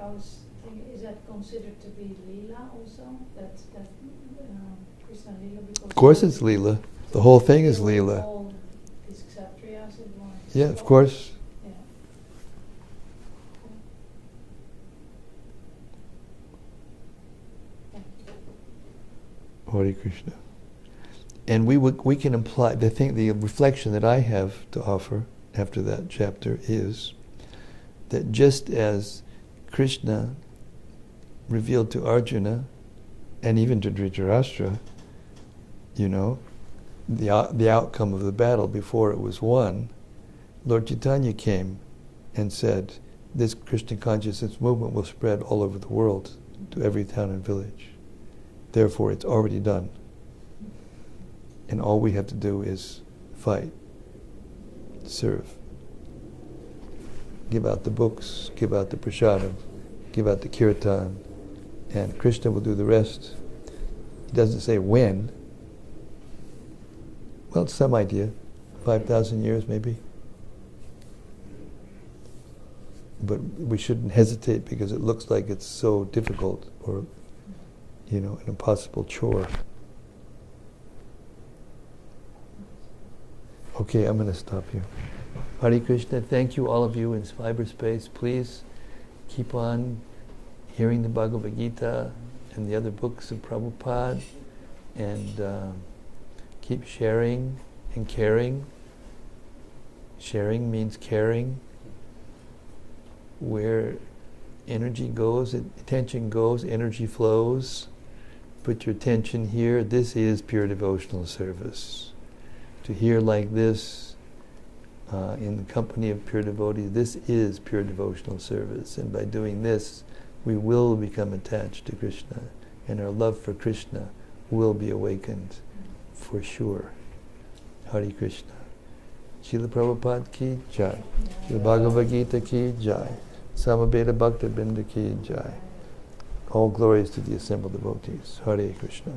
I was thinking, is that considered to be Leela also? That Krishna Leela? Because of course it's Leela. The whole thing is Leela. All these kshatriyas at once. Yeah, of course. Hare Krishna. And we can imply, the reflection that I have to offer after that chapter is that just as Krishna revealed to Arjuna and even to Dhritarashtra, the outcome of the battle before it was won, Lord Chaitanya came and said, this Krishna consciousness movement will spread all over the world to every town and village. Therefore, it's already done. And all we have to do is fight, serve. Give out the books, give out the prasadam, give out the kirtan, and Krishna will do the rest. He doesn't say when. Well, it's some idea. 5,000 years maybe. But we shouldn't hesitate because it looks like it's so difficult or, an impossible chore. Okay, I'm going to stop here. Hare Krishna, thank you all of you in cyberspace. Please keep on hearing the Bhagavad-gita and the other books of Prabhupada, and keep sharing and caring. Sharing means caring. Where energy goes, attention goes, energy flows. Put your attention here. This is pure devotional service. To hear like this, in the company of pure devotees, this is pure devotional service. And by doing this, we will become attached to Krishna, and our love for Krishna will be awakened for sure. Hare Krishna. Srila Prabhupada ki jai. Srila Bhagavad-gita ki jai. Samaveda Bhakta Binda ki jai. All glories to the assembled devotees. Hare Krishna.